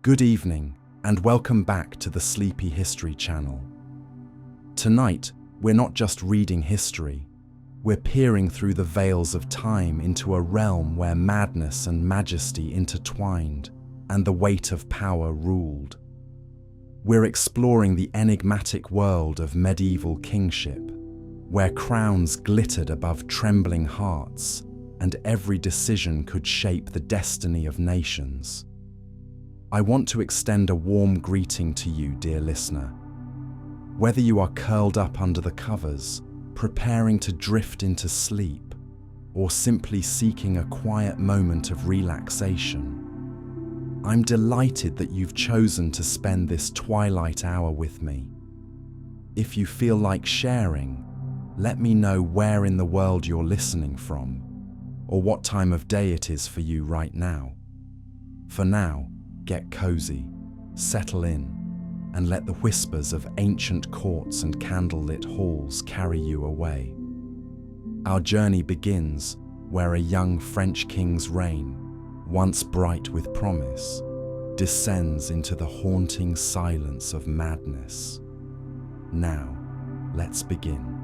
Good evening, and welcome back to the Sleepy History channel. Tonight, we're not just reading history, we're peering through the veils of time into a realm where madness and majesty intertwined, and the weight of power ruled. We're exploring the enigmatic world of medieval kingship, where crowns glittered above trembling hearts, and every decision could shape the destiny of nations. I want to extend a warm greeting to you, dear listener. Whether you are curled up under the covers, preparing to drift into sleep, or simply seeking a quiet moment of relaxation, I'm delighted that you've chosen to spend this twilight hour with me. If you feel like sharing, let me know where in the world you're listening from, or what time of day it is for you right now. For now, get cozy, settle in, and let the whispers of ancient courts and candlelit halls carry you away. Our journey begins where a young French king's reign, once bright with promise, descends into the haunting silence of madness. Now, let's begin.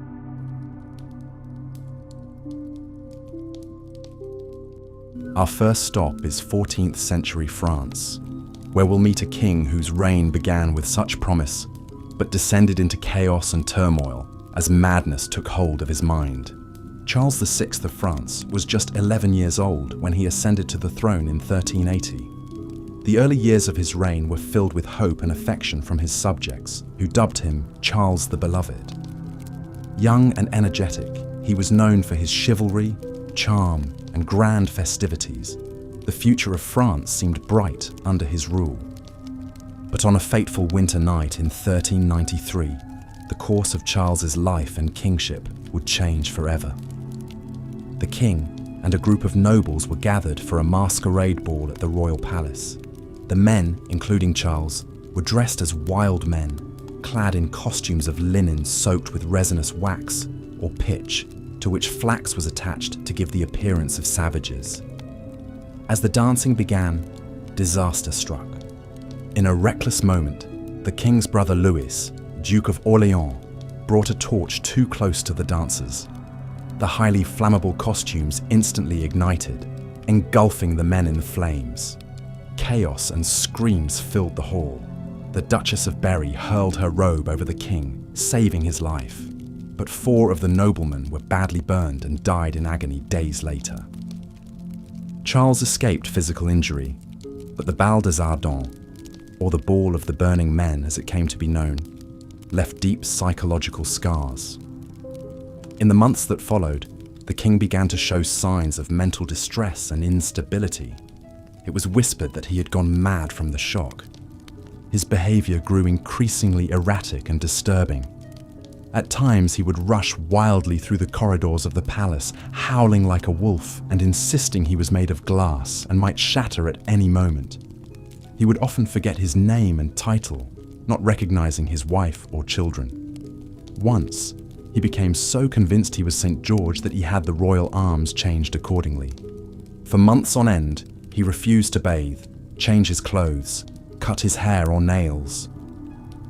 Our first stop is 14th century France, where we'll meet a king whose reign began with such promise, but descended into chaos and turmoil as madness took hold of his mind. Charles VI of France was just 11 years old when he ascended to the throne in 1380. The early years of his reign were filled with hope and affection from his subjects, who dubbed him Charles the Beloved. Young and energetic, he was known for his chivalry, charm, and grand festivities. The future of France seemed bright under his rule. But on a fateful winter night in 1393, the course of Charles's life and kingship would change forever. The king and a group of nobles were gathered for a masquerade ball at the royal palace. The men, including Charles, were dressed as wild men, clad in costumes of linen soaked with resinous wax or pitch, to which flax was attached to give the appearance of savages. As the dancing began, disaster struck. In a reckless moment, the king's brother Louis, Duke of Orléans, brought a torch too close to the dancers. The highly flammable costumes instantly ignited, engulfing the men in the flames. Chaos and screams filled the hall. The Duchess of Berry hurled her robe over the king, saving his life. But 4 of the noblemen were badly burned and died in agony days later. Charles escaped physical injury, but the Bal des Ardents, or the Ball of the Burning Men as it came to be known, left deep psychological scars. In the months that followed, the king began to show signs of mental distress and instability. It was whispered that he had gone mad from the shock. His behavior grew increasingly erratic and disturbing. At times, he would rush wildly through the corridors of the palace, howling like a wolf and insisting he was made of glass and might shatter at any moment. He would often forget his name and title, not recognizing his wife or children. Once, he became so convinced he was St. George that he had the royal arms changed accordingly. For months on end, he refused to bathe, change his clothes, cut his hair or nails.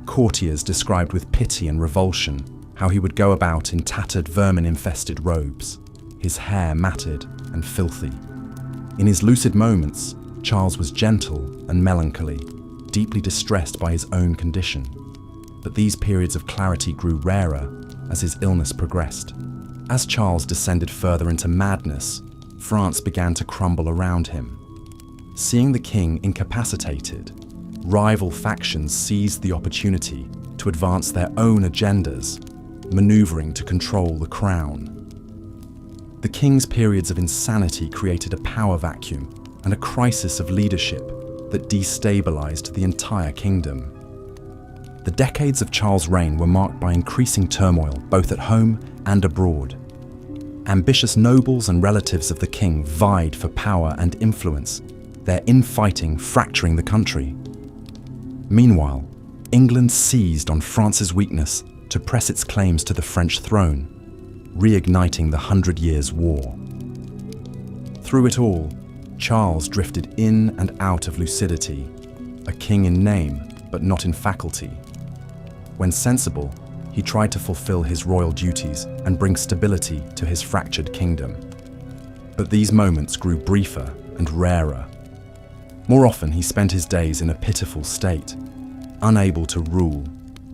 Courtiers described with pity and revulsion how he would go about in tattered vermin-infested robes, his hair matted and filthy. In his lucid moments, Charles was gentle and melancholy, deeply distressed by his own condition. But these periods of clarity grew rarer as his illness progressed. As Charles descended further into madness, France began to crumble around him. Seeing the king incapacitated, rival factions seized the opportunity to advance their own agendas, maneuvering to control the crown. The king's periods of insanity created a power vacuum and a crisis of leadership that destabilized the entire kingdom. The decades of Charles' reign were marked by increasing turmoil both at home and abroad. Ambitious nobles and relatives of the king vied for power and influence, their infighting fracturing the country. Meanwhile, England seized on France's weakness to press its claims to the French throne, reigniting the 100 Years' War. Through it all, Charles drifted in and out of lucidity, a king in name, but not in faculty. When sensible, he tried to fulfill his royal duties and bring stability to his fractured kingdom. But these moments grew briefer and rarer. More often, he spent his days in a pitiful state, unable to rule,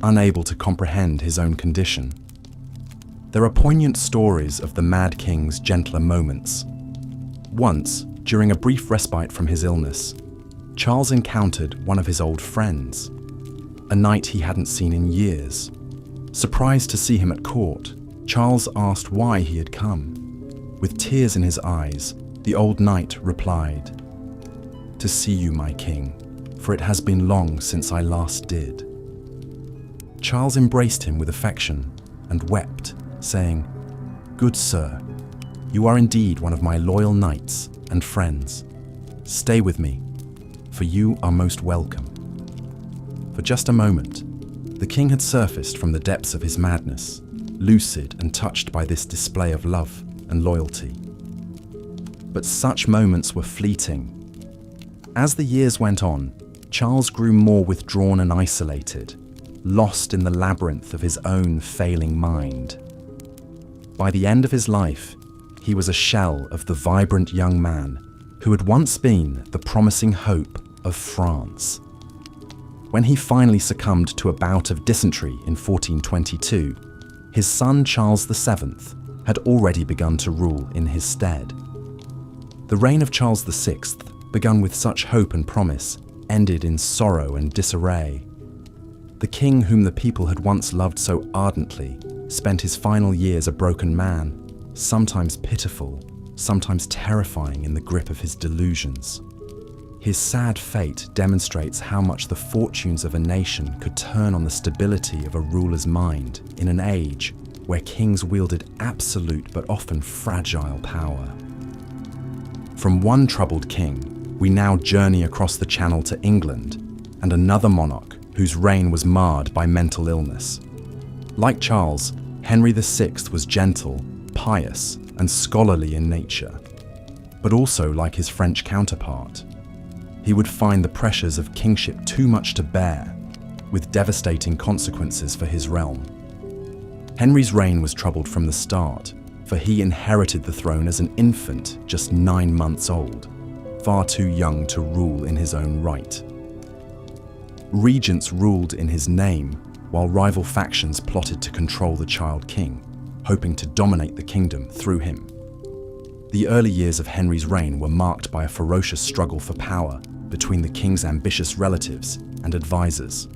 unable to comprehend his own condition. There are poignant stories of the mad king's gentler moments. Once, during a brief respite from his illness, Charles encountered one of his old friends, a knight he hadn't seen in years. Surprised to see him at court, Charles asked why he had come. With tears in his eyes, the old knight replied, "To see you, my king, for it has been long since I last did." Charles embraced him with affection and wept, saying, "Good sir, you are indeed one of my loyal knights and friends. Stay with me, for you are most welcome." For just a moment, the king had surfaced from the depths of his madness, lucid and touched by this display of love and loyalty. But such moments were fleeting. As the years went on, Charles grew more withdrawn and isolated, lost in the labyrinth of his own failing mind. By the end of his life, he was a shell of the vibrant young man who had once been the promising hope of France. When he finally succumbed to a bout of dysentery in 1422, his son Charles VII had already begun to rule in his stead. The reign of Charles VI, begun with such hope and promise, ended in sorrow and disarray. The king whom the people had once loved so ardently spent his final years a broken man, sometimes pitiful, sometimes terrifying in the grip of his delusions. His sad fate demonstrates how much the fortunes of a nation could turn on the stability of a ruler's mind in an age where kings wielded absolute but often fragile power. From one troubled king, we now journey across the Channel to England and another monarch whose reign was marred by mental illness. Like Charles, Henry VI was gentle, pious, and scholarly in nature, but also like his French counterpart. He would find the pressures of kingship too much to bear, with devastating consequences for his realm. Henry's reign was troubled from the start, for he inherited the throne as an infant just 9 months old, far too young to rule in his own right. Regents ruled in his name, while rival factions plotted to control the child king, hoping to dominate the kingdom through him. The early years of Henry's reign were marked by a ferocious struggle for power between the king's ambitious relatives and advisors.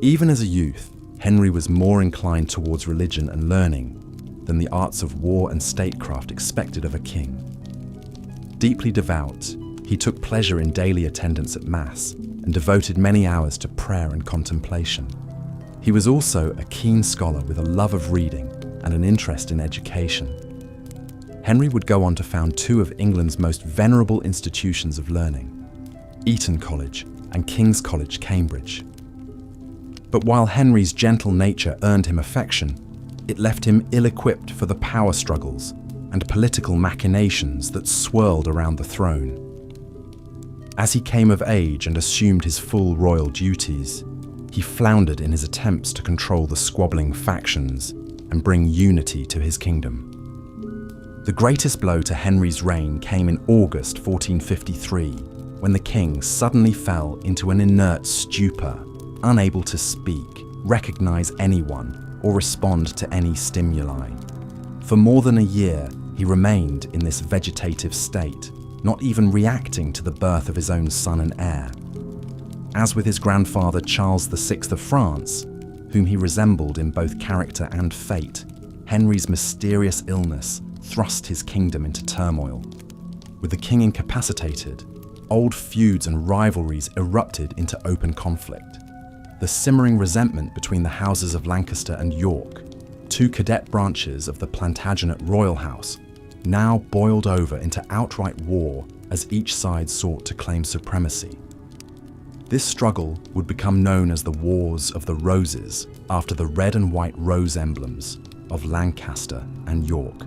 Even as a youth, Henry was more inclined towards religion and learning than the arts of war and statecraft expected of a king. Deeply devout, he took pleasure in daily attendance at Mass and devoted many hours to prayer and contemplation. He was also a keen scholar with a love of reading and an interest in education. Henry would go on to found 2 of England's most venerable institutions of learning, Eton College and King's College, Cambridge. But while Henry's gentle nature earned him affection, it left him ill-equipped for the power struggles and political machinations that swirled around the throne. As he came of age and assumed his full royal duties, he floundered in his attempts to control the squabbling factions and bring unity to his kingdom. The greatest blow to Henry's reign came in August 1453, when the king suddenly fell into an inert stupor, unable to speak, recognize anyone, or respond to any stimuli. For more than a year, he remained in this vegetative state, not even reacting to the birth of his own son and heir. As with his grandfather Charles VI of France, whom he resembled in both character and fate, Henry's mysterious illness thrust his kingdom into turmoil. With the king incapacitated, old feuds and rivalries erupted into open conflict. The simmering resentment between the houses of Lancaster and York, 2 cadet branches of the Plantagenet royal house, now boiled over into outright war as each side sought to claim supremacy. This struggle would become known as the Wars of the Roses after the red and white rose emblems of Lancaster and York.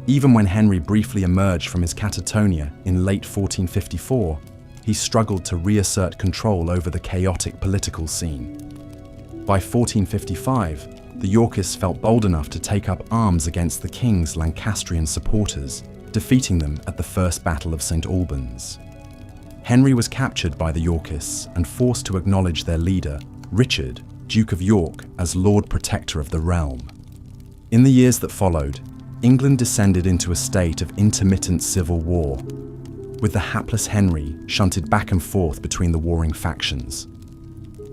Even when Henry briefly emerged from his catatonia in late 1454, he he struggled to reassert control over the chaotic political scene. By 1455, the Yorkists felt bold enough to take up arms against the king's Lancastrian supporters, defeating them at the First Battle of St. Albans. Henry was captured by the Yorkists and forced to acknowledge their leader, Richard, Duke of York, as Lord Protector of the realm. In the years that followed, England descended into a state of intermittent civil war, with the hapless Henry shunted back and forth between the warring factions.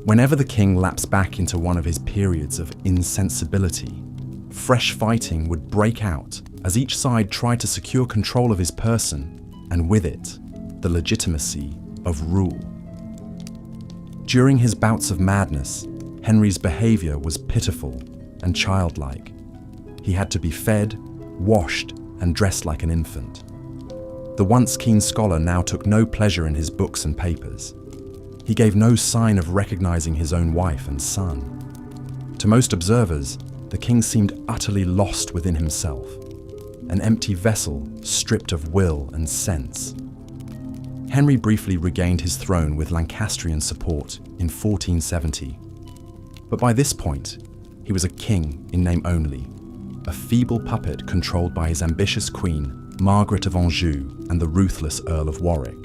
Whenever the king lapsed back into one of his periods of insensibility, fresh fighting would break out as each side tried to secure control of his person, and with it, the legitimacy of rule. During his bouts of madness, Henry's behavior was pitiful and childlike. He had to be fed, washed, and dressed like an infant. The once keen scholar now took no pleasure in his books and papers. He gave no sign of recognizing his own wife and son. To most observers, the king seemed utterly lost within himself, an empty vessel stripped of will and sense. Henry briefly regained his throne with Lancastrian support in 1470. But by this point, he was a king in name only, a feeble puppet controlled by his ambitious queen, Margaret of Anjou, and the ruthless Earl of Warwick.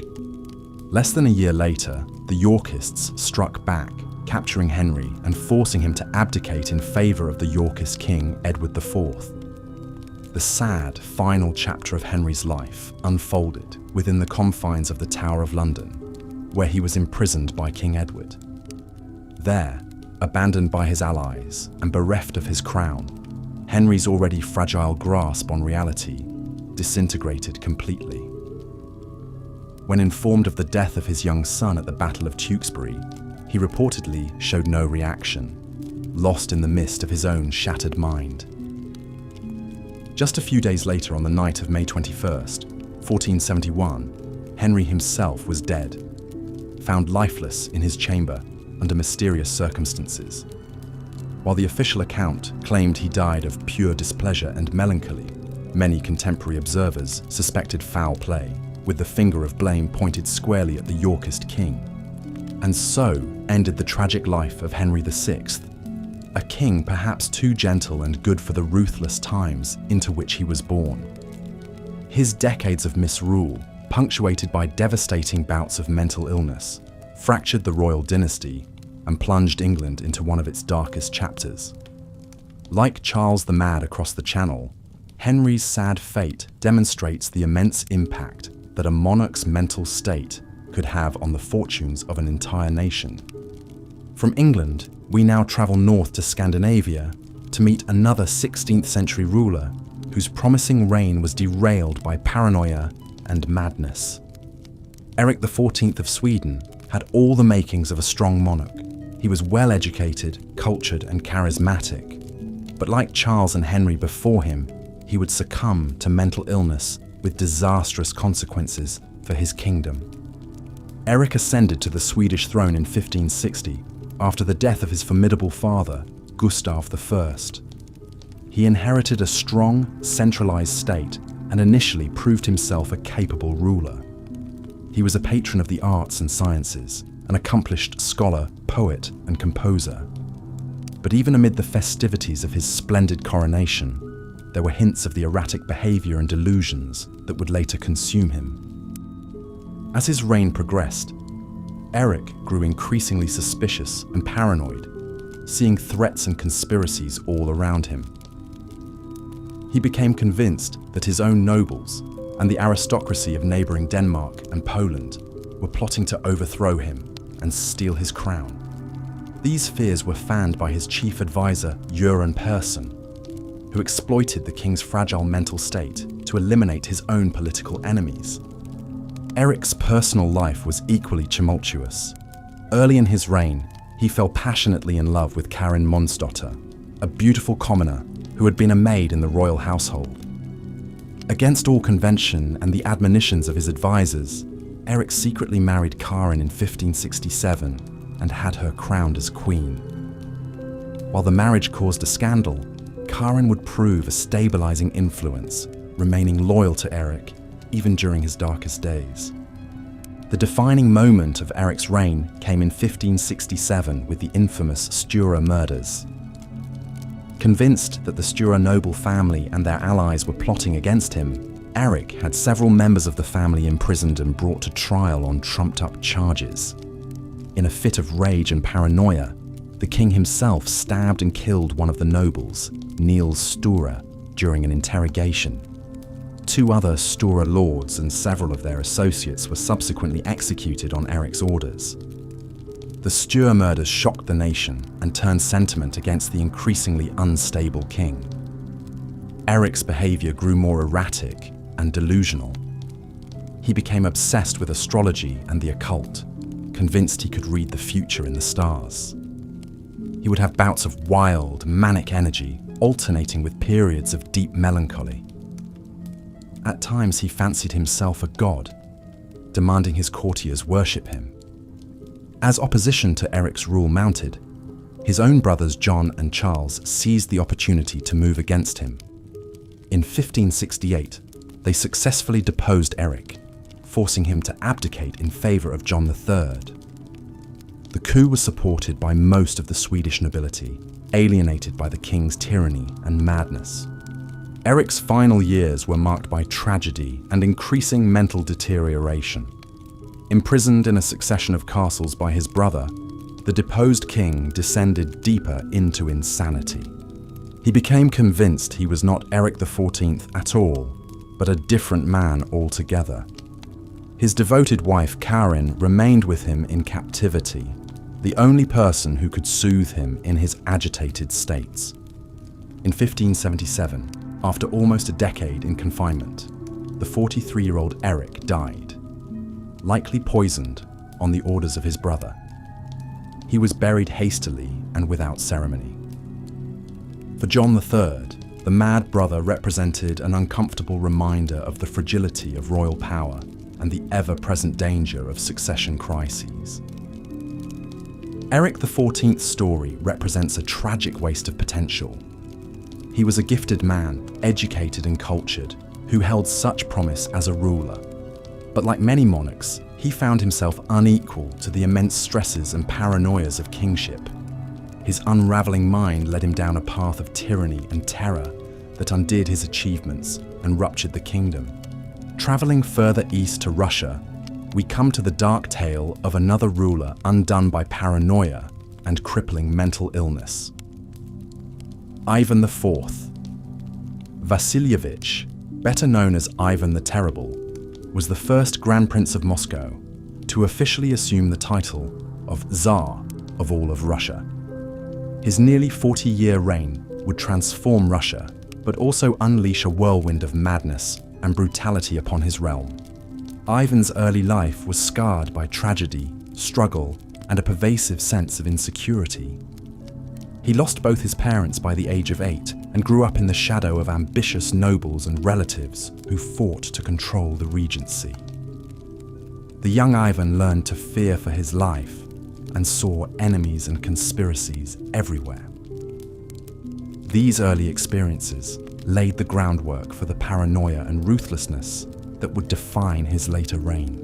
Less than a year later, the Yorkists struck back, capturing Henry and forcing him to abdicate in favour of the Yorkist king, Edward IV. The sad, final chapter of Henry's life unfolded within the confines of the Tower of London, where he was imprisoned by King Edward. There, abandoned by his allies and bereft of his crown, Henry's already fragile grasp on reality disintegrated completely. When informed of the death of his young son at the Battle of Tewkesbury, he reportedly showed no reaction, lost in the mist of his own shattered mind. Just a few days later, on the night of May 21st, 1471, Henry himself was dead, found lifeless in his chamber under mysterious circumstances. While the official account claimed he died of pure displeasure and melancholy, many contemporary observers suspected foul play, with the finger of blame pointed squarely at the Yorkist king. And so ended the tragic life of Henry VI, a king perhaps too gentle and good for the ruthless times into which he was born. His decades of misrule, punctuated by devastating bouts of mental illness, fractured the royal dynasty and plunged England into one of its darkest chapters. Like Charles the Mad across the Channel, Henry's sad fate demonstrates the immense impact that a monarch's mental state could have on the fortunes of an entire nation. From England, we now travel north to Scandinavia to meet another 16th century ruler whose promising reign was derailed by paranoia and madness. Erik XIV of Sweden had all the makings of a strong monarch. He was well educated, cultured, and charismatic. But like Charles and Henry before him, he would succumb to mental illness with disastrous consequences for his kingdom. Erik ascended to the Swedish throne in 1560 after the death of his formidable father, Gustav I. He inherited a strong, centralized state and initially proved himself a capable ruler. He was a patron of the arts and sciences, an accomplished scholar, poet, and composer. But even amid the festivities of his splendid coronation, there were hints of the erratic behavior and delusions that would later consume him. As his reign progressed, Erik grew increasingly suspicious and paranoid, seeing threats and conspiracies all around him. He became convinced that his own nobles and the aristocracy of neighboring Denmark and Poland were plotting to overthrow him and steal his crown. These fears were fanned by his chief advisor, Göran Persson, who exploited the king's fragile mental state to eliminate his own political enemies. Erik's personal life was equally tumultuous. Early in his reign, he fell passionately in love with Karin Monsdotter, a beautiful commoner who had been a maid in the royal household. Against all convention and the admonitions of his advisors, Erik secretly married Karin in 1567 and had her crowned as queen. While the marriage caused a scandal, Karin would prove a stabilizing influence, remaining loyal to Erik even during his darkest days. The defining moment of Eric's reign came in 1567 with the infamous Stura murders. Convinced that the Stura noble family and their allies were plotting against him, Eric had several members of the family imprisoned and brought to trial on trumped-up charges. In a fit of rage and paranoia, the king himself stabbed and killed one of the nobles, Niels Stura, during an interrogation. 2 other Stura lords and several of their associates were subsequently executed on Eric's orders. The Stura murders shocked the nation and turned sentiment against the increasingly unstable king. Eric's behavior grew more erratic and delusional. He became obsessed with astrology and the occult, convinced he could read the future in the stars. He would have bouts of wild, manic energy, alternating with periods of deep melancholy. At times he fancied himself a god, demanding his courtiers worship him. As opposition to Eric's rule mounted, his own brothers John and Charles seized the opportunity to move against him. In 1568, they successfully deposed Eric, forcing him to abdicate in favor of John III. The coup was supported by most of the Swedish nobility, alienated by the king's tyranny and madness. Eric's final years were marked by tragedy and increasing mental deterioration. Imprisoned in a succession of castles by his brother, the deposed king descended deeper into insanity. He became convinced he was not Eric XIV at all, but a different man altogether. His devoted wife Karin remained with him in captivity, the only person who could soothe him in his agitated states. In 1577, after almost a decade in confinement, the 43-year-old Eric died, likely poisoned on the orders of his brother. He was buried hastily and without ceremony. For John III, the mad brother represented an uncomfortable reminder of the fragility of royal power and the ever-present danger of succession crises. Eric XIV's story represents a tragic waste of potential. He was a gifted man, educated and cultured, who held such promise as a ruler. But like many monarchs, he found himself unequal to the immense stresses and paranoias of kingship. His unraveling mind led him down a path of tyranny and terror that undid his achievements and ruptured the kingdom. Traveling further east to Russia, we come to the dark tale of another ruler undone by paranoia and crippling mental illness. Ivan IV. Vasilievich, better known as Ivan the Terrible, was the first Grand Prince of Moscow to officially assume the title of Tsar of all of Russia. His nearly 40-year reign would transform Russia, but also unleash a whirlwind of madness and brutality upon his realm. Ivan's early life was scarred by tragedy, struggle, and a pervasive sense of insecurity. He lost both his parents by the age of 8 and grew up in the shadow of ambitious nobles and relatives who fought to control the regency. The young Ivan learned to fear for his life and saw enemies and conspiracies everywhere. These early experiences laid the groundwork for the paranoia and ruthlessness that would define his later reign.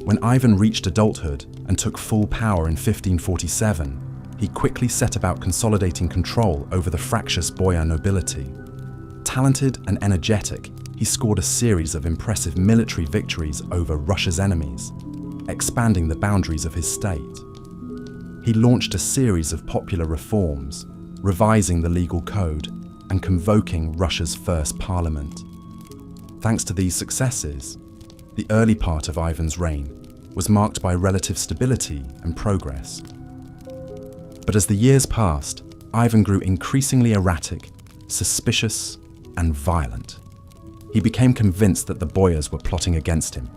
When Ivan reached adulthood and took full power in 1547, he quickly set about consolidating control over the fractious boyar nobility. Talented and energetic, he scored a series of impressive military victories over Russia's enemies, expanding the boundaries of his state. He launched a series of popular reforms, revising the legal code and convoking Russia's first parliament. Thanks to these successes, the early part of Ivan's reign was marked by relative stability and progress. But as the years passed, Ivan grew increasingly erratic, suspicious, and violent. He became convinced that the boyars were plotting against him,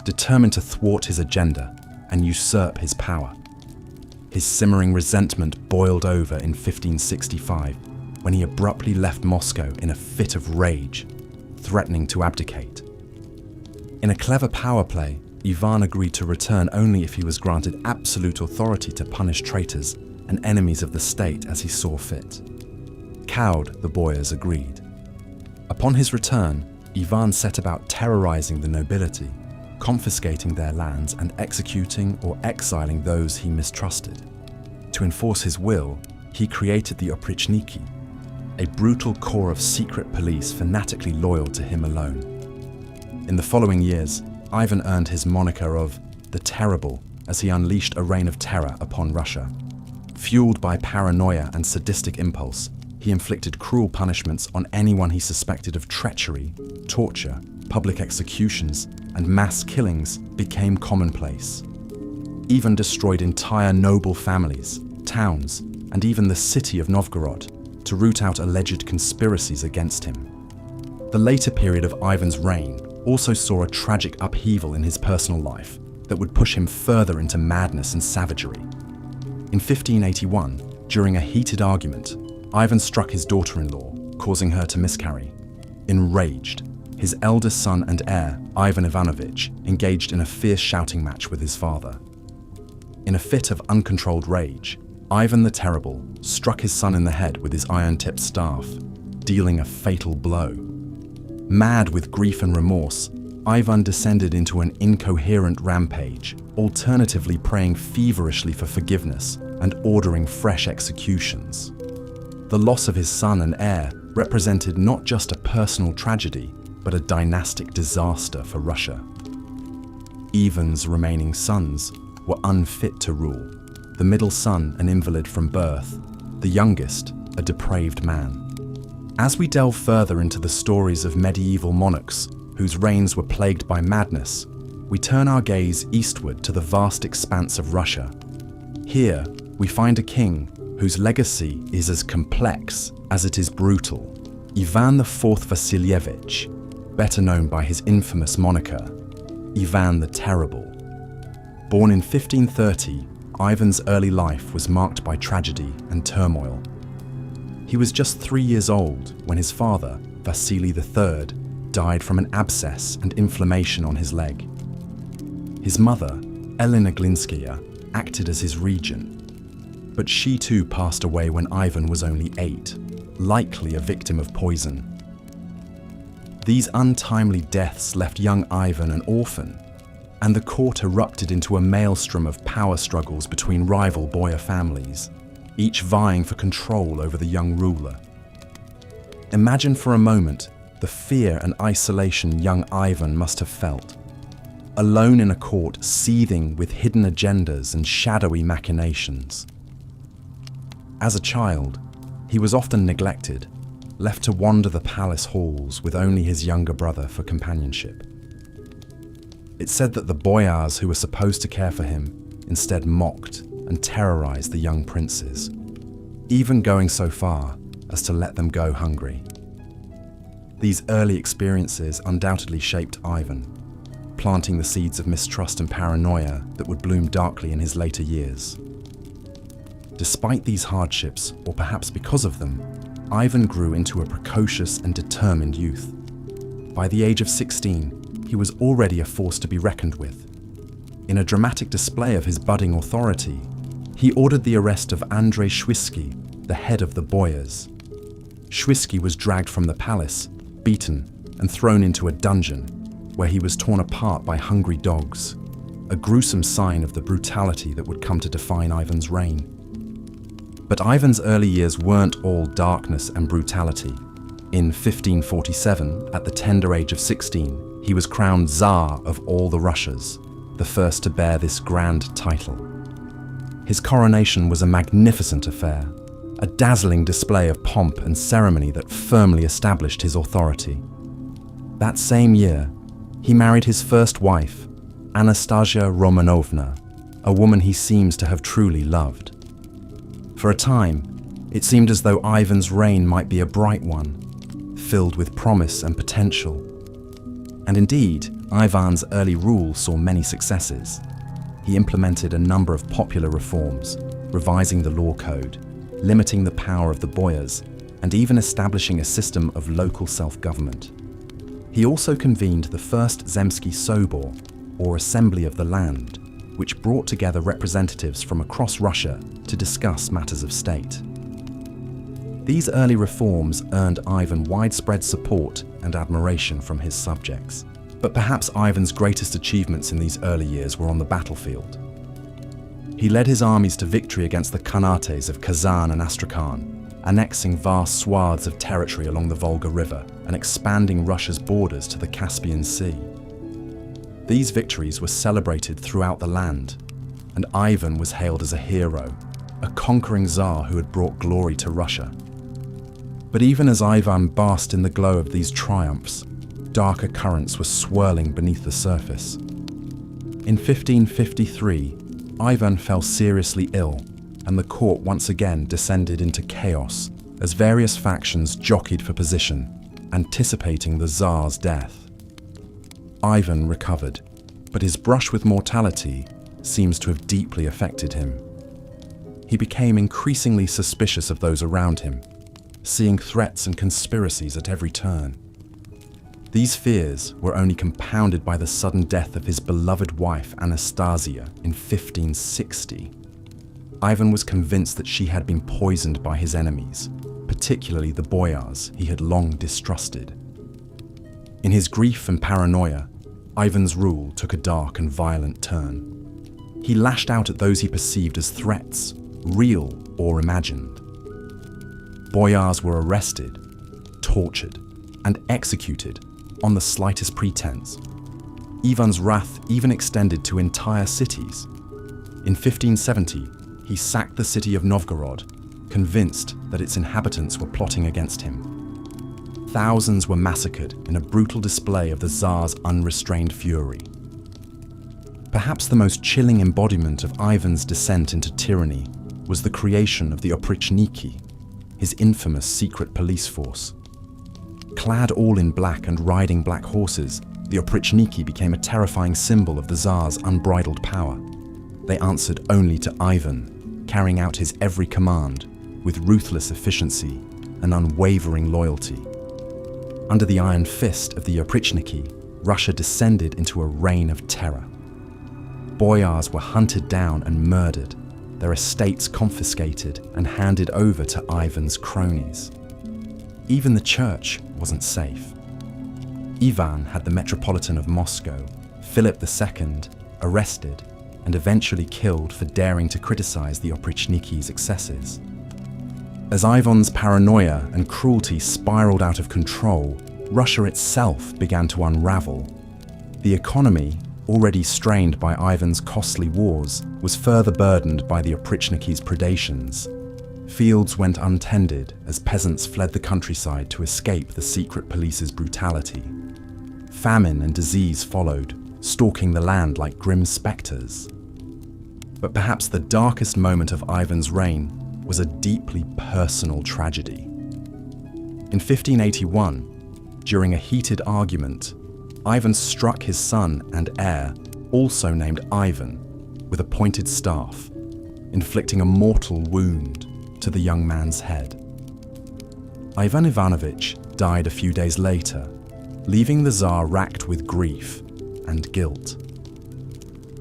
determined to thwart his agenda and usurp his power. His simmering resentment boiled over in 1565 when he abruptly left Moscow in a fit of rage, threatening to abdicate. In a clever power play, Ivan agreed to return only if he was granted absolute authority to punish traitors and enemies of the state as he saw fit. Cowed, the boyars agreed. Upon his return, Ivan set about terrorizing the nobility. confiscating their lands and executing or exiling those he mistrusted. To enforce his will, he created the 𝐒𝐥𝐞𝐞𝐞𝐩, a brutal corps of secret police fanatically loyal to him alone. In the following years, Ivan earned his moniker of the Terrible as he unleashed a reign of terror upon Russia. Fueled by paranoia and sadistic impulse, he inflicted cruel punishments on anyone he suspected of treachery. Torture, public executions, and mass killings became commonplace. Ivan destroyed entire noble families, towns, and even the city of Novgorod to root out alleged conspiracies against him. The later period of Ivan's reign also saw a tragic upheaval in his personal life that would push him further into madness and savagery. In 1581, during a heated argument, Ivan struck his daughter-in-law, causing her to miscarry. Enraged, his eldest son and heir, Ivan Ivanovich, engaged in a fierce shouting match with his father. In a fit of uncontrolled rage, Ivan the Terrible struck his son in the head with his iron-tipped staff, dealing a fatal blow. Mad with grief and remorse, Ivan descended into an incoherent rampage, alternatively praying feverishly for forgiveness and ordering fresh executions. The loss of his son and heir represented not just a personal tragedy, but a dynastic disaster for Russia. Ivan's remaining sons were unfit to rule, the middle son an invalid from birth, the youngest a depraved man. As we delve further into the stories of medieval monarchs whose reigns were plagued by madness, we turn our gaze eastward to the vast expanse of Russia. Here, we find a king whose legacy is as complex as it is brutal, Ivan IV Vasilievich, better known by his infamous moniker, Ivan the Terrible. Born in 1530, Ivan's early life was marked by tragedy and turmoil. He was just 3 years old when his father, Vasily III, died from an abscess and inflammation on his leg. His mother, Elena Glinskaya, acted as his regent, but she too passed away when Ivan was only 8, likely a victim of poison. These untimely deaths left young Ivan an orphan, and the court erupted into a maelstrom of power struggles between rival boyar families, each vying for control over the young ruler. Imagine for a moment the fear and isolation young Ivan must have felt, alone in a court seething with hidden agendas and shadowy machinations. As a child, he was often neglected, left to wander the palace halls with only his younger brother for companionship. It's said that the boyars who were supposed to care for him instead mocked and terrorized the young princes, even going so far as to let them go hungry. These early experiences undoubtedly shaped Ivan, planting the seeds of mistrust and paranoia that would bloom darkly in his later years. Despite these hardships, or perhaps because of them, Ivan grew into a precocious and determined youth. By the age of 16, he was already a force to be reckoned with. In a dramatic display of his budding authority, he ordered the arrest of Andrei 𝐕𝐶𝐻, the head of the boyars. 𝐕𝐶𝐻 was dragged from the palace, beaten, and thrown into a dungeon, where he was torn apart by hungry dogs, a gruesome sign of the brutality that would come to define Ivan's reign. But Ivan's early years weren't all darkness and brutality. In 1547, at the tender age of 16, he was crowned Tsar of all the Russias, the first to bear this grand title. His coronation was a magnificent affair, a dazzling display of pomp and ceremony that firmly established his authority. That same year, he married his first wife, Anastasia Romanovna, a woman he seems to have truly loved. For a time, it seemed as though Ivan's reign might be a bright one, filled with promise and potential. And indeed, Ivan's early rule saw many successes. He implemented a number of popular reforms, revising the law code, limiting the power of the boyars, and even establishing a system of local self-government. He also convened the first Zemsky Sobor, or Assembly of the Land, which brought together representatives from across Russia to discuss matters of state. These early reforms earned Ivan widespread support and admiration from his subjects. But perhaps Ivan's greatest achievements in these early years were on the battlefield. He led his armies to victory against the Khanate of Kazan and Astrakhan, annexing vast swaths of territory along the Volga River and expanding Russia's borders to the Caspian Sea. These victories were celebrated throughout the land, and Ivan was hailed as a hero, a conquering Tsar who had brought glory to Russia. But even as Ivan basked in the glow of these triumphs, darker currents were swirling beneath the surface. In 1553, Ivan fell seriously ill, and the court once again descended into chaos as various factions jockeyed for position, anticipating the Tsar's death. Ivan recovered, but his brush with mortality seems to have deeply affected him. He became increasingly suspicious of those around him, seeing threats and conspiracies at every turn. These fears were only compounded by the sudden death of his beloved wife Anastasia in 1560. Ivan was convinced that she had been poisoned by his enemies, particularly the boyars he had long distrusted. In his grief and paranoia, Ivan's rule took a dark and violent turn. He lashed out at those he perceived as threats, real or imagined. Boyars were arrested, tortured, and executed on the slightest pretense. Ivan's wrath even extended to entire cities. In 1570, he sacked the city of Novgorod, convinced that its inhabitants were plotting against him. Thousands were massacred in a brutal display of the Tsar's unrestrained fury. Perhaps the most chilling embodiment of Ivan's descent into tyranny was the creation of the 𝐒𝐥𝐞𝐞𝐞, his infamous secret police force. Clad all in black and riding black horses, the 𝐒𝐥𝐞𝐞𝐞 became a terrifying symbol of the Tsar's unbridled power. They answered only to Ivan, carrying out his every command with ruthless efficiency and unwavering loyalty. Under the iron fist of the 𝐒𝐥𝐞𝐞𝐞, Russia descended into a reign of terror. Boyars were hunted down and murdered, their estates confiscated and handed over to Ivan's cronies. Even the church wasn't safe. Ivan had the Metropolitan of Moscow, Philip II, arrested and eventually killed for daring to criticize the 𝐒𝐥𝐞𝐞𝐞's excesses. As Ivan's paranoia and cruelty spiraled out of control, Russia itself began to unravel. The economy, already strained by Ivan's costly wars, was further burdened by the 𝐒𝐥𝐞𝐞𝐞's predations. Fields went untended as peasants fled the countryside to escape the secret police's brutality. Famine and disease followed, stalking the land like grim specters. But perhaps the darkest moment of Ivan's reign was a deeply personal tragedy. In 1581, during a heated argument, Ivan struck his son and heir, also named Ivan, with a pointed staff, inflicting a mortal wound to the young man's head. Ivan Ivanovich died a few days later, leaving the Tsar racked with grief and guilt.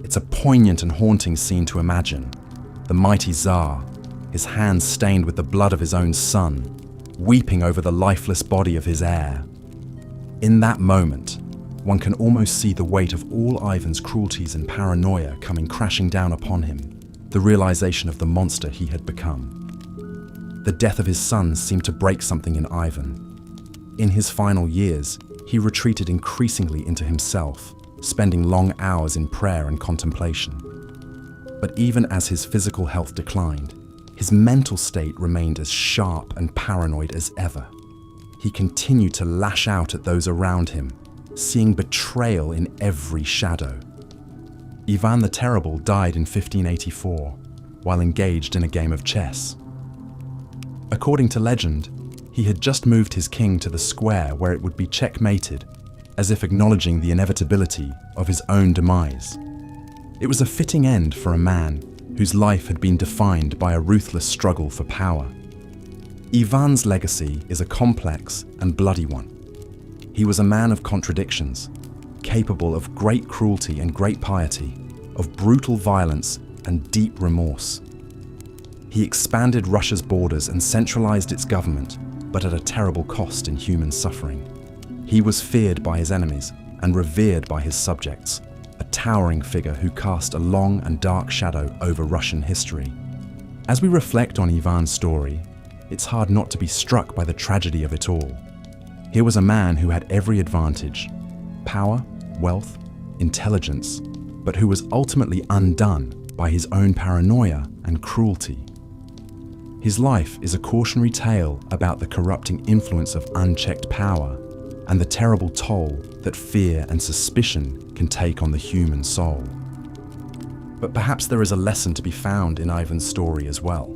It's a poignant and haunting scene to imagine. The mighty Tsar, his hands stained with the blood of his own son, weeping over the lifeless body of his heir. In that moment, one can almost see the weight of all Ivan's cruelties and paranoia coming crashing down upon him, the realization of the monster he had become. The death of his son seemed to break something in Ivan. In his final years, he retreated increasingly into himself, spending long hours in prayer and contemplation. But even as his physical health declined, his mental state remained as sharp and paranoid as ever. He continued to lash out at those around him, seeing betrayal in every shadow. Ivan the Terrible died in 1584, while engaged in a game of chess. According to legend, he had just moved his king to the square where it would be checkmated, as if acknowledging the inevitability of his own demise. It was a fitting end for a man whose life had been defined by a ruthless struggle for power. Ivan's legacy is a complex and bloody one. He was a man of contradictions, capable of great cruelty and great piety, of brutal violence and deep remorse. He expanded Russia's borders and centralized its government, but at a terrible cost in human suffering. He was feared by his enemies, and revered by his subjects, a towering figure who cast a long and dark shadow over Russian history. As we reflect on Ivan's story, it's hard not to be struck by the tragedy of it all. Here was a man who had every advantage: power, wealth, intelligence, but who was ultimately undone by his own paranoia and cruelty. His life is a cautionary tale about the corrupting influence of unchecked power and the terrible toll that fear and suspicion can take on the human soul. But perhaps there is a lesson to be found in Ivan's story as well.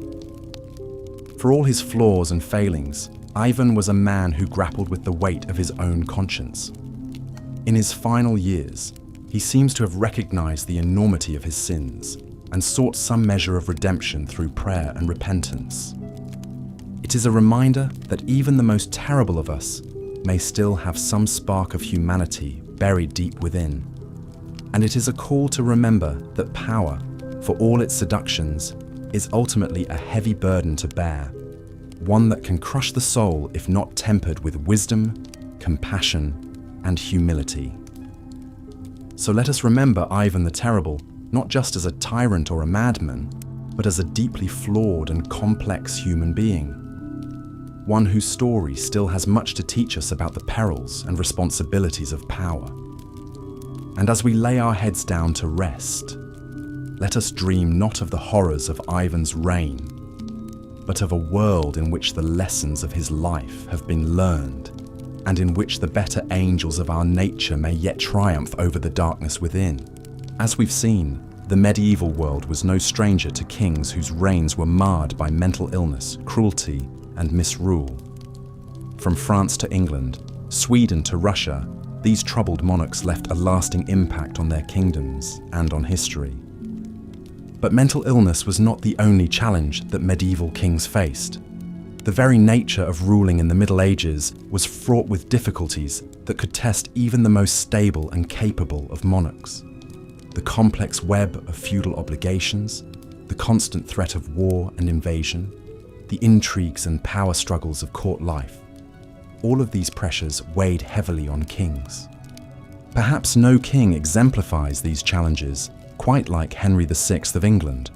For all his flaws and failings, Ivan was a man who grappled with the weight of his own conscience. In his final years, he seems to have recognized the enormity of his sins and sought some measure of redemption through prayer and repentance. It is a reminder that even the most terrible of us may still have some spark of humanity buried deep within. And it is a call to remember that power, for all its seductions, is ultimately a heavy burden to bear, one that can crush the soul if not tempered with wisdom, compassion, and humility. So let us remember Ivan the Terrible not just as a tyrant or a madman, but as a deeply flawed and complex human being. One whose story still has much to teach us about the perils and responsibilities of power. And as we lay our heads down to rest, let us dream not of the horrors of Ivan's reign, but of a world in which the lessons of his life have been learned, and in which the better angels of our nature may yet triumph over the darkness within. As we've seen, the medieval world was no stranger to kings whose reigns were marred by mental illness, cruelty, and misrule. From France to England, Sweden to Russia, these troubled monarchs left a lasting impact on their kingdoms and on history. But mental illness was not the only challenge that medieval kings faced. The very nature of ruling in the Middle Ages was fraught with difficulties that could test even the most stable and capable of monarchs. The complex web of feudal obligations, the constant threat of war and invasion, the intrigues and power struggles of court life, all of these pressures weighed heavily on kings. Perhaps no king exemplifies these challenges quite like Henry VI of England.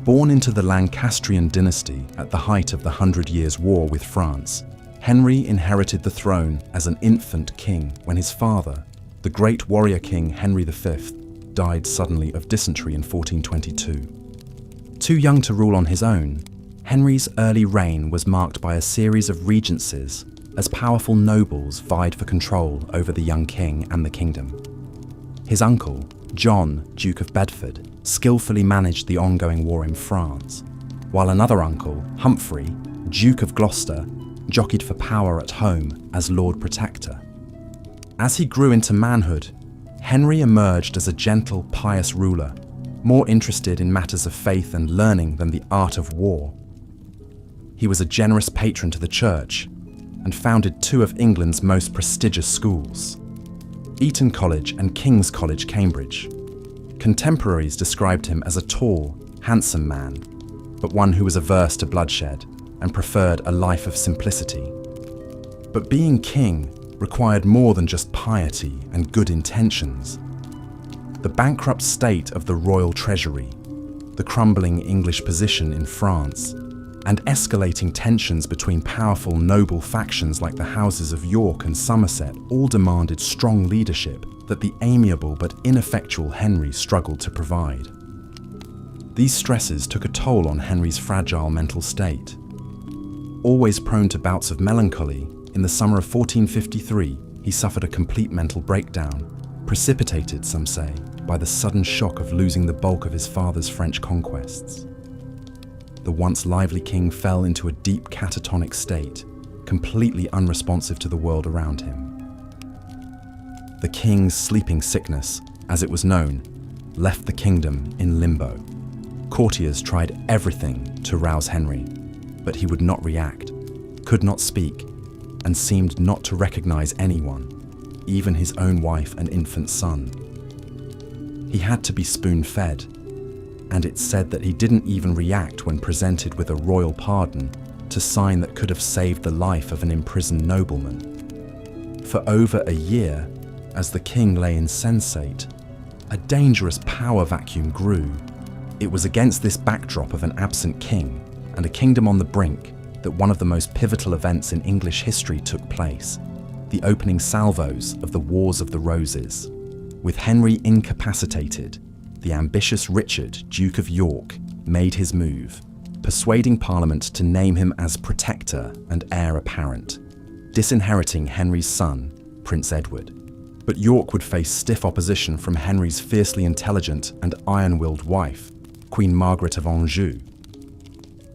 Born into the Lancastrian dynasty at the height of the 100 Years' War with France, Henry inherited the throne as an infant king when his father, the great warrior king Henry V, died suddenly of dysentery in 1422. Too young to rule on his own, Henry's early reign was marked by a series of regencies as powerful nobles vied for control over the young king and the kingdom. His uncle, John, Duke of Bedford, skillfully managed the ongoing war in France, while another uncle, Humphrey, Duke of Gloucester, jockeyed for power at home as Lord Protector. As he grew into manhood, Henry emerged as a gentle, pious ruler, more interested in matters of faith and learning than the art of war. He was a generous patron to the church and founded two of England's most prestigious schools, Eton College and King's College, Cambridge. Contemporaries described him as a tall, handsome man, but one who was averse to bloodshed and preferred a life of simplicity. But being king required more than just piety and good intentions. The bankrupt state of the royal treasury, the crumbling English position in France, and escalating tensions between powerful noble factions like the houses of York and Somerset all demanded strong leadership that the amiable but ineffectual Henry struggled to provide. These stresses took a toll on Henry's fragile mental state. Always prone to bouts of melancholy, in the summer of 1453, he suffered a complete mental breakdown, precipitated, some say, by the sudden shock of losing the bulk of his father's French conquests. The once lively king fell into a deep catatonic state, completely unresponsive to the world around him. The king's sleeping sickness, as it was known, left the kingdom in limbo. Courtiers tried everything to rouse Henry, but he would not react, could not speak, and seemed not to recognize anyone, even his own wife and infant son. He had to be spoon-fed, and it's said that he didn't even react when presented with a royal pardon to sign that could have saved the life of an imprisoned nobleman. For over a year, as the king lay insensate, a dangerous power vacuum grew. It was against this backdrop of an absent king and a kingdom on the brink that one of the most pivotal events in English history took place, the opening salvos of the Wars of the Roses. With Henry incapacitated, the ambitious Richard, Duke of York, made his move, persuading Parliament to name him as protector and heir apparent, disinheriting Henry's son, Prince Edward. But York would face stiff opposition from Henry's fiercely intelligent and iron-willed wife, Queen Margaret of Anjou.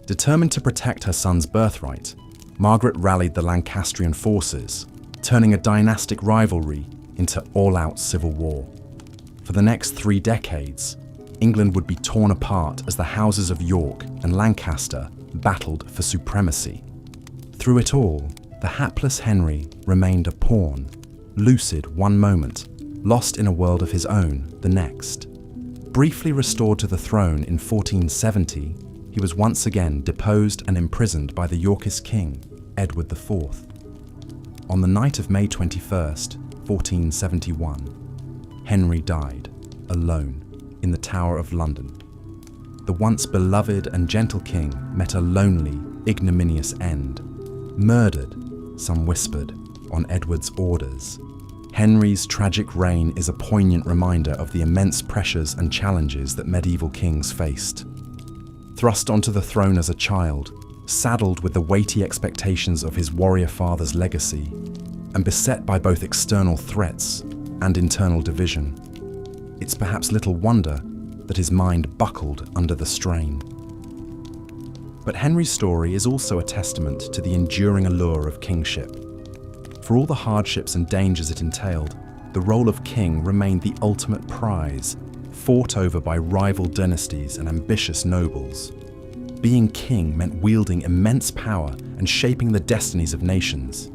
Determined to protect her son's birthright, Margaret rallied the Lancastrian forces, turning a dynastic rivalry into all-out civil war. For the next 3 decades, England would be torn apart as the houses of York and Lancaster battled for supremacy. Through it all, the hapless Henry remained a pawn, lucid one moment, lost in a world of his own the next. Briefly restored to the throne in 1470, he was once again deposed and imprisoned by the Yorkist king, Edward IV. On the night of May 21st, 1471, Henry died, alone, in the Tower of London. The once beloved and gentle king met a lonely, ignominious end, murdered, some whispered, on Edward's orders. Henry's tragic reign is a poignant reminder of the immense pressures and challenges that medieval kings faced. Thrust onto the throne as a child, saddled with the weighty expectations of his warrior father's legacy, and beset by both external threats and internal division, it's perhaps little wonder that his mind buckled under the strain. But Henry's story is also a testament to the enduring allure of kingship. For all the hardships and dangers it entailed, the role of king remained the ultimate prize, fought over by rival dynasties and ambitious nobles. Being king meant wielding immense power and shaping the destinies of nations.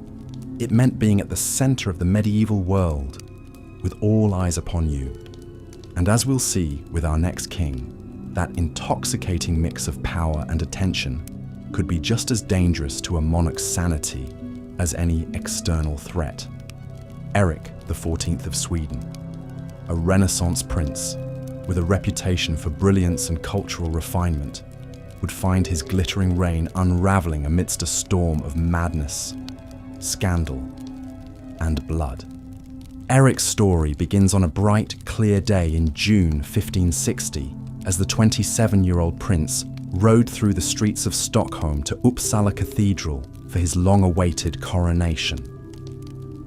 It meant being at the center of the medieval world, with all eyes upon you. And as we'll see with our next king, that intoxicating mix of power and attention could be just as dangerous to a monarch's sanity as any external threat. Erik XIV of Sweden, a Renaissance prince with a reputation for brilliance and cultural refinement, would find his glittering reign unraveling amidst a storm of madness, scandal, and blood. Erik's story begins on a bright, clear day in June 1560 as the 27-year-old prince rode through the streets of Stockholm to Uppsala Cathedral for his long-awaited coronation.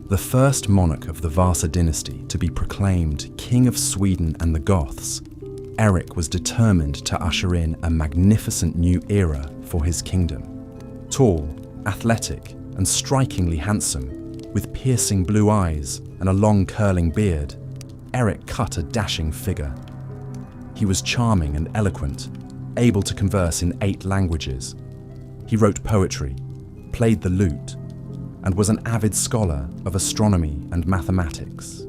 The first monarch of the Vasa dynasty to be proclaimed King of Sweden and the Goths, Erik was determined to usher in a magnificent new era for his kingdom. Tall, athletic, and strikingly handsome, with piercing blue eyes and a long curling beard, Erik cut a dashing figure. He was charming and eloquent, able to converse in 8 languages. He wrote poetry, played the lute, and was an avid scholar of astronomy and mathematics.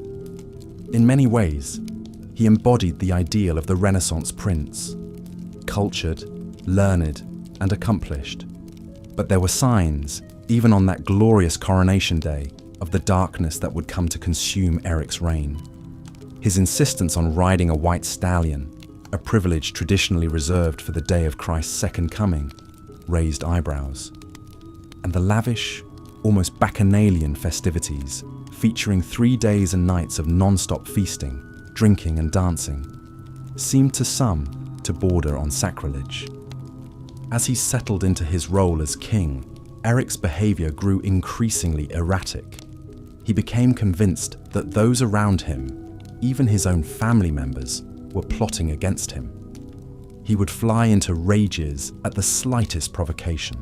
In many ways, he embodied the ideal of the Renaissance prince, cultured, learned, and accomplished. But there were signs, even on that glorious coronation day, of the darkness that would come to consume Erik's reign. His insistence on riding a white stallion, a privilege traditionally reserved for the day of Christ's second coming, raised eyebrows. And the lavish, almost bacchanalian festivities, featuring 3 days and nights of non-stop feasting, drinking and dancing, seemed to some to border on sacrilege. As he settled into his role as king, Erik's behavior grew increasingly erratic. He became convinced that those around him, even his own family members, were plotting against him. He would fly into rages at the slightest provocation,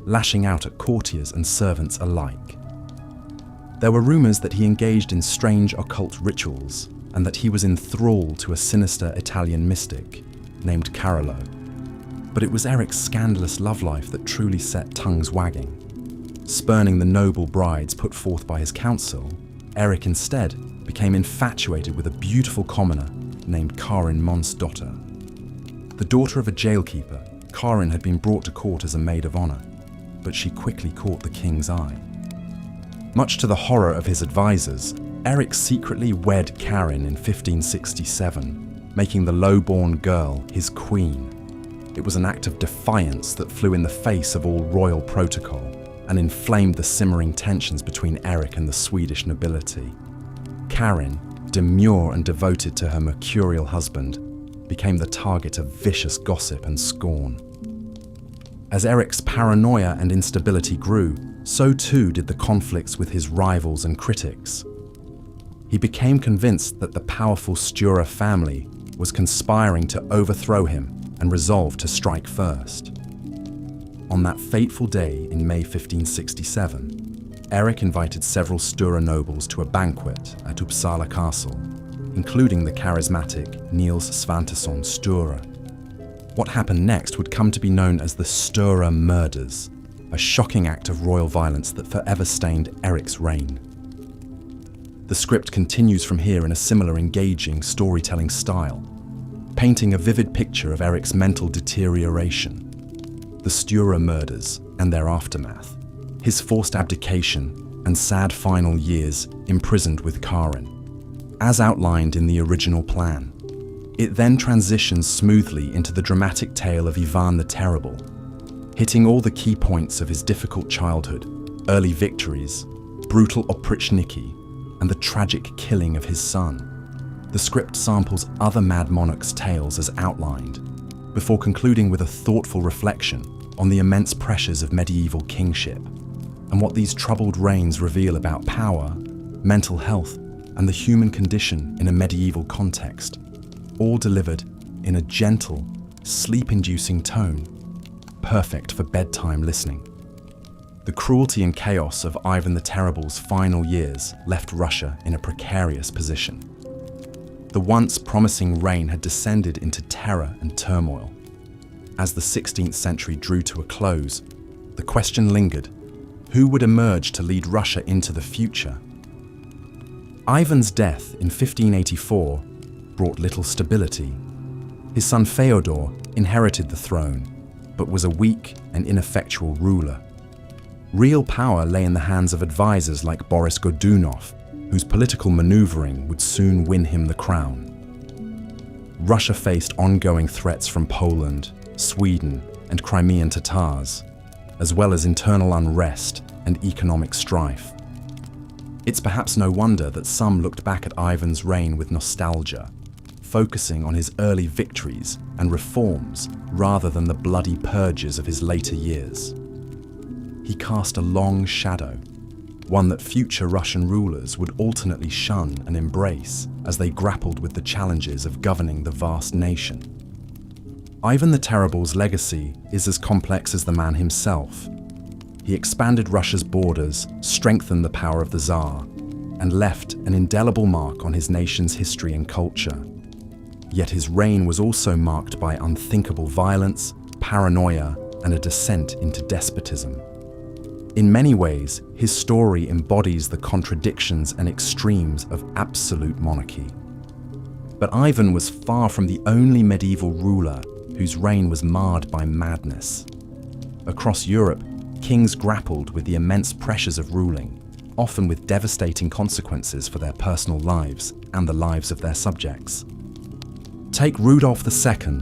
lashing out at courtiers and servants alike. There were rumors that he engaged in strange occult rituals and that he was in thrall to a sinister Italian mystic named Carolo. But it was Erik's scandalous love life that truly set tongues wagging. Spurning the noble brides put forth by his council, Erik instead became infatuated with a beautiful commoner named Karin Monsdotter. The daughter of a jailkeeper, Karin had been brought to court as a maid of honor, but she quickly caught the king's eye. Much to the horror of his advisors, Erik secretly wed Karin in 1567, making the low-born girl his queen. It was an act of defiance that flew in the face of all royal protocol and inflamed the simmering tensions between Erik and the Swedish nobility. Karin, demure and devoted to her mercurial husband, became the target of vicious gossip and scorn. As Erik's paranoia and instability grew, so too did the conflicts with his rivals and critics. He became convinced that the powerful Sture family was conspiring to overthrow him and resolved to strike first. On that fateful day in May 1567, Erik invited several Sture nobles to a banquet at Uppsala Castle, including the charismatic Niels Svantesson Sture. What happened next would come to be known as the Sture murders, a shocking act of royal violence that forever stained Erik's reign. The script continues from here in a similar engaging storytelling style, painting a vivid picture of Erik's mental deterioration, the Sture murders and their aftermath, his forced abdication and sad final years imprisoned with Karin, as outlined in the original plan. It then transitions smoothly into the dramatic tale of Ivan the Terrible, hitting all the key points of his difficult childhood, early victories, brutal oprichniki, and the tragic killing of his son. The script samples other Mad Monarchs' tales as outlined, before concluding with a thoughtful reflection on the immense pressures of medieval kingship and what these troubled reigns reveal about power, mental health, and the human condition in a medieval context, all delivered in a gentle, sleep-inducing tone, perfect for bedtime listening. The cruelty and chaos of Ivan the Terrible's final years left Russia in a precarious position. The once promising reign had descended into terror and turmoil. As the 16th century drew to a close, the question lingered: who would emerge to lead Russia into the future? Ivan's death in 1584 brought little stability. His son Fyodor inherited the throne, but was a weak and ineffectual ruler. Real power lay in the hands of advisors like Boris Godunov, whose political maneuvering would soon win him the crown. Russia faced ongoing threats from Poland, Sweden, and Crimean Tatars, as well as internal unrest and economic strife. It's perhaps no wonder that some looked back at Ivan's reign with nostalgia, focusing on his early victories and reforms rather than the bloody purges of his later years. He cast a long shadow, one that future Russian rulers would alternately shun and embrace as they grappled with the challenges of governing the vast nation. Ivan the Terrible's legacy is as complex as the man himself. He expanded Russia's borders, strengthened the power of the Tsar, and left an indelible mark on his nation's history and culture. Yet his reign was also marked by unthinkable violence, paranoia, and a descent into despotism. In many ways, his story embodies the contradictions and extremes of absolute monarchy. But Ivan was far from the only medieval ruler whose reign was marred by madness. Across Europe, kings grappled with the immense pressures of ruling, often with devastating consequences for their personal lives and the lives of their subjects. Take Rudolf II,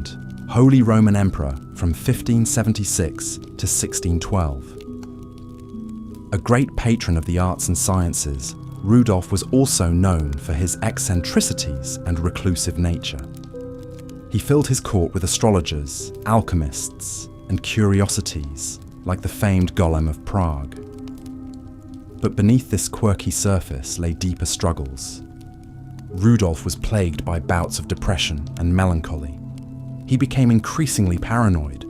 Holy Roman Emperor from 1576 to 1612. A great patron of the arts and sciences, Rudolf was also known for his eccentricities and reclusive nature. He filled his court with astrologers, alchemists, and curiosities, like the famed Golem of Prague. But beneath this quirky surface lay deeper struggles. Rudolf was plagued by bouts of depression and melancholy. He became increasingly paranoid,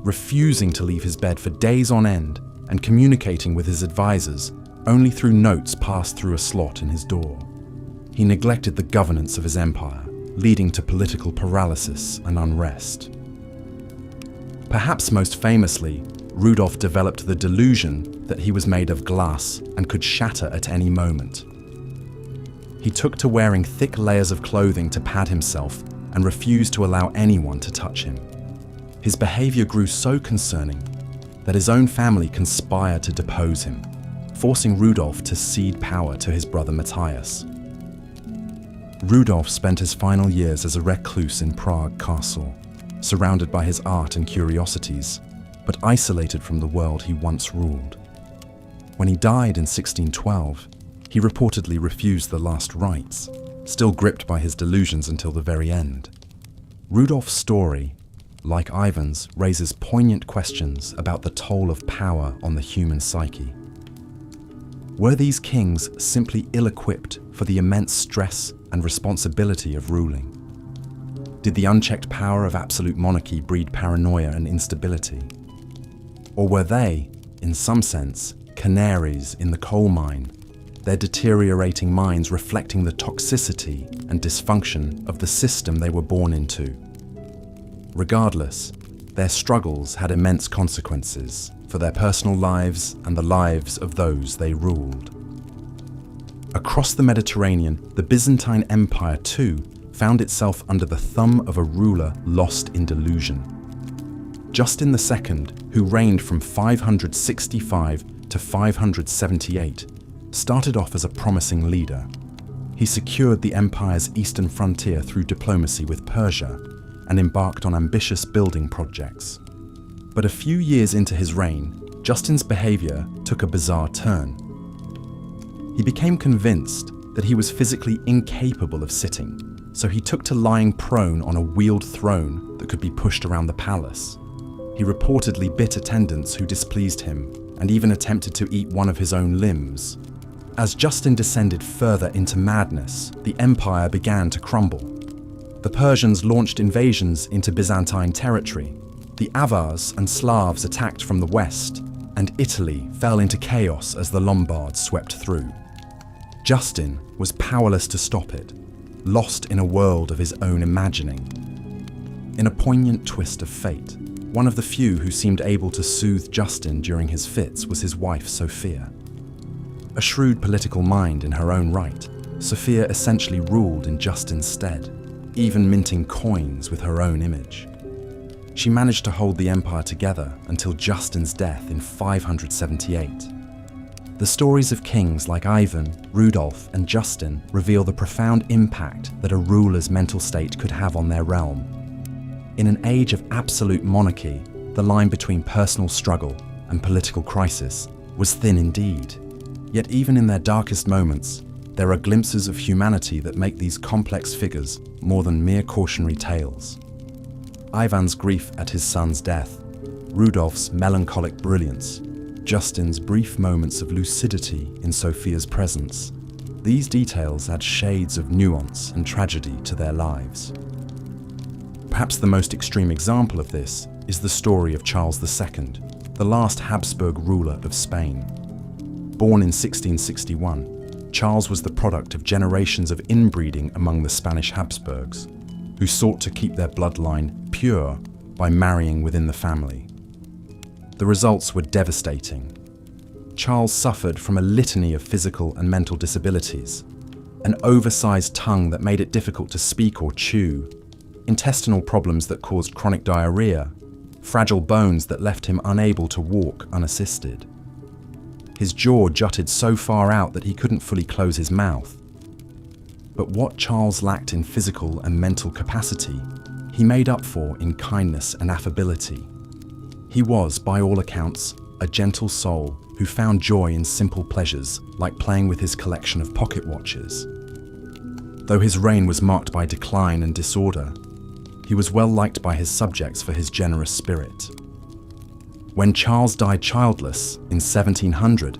refusing to leave his bed for days on end and communicating with his advisors only through notes passed through a slot in his door. He neglected the governance of his empire, leading to political paralysis and unrest. Perhaps most famously, Rudolf developed the delusion that he was made of glass and could shatter at any moment. He took to wearing thick layers of clothing to pad himself and refused to allow anyone to touch him. His behavior grew so concerning that his own family conspired to depose him, forcing Rudolf to cede power to his brother Matthias. Rudolf spent his final years as a recluse in Prague Castle, surrounded by his art and curiosities, but isolated from the world he once ruled. When he died in 1612, he reportedly refused the last rites, still gripped by his delusions until the very end. Rudolf's story, like Ivan's, raises poignant questions about the toll of power on the human psyche. Were these kings simply ill-equipped for the immense stress and responsibility of ruling? Did the unchecked power of absolute monarchy breed paranoia and instability? Or were they, in some sense, canaries in the coal mine, their deteriorating minds reflecting the toxicity and dysfunction of the system they were born into? Regardless, their struggles had immense consequences for their personal lives and the lives of those they ruled. Across the Mediterranean, the Byzantine Empire too found itself under the thumb of a ruler lost in delusion. Justin II, who reigned from 565 to 578, started off as a promising leader. He secured the empire's eastern frontier through diplomacy with Persia and embarked on ambitious building projects. But a few years into his reign, Justin's behavior took a bizarre turn. He became convinced that he was physically incapable of sitting, so he took to lying prone on a wheeled throne that could be pushed around the palace. He reportedly bit attendants who displeased him and even attempted to eat one of his own limbs. As Justin descended further into madness, the empire began to crumble. The Persians launched invasions into Byzantine territory. The Avars and Slavs attacked from the west, and Italy fell into chaos as the Lombards swept through. Justin was powerless to stop it, lost in a world of his own imagining. In a poignant twist of fate, one of the few who seemed able to soothe Justin during his fits was his wife, Sophia. A shrewd political mind in her own right, Sophia essentially ruled in Justin's stead, even minting coins with her own image. She managed to hold the empire together until Justin's death in 578. The stories of kings like Ivan, Rudolf, and Justin reveal the profound impact that a ruler's mental state could have on their realm. In an age of absolute monarchy, the line between personal struggle and political crisis was thin indeed. Yet even in their darkest moments, there are glimpses of humanity that make these complex figures more than mere cautionary tales. Ivan's grief at his son's death, Rudolf's melancholic brilliance, Justin's brief moments of lucidity in Sophia's presence. These details add shades of nuance and tragedy to their lives. Perhaps the most extreme example of this is the story of Charles II, the last Habsburg ruler of Spain. Born in 1661, Charles was the product of generations of inbreeding among the Spanish Habsburgs, who sought to keep their bloodline pure by marrying within the family. The results were devastating. Charles suffered from a litany of physical and mental disabilities, an oversized tongue that made it difficult to speak or chew, intestinal problems that caused chronic diarrhea, fragile bones that left him unable to walk unassisted. His jaw jutted so far out that he couldn't fully close his mouth. But what Charles lacked in physical and mental capacity, he made up for in kindness and affability. He was, by all accounts, a gentle soul who found joy in simple pleasures like playing with his collection of pocket watches. Though his reign was marked by decline and disorder, he was well liked by his subjects for his generous spirit. When Charles died childless in 1700,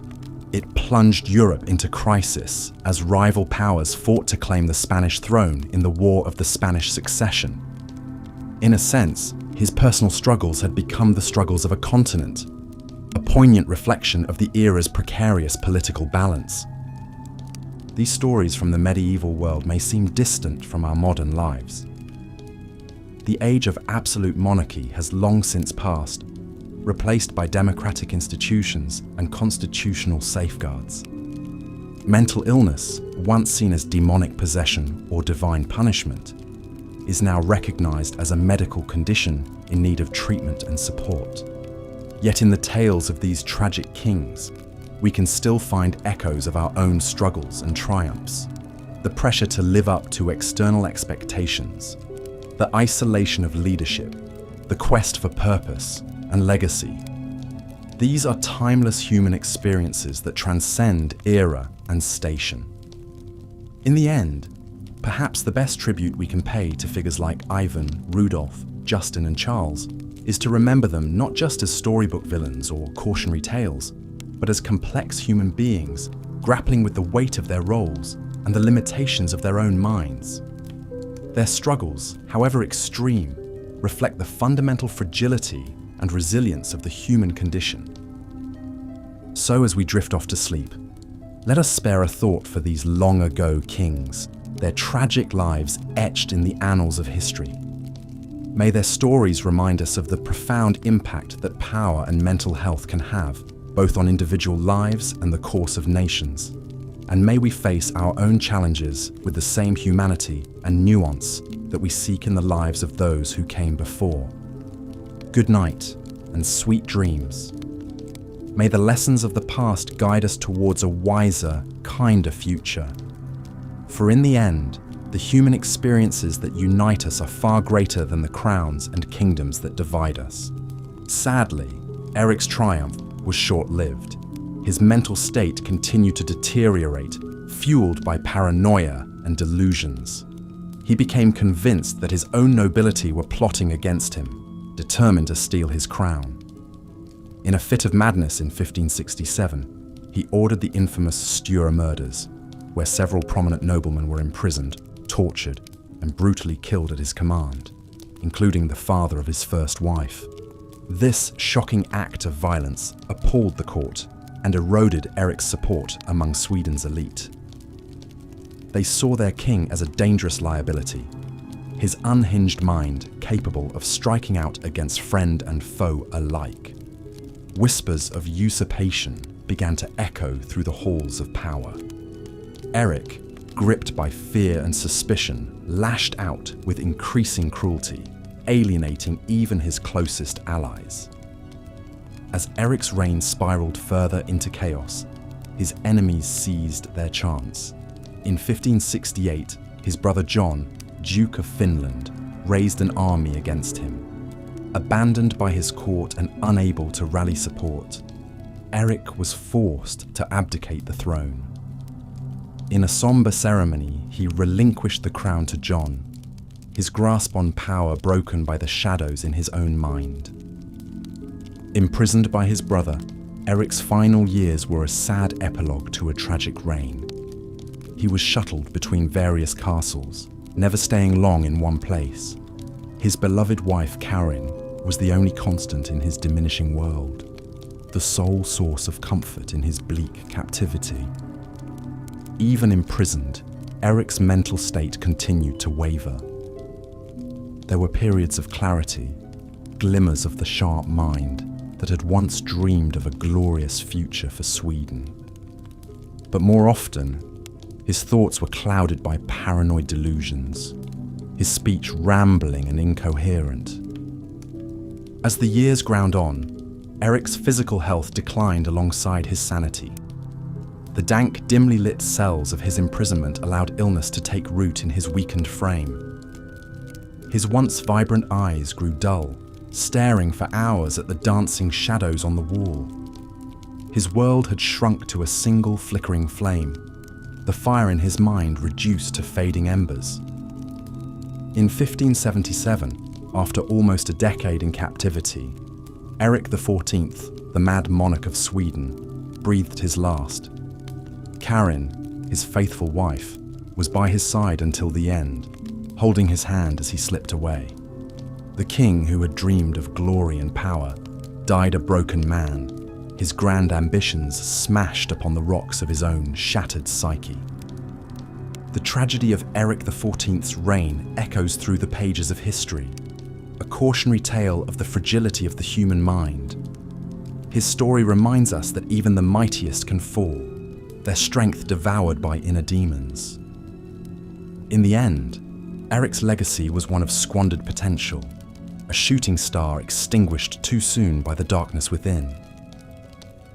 it plunged Europe into crisis as rival powers fought to claim the Spanish throne in the War of the Spanish Succession. In a sense, his personal struggles had become the struggles of a continent, a poignant reflection of the era's precarious political balance. These stories from the medieval world may seem distant from our modern lives. The age of absolute monarchy has long since passed, replaced by democratic institutions and constitutional safeguards. Mental illness, once seen as demonic possession or divine punishment, is now recognized as a medical condition in need of treatment and support. Yet in the tales of these tragic kings, we can still find echoes of our own struggles and triumphs. The pressure to live up to external expectations, the isolation of leadership, the quest for purpose and legacy. These are timeless human experiences that transcend era and station. In the end, perhaps the best tribute we can pay to figures like Ivan, Rudolph, Justin, and Charles is to remember them not just as storybook villains or cautionary tales, but as complex human beings grappling with the weight of their roles and the limitations of their own minds. Their struggles, however extreme, reflect the fundamental fragility and resilience of the human condition. So as we drift off to sleep, let us spare a thought for these long-ago kings, their tragic lives etched in the annals of history. May their stories remind us of the profound impact that power and mental health can have, both on individual lives and the course of nations. And may we face our own challenges with the same humanity and nuance that we seek in the lives of those who came before. Good night and sweet dreams. May the lessons of the past guide us towards a wiser, kinder future. For in the end, the human experiences that unite us are far greater than the crowns and kingdoms that divide us. Sadly, Eric's triumph was short-lived. His mental state continued to deteriorate, fueled by paranoia and delusions. He became convinced that his own nobility were plotting against him, determined to steal his crown. In a fit of madness in 1567, he ordered the infamous Sture murders, where several prominent noblemen were imprisoned, tortured, and brutally killed at his command, including the father of his first wife. This shocking act of violence appalled the court and eroded Eric's support among Sweden's elite. They saw their king as a dangerous liability, his unhinged mind capable of striking out against friend and foe alike. Whispers of usurpation began to echo through the halls of power. Eric, gripped by fear and suspicion, lashed out with increasing cruelty, alienating even his closest allies. As Eric's reign spiraled further into chaos, his enemies seized their chance. In 1568, his brother John, Duke of Finland, raised an army against him. Abandoned by his court and unable to rally support, Eric was forced to abdicate the throne. In a somber ceremony, he relinquished the crown to John, his grasp on power broken by the shadows in his own mind. Imprisoned by his brother, Eric's final years were a sad epilogue to a tragic reign. He was shuttled between various castles, never staying long in one place. His beloved wife, Karin, was the only constant in his diminishing world, the sole source of comfort in his bleak captivity. Even imprisoned, Eric's mental state continued to waver. There were periods of clarity, glimmers of the sharp mind that had once dreamed of a glorious future for Sweden. But more often, his thoughts were clouded by paranoid delusions, his speech rambling and incoherent. As the years ground on, Eric's physical health declined alongside his sanity. The dank, dimly lit cells of his imprisonment allowed illness to take root in his weakened frame. His once vibrant eyes grew dull, staring for hours at the dancing shadows on the wall. His world had shrunk to a single flickering flame, the fire in his mind reduced to fading embers. In 1577, after almost a decade in captivity, Eric XIV, the mad monarch of Sweden, breathed his last. Karin, his faithful wife, was by his side until the end, holding his hand as he slipped away. The king, who had dreamed of glory and power, died a broken man, his grand ambitions smashed upon the rocks of his own shattered psyche. The tragedy of Eric XIV's reign echoes through the pages of history, a cautionary tale of the fragility of the human mind. His story reminds us that even the mightiest can fall, their strength devoured by inner demons. In the end, Eric's legacy was one of squandered potential, a shooting star extinguished too soon by the darkness within.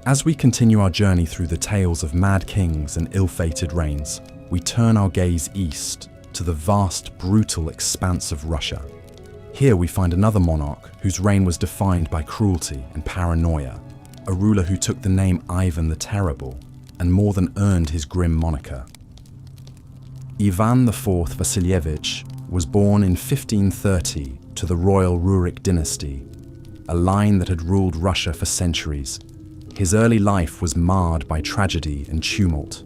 As we continue our journey through the tales of mad kings and ill-fated reigns, we turn our gaze east to the vast, brutal expanse of Russia. Here we find another monarch whose reign was defined by cruelty and paranoia, a ruler who took the name Ivan the Terrible and more than earned his grim moniker. Ivan IV Vasilievich was born in 1530 to the royal Rurik dynasty, a line that had ruled Russia for centuries. His early life was marred by tragedy and tumult.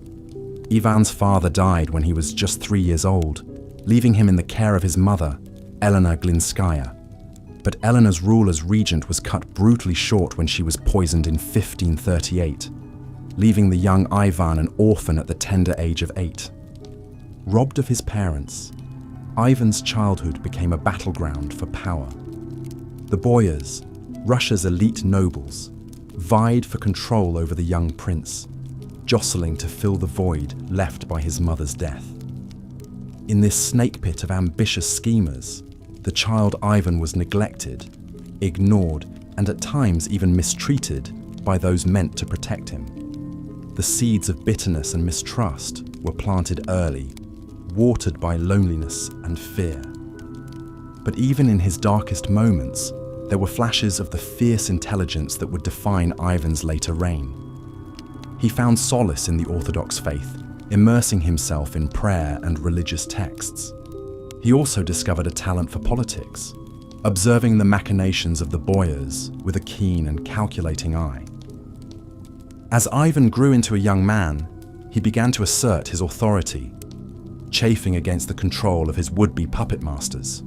Ivan's father died when he was just 3 years old, leaving him in the care of his mother, Elena Glinskaya. But Elena's rule as regent was cut brutally short when she was poisoned in 1538, leaving the young Ivan an orphan at the tender age of 8. Robbed of his parents, Ivan's childhood became a battleground for power. The boyars, Russia's elite nobles, vied for control over the young prince, jostling to fill the void left by his mother's death. In this snake pit of ambitious schemers, the child Ivan was neglected, ignored, and at times even mistreated by those meant to protect him. The seeds of bitterness and mistrust were planted early, watered by loneliness and fear. But even in his darkest moments, there were flashes of the fierce intelligence that would define Ivan's later reign. He found solace in the Orthodox faith, immersing himself in prayer and religious texts. He also discovered a talent for politics, observing the machinations of the boyars with a keen and calculating eye. As Ivan grew into a young man, he began to assert his authority, chafing against the control of his would-be puppet masters.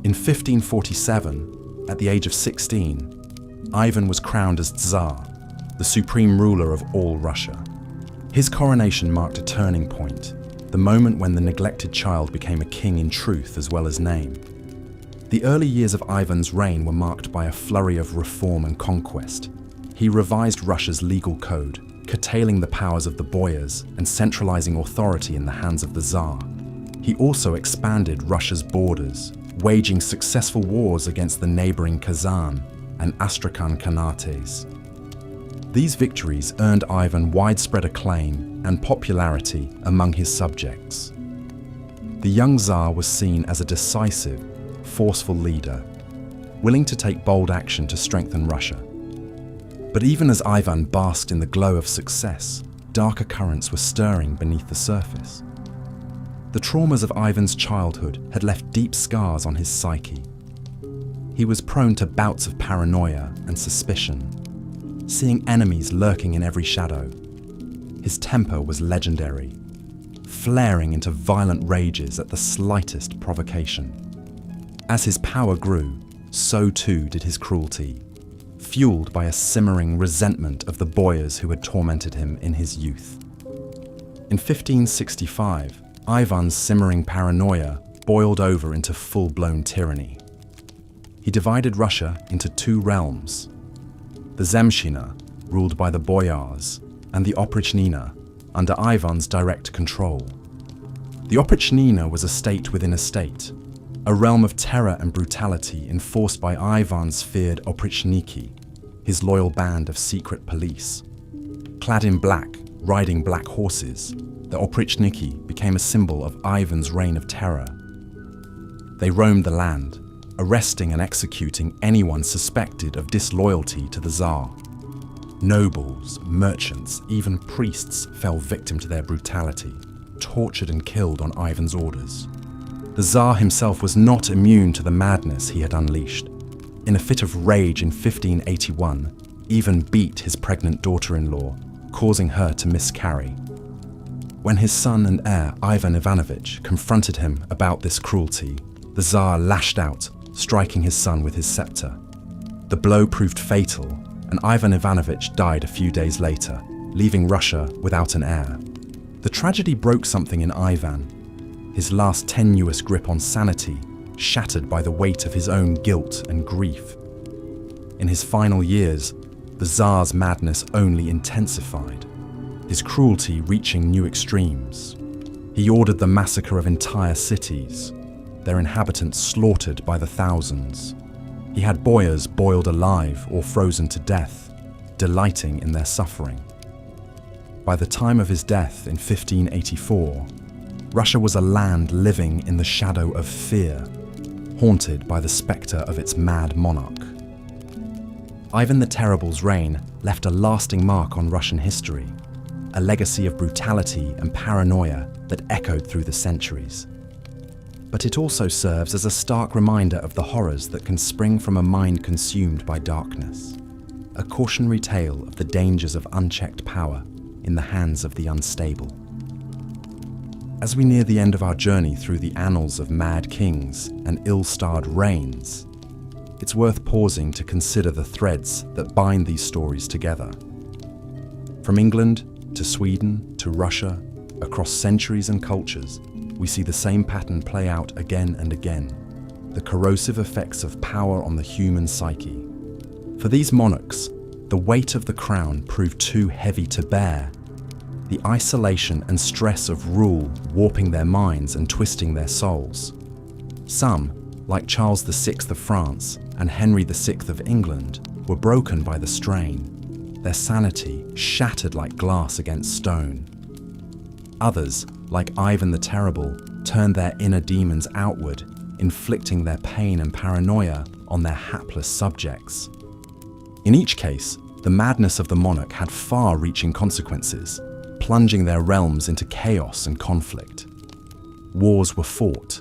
In 1547, at the age of 16, Ivan was crowned as Tsar, the supreme ruler of all Russia. His coronation marked a turning point, the moment when the neglected child became a king in truth as well as name. The early years of Ivan's reign were marked by a flurry of reform and conquest. He revised Russia's legal code, curtailing the powers of the boyars and centralizing authority in the hands of the Tsar. He also expanded Russia's borders, waging successful wars against the neighboring Kazan and Astrakhan Khanates. These victories earned Ivan widespread acclaim and popularity among his subjects. The young Tsar was seen as a decisive, forceful leader, willing to take bold action to strengthen Russia. But even as Ivan basked in the glow of success, darker currents were stirring beneath the surface. The traumas of Ivan's childhood had left deep scars on his psyche. He was prone to bouts of paranoia and suspicion, seeing enemies lurking in every shadow. His temper was legendary, flaring into violent rages at the slightest provocation. As his power grew, so too did his cruelty, fueled by a simmering resentment of the boyars who had tormented him in his youth. In 1565, Ivan's simmering paranoia boiled over into full-blown tyranny. He divided Russia into two realms: the Zemshchina, ruled by the boyars, and the Oprichnina, under Ivan's direct control. The Oprichnina was a state within a state, a realm of terror and brutality enforced by Ivan's feared Oprichniki, his loyal band of secret police. Clad in black, riding black horses, the Oprichniki became a symbol of Ivan's reign of terror. They roamed the land, arresting and executing anyone suspected of disloyalty to the Tsar. Nobles, merchants, even priests fell victim to their brutality, tortured and killed on Ivan's orders. The Tsar himself was not immune to the madness he had unleashed. In a fit of rage in 1581, Ivan beat his pregnant daughter-in-law, causing her to miscarry. When his son and heir, Ivan Ivanovich, confronted him about this cruelty, the Tsar lashed out, striking his son with his scepter. The blow proved fatal, and Ivan Ivanovich died a few days later, leaving Russia without an heir. The tragedy broke something in Ivan, his last tenuous grip on sanity shattered by the weight of his own guilt and grief. In his final years, the Tsar's madness only intensified, his cruelty reaching new extremes. He ordered the massacre of entire cities, their inhabitants slaughtered by the thousands. He had boyars boiled alive or frozen to death, delighting in their suffering. By the time of his death in 1584, Russia was a land living in the shadow of fear, haunted by the spectre of its mad monarch. Ivan the Terrible's reign left a lasting mark on Russian history, a legacy of brutality and paranoia that echoed through the centuries. But it also serves as a stark reminder of the horrors that can spring from a mind consumed by darkness, a cautionary tale of the dangers of unchecked power in the hands of the unstable. As we near the end of our journey through the annals of mad kings and ill-starred reigns, it's worth pausing to consider the threads that bind these stories together. From England to Sweden to Russia, across centuries and cultures, we see the same pattern play out again and again, the corrosive effects of power on the human psyche. For these monarchs, the weight of the crown proved too heavy to bear. The isolation and stress of rule warping their minds and twisting their souls. Some, like Charles VI of France and Henry VI of England, were broken by the strain, their sanity shattered like glass against stone. Others, like Ivan the Terrible, turned their inner demons outward, inflicting their pain and paranoia on their hapless subjects. In each case, the madness of the monarch had far-reaching consequences, plunging their realms into chaos and conflict. Wars were fought,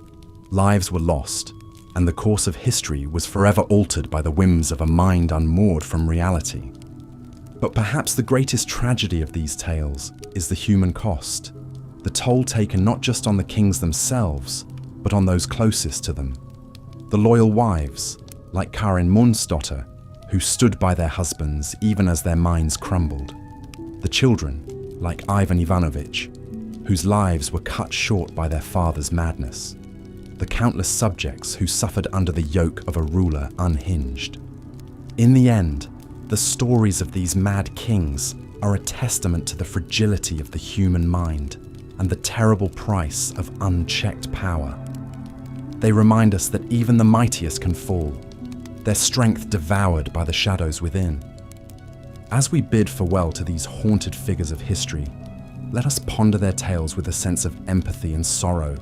lives were lost, and the course of history was forever altered by the whims of a mind unmoored from reality. But perhaps the greatest tragedy of these tales is the human cost, the toll taken not just on the kings themselves, but on those closest to them. The loyal wives, like Karin Mundsdotter, who stood by their husbands even as their minds crumbled. The children, like Ivan Ivanovich, whose lives were cut short by their father's madness. The countless subjects who suffered under the yoke of a ruler unhinged. In the end, the stories of these mad kings are a testament to the fragility of the human mind and the terrible price of unchecked power. They remind us that even the mightiest can fall, their strength devoured by the shadows within. As we bid farewell to these haunted figures of history, let us ponder their tales with a sense of empathy and sorrow,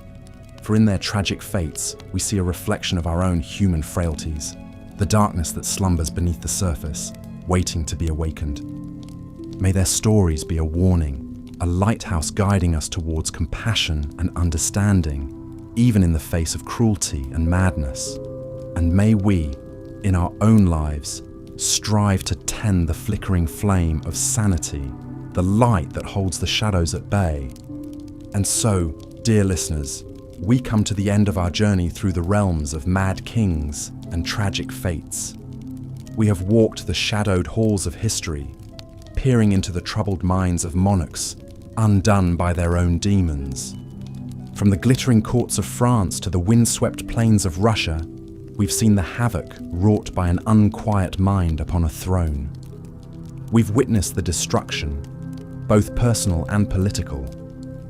for in their tragic fates, we see a reflection of our own human frailties, the darkness that slumbers beneath the surface, waiting to be awakened. May their stories be a warning, a lighthouse guiding us towards compassion and understanding, even in the face of cruelty and madness. And may we, in our own lives, strive to tend the flickering flame of sanity, the light that holds the shadows at bay. And so, dear listeners, we come to the end of our journey through the realms of mad kings and tragic fates. We have walked the shadowed halls of history, peering into the troubled minds of monarchs, undone by their own demons. From the glittering courts of France to the windswept plains of Russia, we've seen the havoc wrought by an unquiet mind upon a throne. We've witnessed the destruction, both personal and political,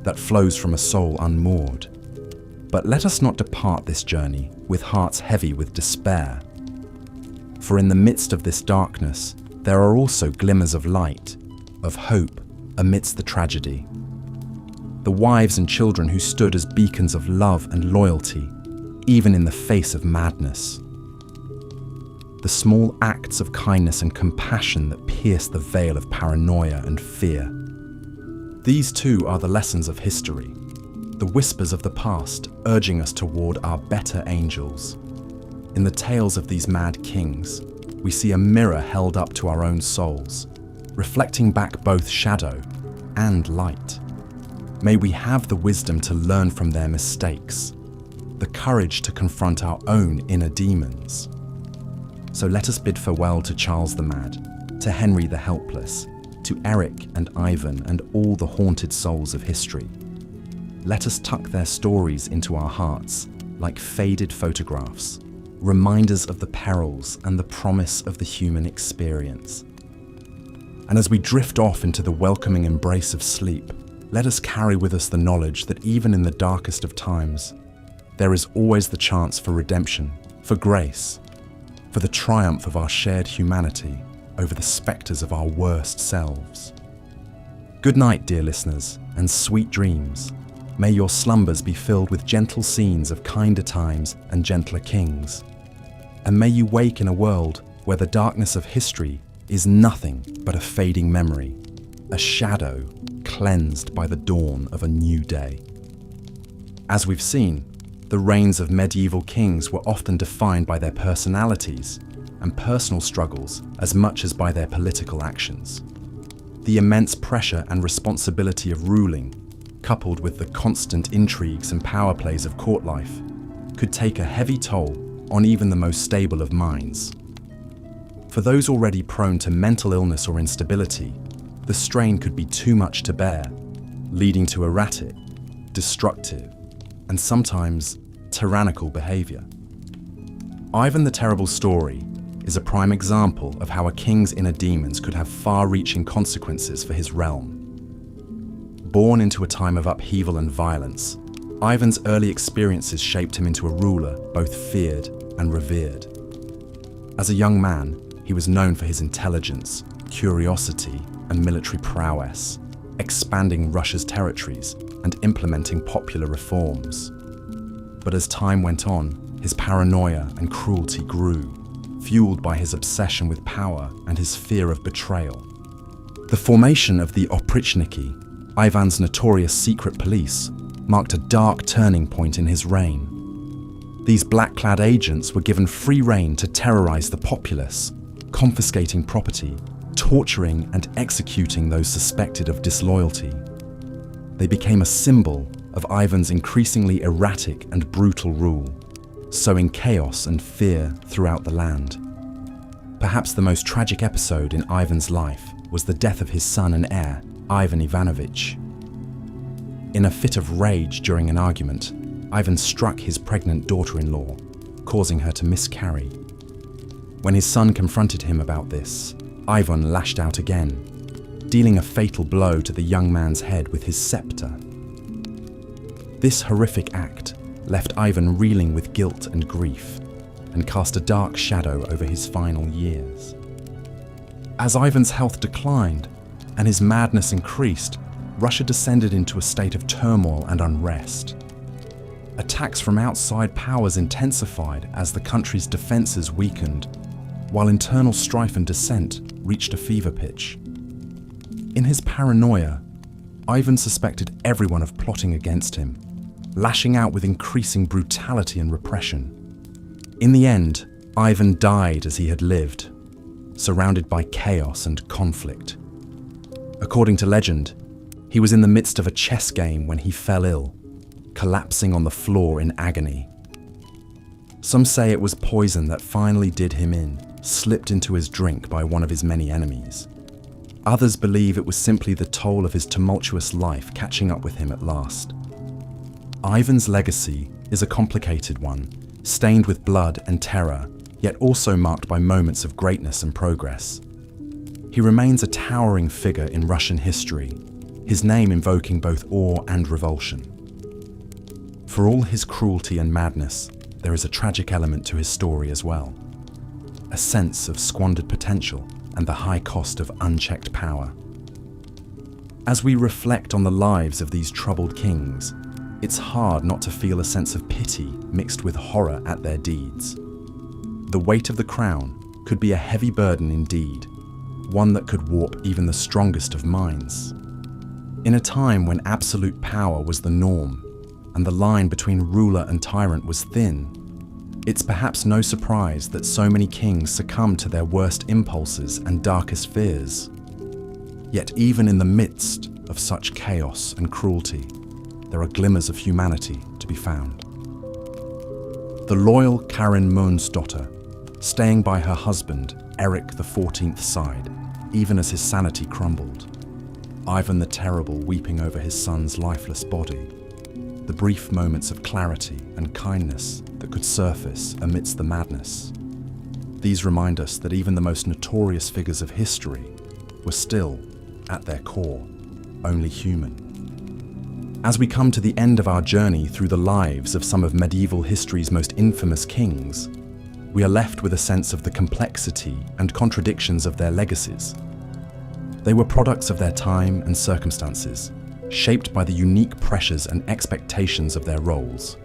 that flows from a soul unmoored. But let us not depart this journey with hearts heavy with despair. For in the midst of this darkness, there are also glimmers of light, of hope amidst the tragedy. The wives and children who stood as beacons of love and loyalty, even in the face of madness. The small acts of kindness and compassion that pierce the veil of paranoia and fear. These too are the lessons of history, the whispers of the past urging us toward our better angels. In the tales of these mad kings, we see a mirror held up to our own souls, reflecting back both shadow and light. May we have the wisdom to learn from their mistakes, the courage to confront our own inner demons. So let us bid farewell to Charles the Mad, to Henry the Helpless, to Eric and Ivan and all the haunted souls of history. Let us tuck their stories into our hearts like faded photographs, reminders of the perils and the promise of the human experience. And as we drift off into the welcoming embrace of sleep, let us carry with us the knowledge that even in the darkest of times, there is always the chance for redemption, for grace, for the triumph of our shared humanity over the spectres of our worst selves. Good night, dear listeners, and sweet dreams. May your slumbers be filled with gentle scenes of kinder times and gentler kings. And may you wake in a world where the darkness of history is nothing but a fading memory, a shadow cleansed by the dawn of a new day. As we've seen, the reigns of medieval kings were often defined by their personalities and personal struggles as much as by their political actions. The immense pressure and responsibility of ruling, coupled with the constant intrigues and power plays of court life, could take a heavy toll on even the most stable of minds. For those already prone to mental illness or instability, the strain could be too much to bear, leading to erratic, destructive, and sometimes tyrannical behavior. Ivan the Terrible's story is a prime example of how a king's inner demons could have far-reaching consequences for his realm. Born into a time of upheaval and violence, Ivan's early experiences shaped him into a ruler both feared and revered. As a young man, he was known for his intelligence, curiosity, and military prowess, expanding Russia's territories and implementing popular reforms. But as time went on, his paranoia and cruelty grew, fueled by his obsession with power and his fear of betrayal. The formation of the 𝐒𝐥𝐞𝐞𝐞𝐲, Ivan's notorious secret police, marked a dark turning point in his reign. These black-clad agents were given free rein to terrorize the populace, confiscating property, torturing and executing those suspected of disloyalty. They became a symbol of Ivan's increasingly erratic and brutal rule, sowing chaos and fear throughout the land. Perhaps the most tragic episode in Ivan's life was the death of his son and heir, Ivan Ivanovich. In a fit of rage during an argument, Ivan struck his pregnant daughter-in-law, causing her to miscarry. When his son confronted him about this, Ivan lashed out again, dealing a fatal blow to the young man's head with his scepter. This horrific act left Ivan reeling with guilt and grief, and cast a dark shadow over his final years. As Ivan's health declined and his madness increased, Russia descended into a state of turmoil and unrest. Attacks from outside powers intensified as the country's defenses weakened, while internal strife and dissent reached a fever pitch. In his paranoia, Ivan suspected everyone of plotting against him, lashing out with increasing brutality and repression. In the end, Ivan died as he had lived, surrounded by chaos and conflict. According to legend, he was in the midst of a chess game when he fell ill, collapsing on the floor in agony. Some say it was poison that finally did him in, slipped into his drink by one of his many enemies. Others believe it was simply the toll of his tumultuous life catching up with him at last. Ivan's legacy is a complicated one, stained with blood and terror, yet also marked by moments of greatness and progress. He remains a towering figure in Russian history, his name invoking both awe and revulsion. For all his cruelty and madness, there is a tragic element to his story as well. A sense of squandered potential and the high cost of unchecked power. As we reflect on the lives of these troubled kings, it's hard not to feel a sense of pity mixed with horror at their deeds. The weight of the crown could be a heavy burden indeed, one that could warp even the strongest of minds. In a time when absolute power was the norm, and the line between ruler and tyrant was thin, it's perhaps no surprise that so many kings succumb to their worst impulses and darkest fears. Yet even in the midst of such chaos and cruelty, there are glimmers of humanity to be found. The loyal Karin Monsdottir, staying by her husband, Eric XIV's side, even as his sanity crumbled. Ivan the Terrible weeping over his son's lifeless body. The brief moments of clarity and kindness that could surface amidst the madness. These remind us that even the most notorious figures of history were still, at their core, only human. As we come to the end of our journey through the lives of some of medieval history's most infamous kings, we are left with a sense of the complexity and contradictions of their legacies. They were products of their time and circumstances, shaped by the unique pressures and expectations of their roles.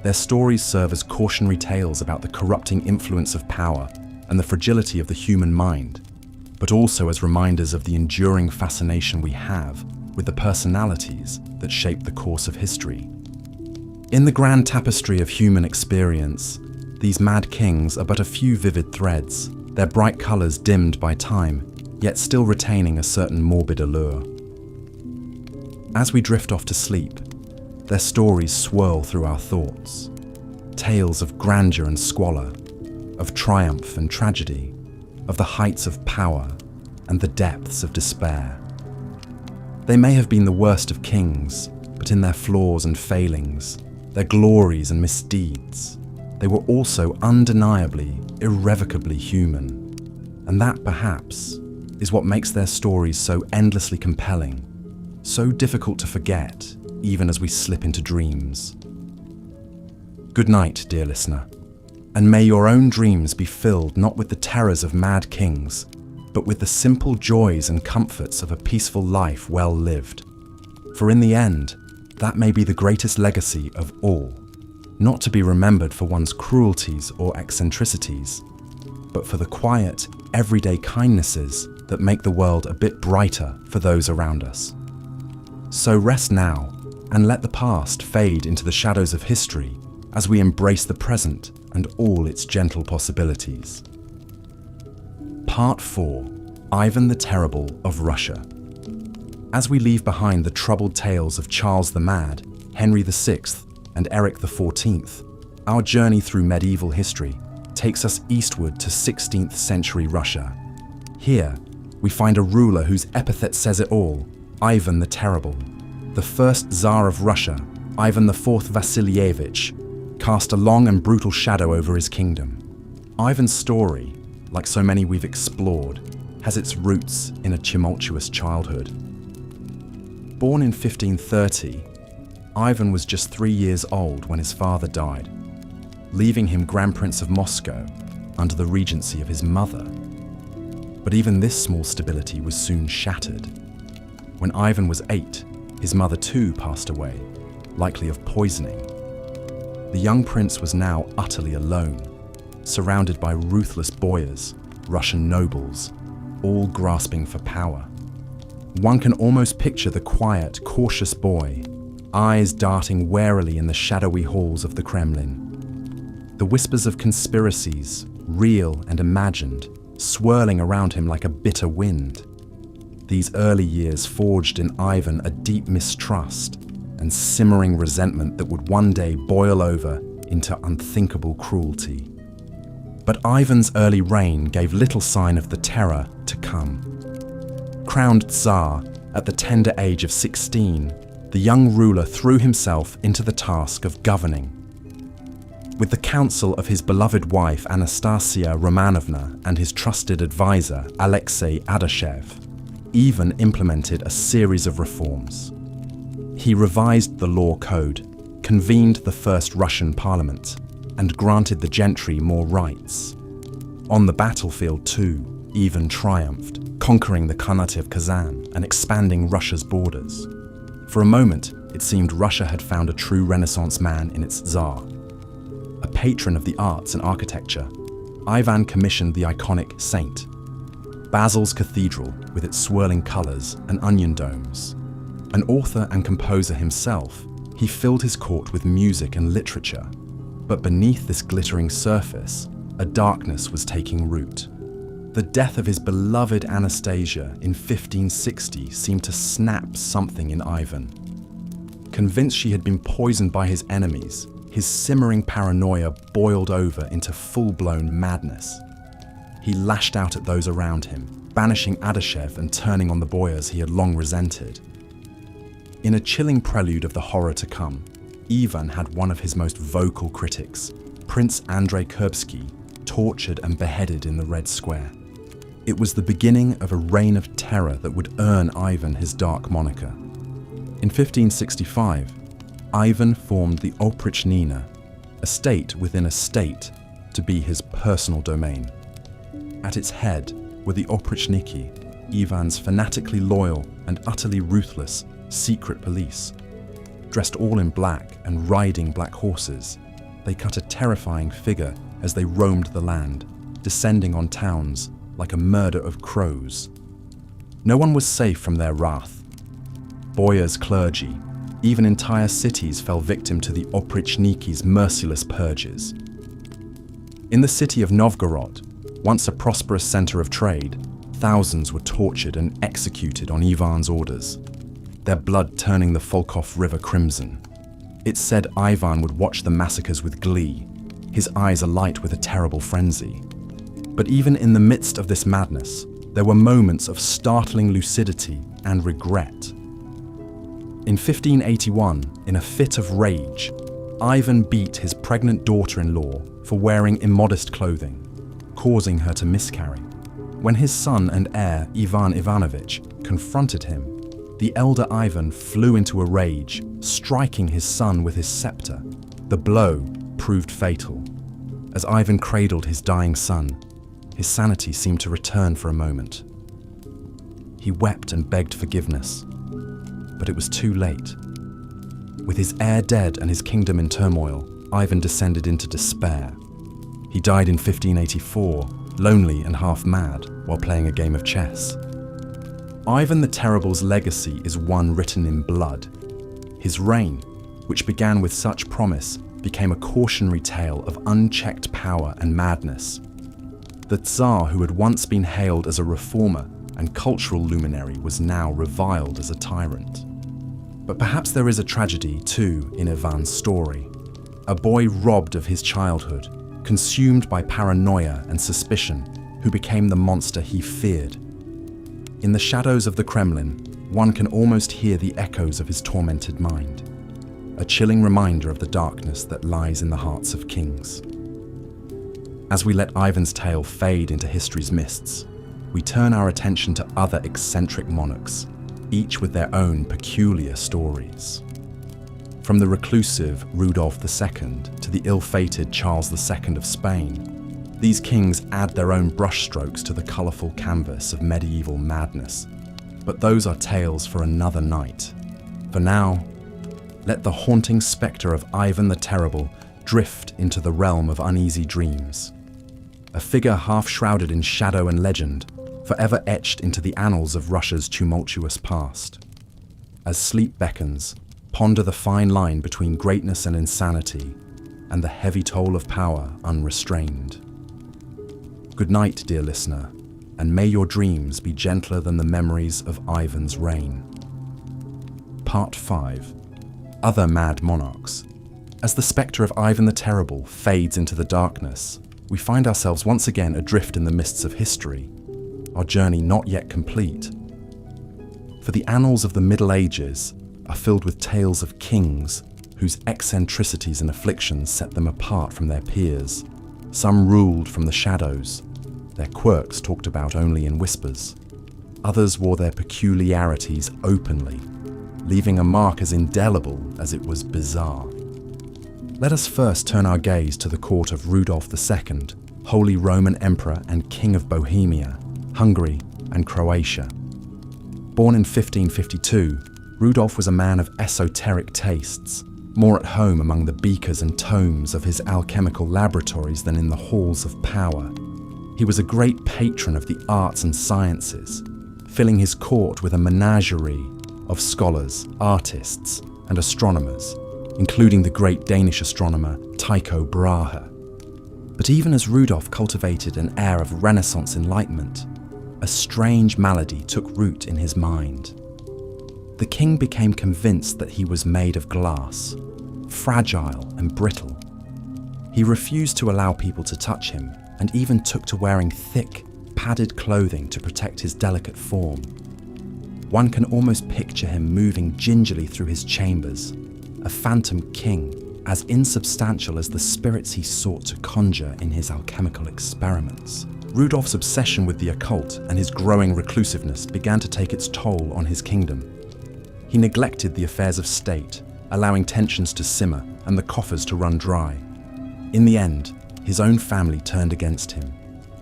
Their stories serve as cautionary tales about the corrupting influence of power and the fragility of the human mind, but also as reminders of the enduring fascination we have with the personalities that shape the course of history. In the grand tapestry of human experience, these mad kings are but a few vivid threads, their bright colours dimmed by time, yet still retaining a certain morbid allure. As we drift off to sleep, their stories swirl through our thoughts. Tales of grandeur and squalor, of triumph and tragedy, of the heights of power and the depths of despair. They may have been the worst of kings, but in their flaws and failings, their glories and misdeeds, they were also undeniably, irrevocably human. And that, perhaps, is what makes their stories so endlessly compelling, so difficult to forget, even as we slip into dreams. Good night, dear listener, and may your own dreams be filled not with the terrors of mad kings, but with the simple joys and comforts of a peaceful life well lived. For in the end, that may be the greatest legacy of all, not to be remembered for one's cruelties or eccentricities, but for the quiet, everyday kindnesses that make the world a bit brighter for those around us. So rest now, and let the past fade into the shadows of history as we embrace the present and all its gentle possibilities. Part 4. Ivan the Terrible of Russia. As we leave behind the troubled tales of Charles the Mad, Henry VI, and Eric XIV, our journey through medieval history takes us eastward to 16th century Russia. Here, we find a ruler whose epithet says it all, Ivan the Terrible. The first Tsar of Russia, Ivan IV Vasilievich, cast a long and brutal shadow over his kingdom. Ivan's story, like so many we've explored, has its roots in a tumultuous childhood. Born in 1530, Ivan was just 3 years old when his father died, leaving him Grand Prince of Moscow under the regency of his mother. But even this small stability was soon shattered. When Ivan was 8, his mother too passed away, likely of poisoning. The young prince was now utterly alone, surrounded by ruthless boyars, Russian nobles, all grasping for power. One can almost picture the quiet, cautious boy, eyes darting warily in the shadowy halls of the Kremlin. The whispers of conspiracies, real and imagined, swirling around him like a bitter wind. These early years forged in Ivan a deep mistrust and simmering resentment that would one day boil over into unthinkable cruelty. But Ivan's early reign gave little sign of the terror to come. Crowned Tsar at the tender age of 16, the young ruler threw himself into the task of governing. With the counsel of his beloved wife Anastasia Romanovna and his trusted advisor Alexei Adashev, Ivan implemented a series of reforms. He revised the law code, convened the first Russian parliament, and granted the gentry more rights. On the battlefield too, Ivan triumphed, conquering the Khanate of Kazan and expanding Russia's borders. For a moment, it seemed Russia had found a true Renaissance man in its Tsar. A patron of the arts and architecture, Ivan commissioned the iconic St. Basil's Cathedral with its swirling colours and onion domes. An author and composer himself, he filled his court with music and literature. But beneath this glittering surface, a darkness was taking root. The death of his beloved Anastasia in 1560 seemed to snap something in Ivan. Convinced she had been poisoned by his enemies, his simmering paranoia boiled over into full-blown madness. He lashed out at those around him, banishing Adashev and turning on the boyars he had long resented. In a chilling prelude of the horror to come, Ivan had one of his most vocal critics, Prince Andrei Kurbsky, tortured and beheaded in the Red Square. It was the beginning of a reign of terror that would earn Ivan his dark moniker. In 1565, Ivan formed the Oprichnina, a state within a state, to to be his personal domain. At its head were the 𝐒𝐿𝐥𝐞𝐞𝐩𝐲, Ivan's fanatically loyal and utterly ruthless secret police. Dressed all in black and riding black horses, they cut a terrifying figure as they roamed the land, descending on towns like a murder of crows. No one was safe from their wrath. Boyars, clergy, even entire cities fell victim to the 𝐒𝐿𝐥𝐞𝐞𝐩𝐲's merciless purges. In the city of Novgorod, once a prosperous center of trade, thousands were tortured and executed on Ivan's orders, their blood turning the Volkhov River crimson. It's said Ivan would watch the massacres with glee, his eyes alight with a terrible frenzy. But even in the midst of this madness, there were moments of startling lucidity and regret. In 1581, in a fit of rage, Ivan beat his pregnant daughter-in-law for wearing immodest clothing, causing her to miscarry. When his son and heir, Ivan Ivanovich, confronted him, the elder Ivan flew into a rage, striking his son with his scepter. The blow proved fatal. As Ivan cradled his dying son, his sanity seemed to return for a moment. He wept and begged forgiveness, but it was too late. With his heir dead and his kingdom in turmoil, Ivan descended into despair. He died in 1584, lonely and half mad, while playing a game of chess. Ivan the Terrible's legacy is one written in blood. His reign, which began with such promise, became a cautionary tale of unchecked power and madness. The Tsar, who had once been hailed as a reformer and cultural luminary, was now reviled as a tyrant. But perhaps there is a tragedy, too, in Ivan's story. A boy robbed of his childhood, consumed by paranoia and suspicion, who became the monster he feared. In the shadows of the Kremlin, one can almost hear the echoes of his tormented mind, a chilling reminder of the darkness that lies in the hearts of kings. As we let Ivan's tale fade into history's mists, we turn our attention to other eccentric monarchs, each with their own peculiar stories. From the reclusive Rudolf II to the ill-fated Charles II of Spain, these kings add their own brushstrokes to the colourful canvas of medieval madness. But those are tales for another night. For now, let the haunting spectre of Ivan the Terrible drift into the realm of uneasy dreams. A figure half shrouded in shadow and legend, forever etched into the annals of Russia's tumultuous past. As sleep beckons, ponder the fine line between greatness and insanity, and the heavy toll of power unrestrained. Good night, dear listener, and may your dreams be gentler than the memories of Ivan's reign. Part 5. Other Mad Monarchs. As the spectre of Ivan the Terrible fades into the darkness, we find ourselves once again adrift in the mists of history, our journey not yet complete. For the annals of the Middle Ages are filled with tales of kings whose eccentricities and afflictions set them apart from their peers. Some ruled from the shadows, their quirks talked about only in whispers. Others wore their peculiarities openly, leaving a mark as indelible as it was bizarre. Let us first turn our gaze to the court of Rudolf II, Holy Roman Emperor and King of Bohemia, Hungary and Croatia. Born in 1552, Rudolf was a man of esoteric tastes, more at home among the beakers and tomes of his alchemical laboratories than in the halls of power. He was a great patron of the arts and sciences, filling his court with a menagerie of scholars, artists, and astronomers, including the great Danish astronomer Tycho Brahe. But even as Rudolf cultivated an air of Renaissance enlightenment, a strange malady took root in his mind. The king became convinced that he was made of glass, fragile and brittle. He refused to allow people to touch him, and even took to wearing thick, padded clothing to protect his delicate form. One can almost picture him moving gingerly through his chambers, a phantom king, as insubstantial as the spirits he sought to conjure in his alchemical experiments. Rudolf's obsession with the occult and his growing reclusiveness began to take its toll on his kingdom. He neglected the affairs of state, allowing tensions to simmer and the coffers to run dry. In the end, his own family turned against him.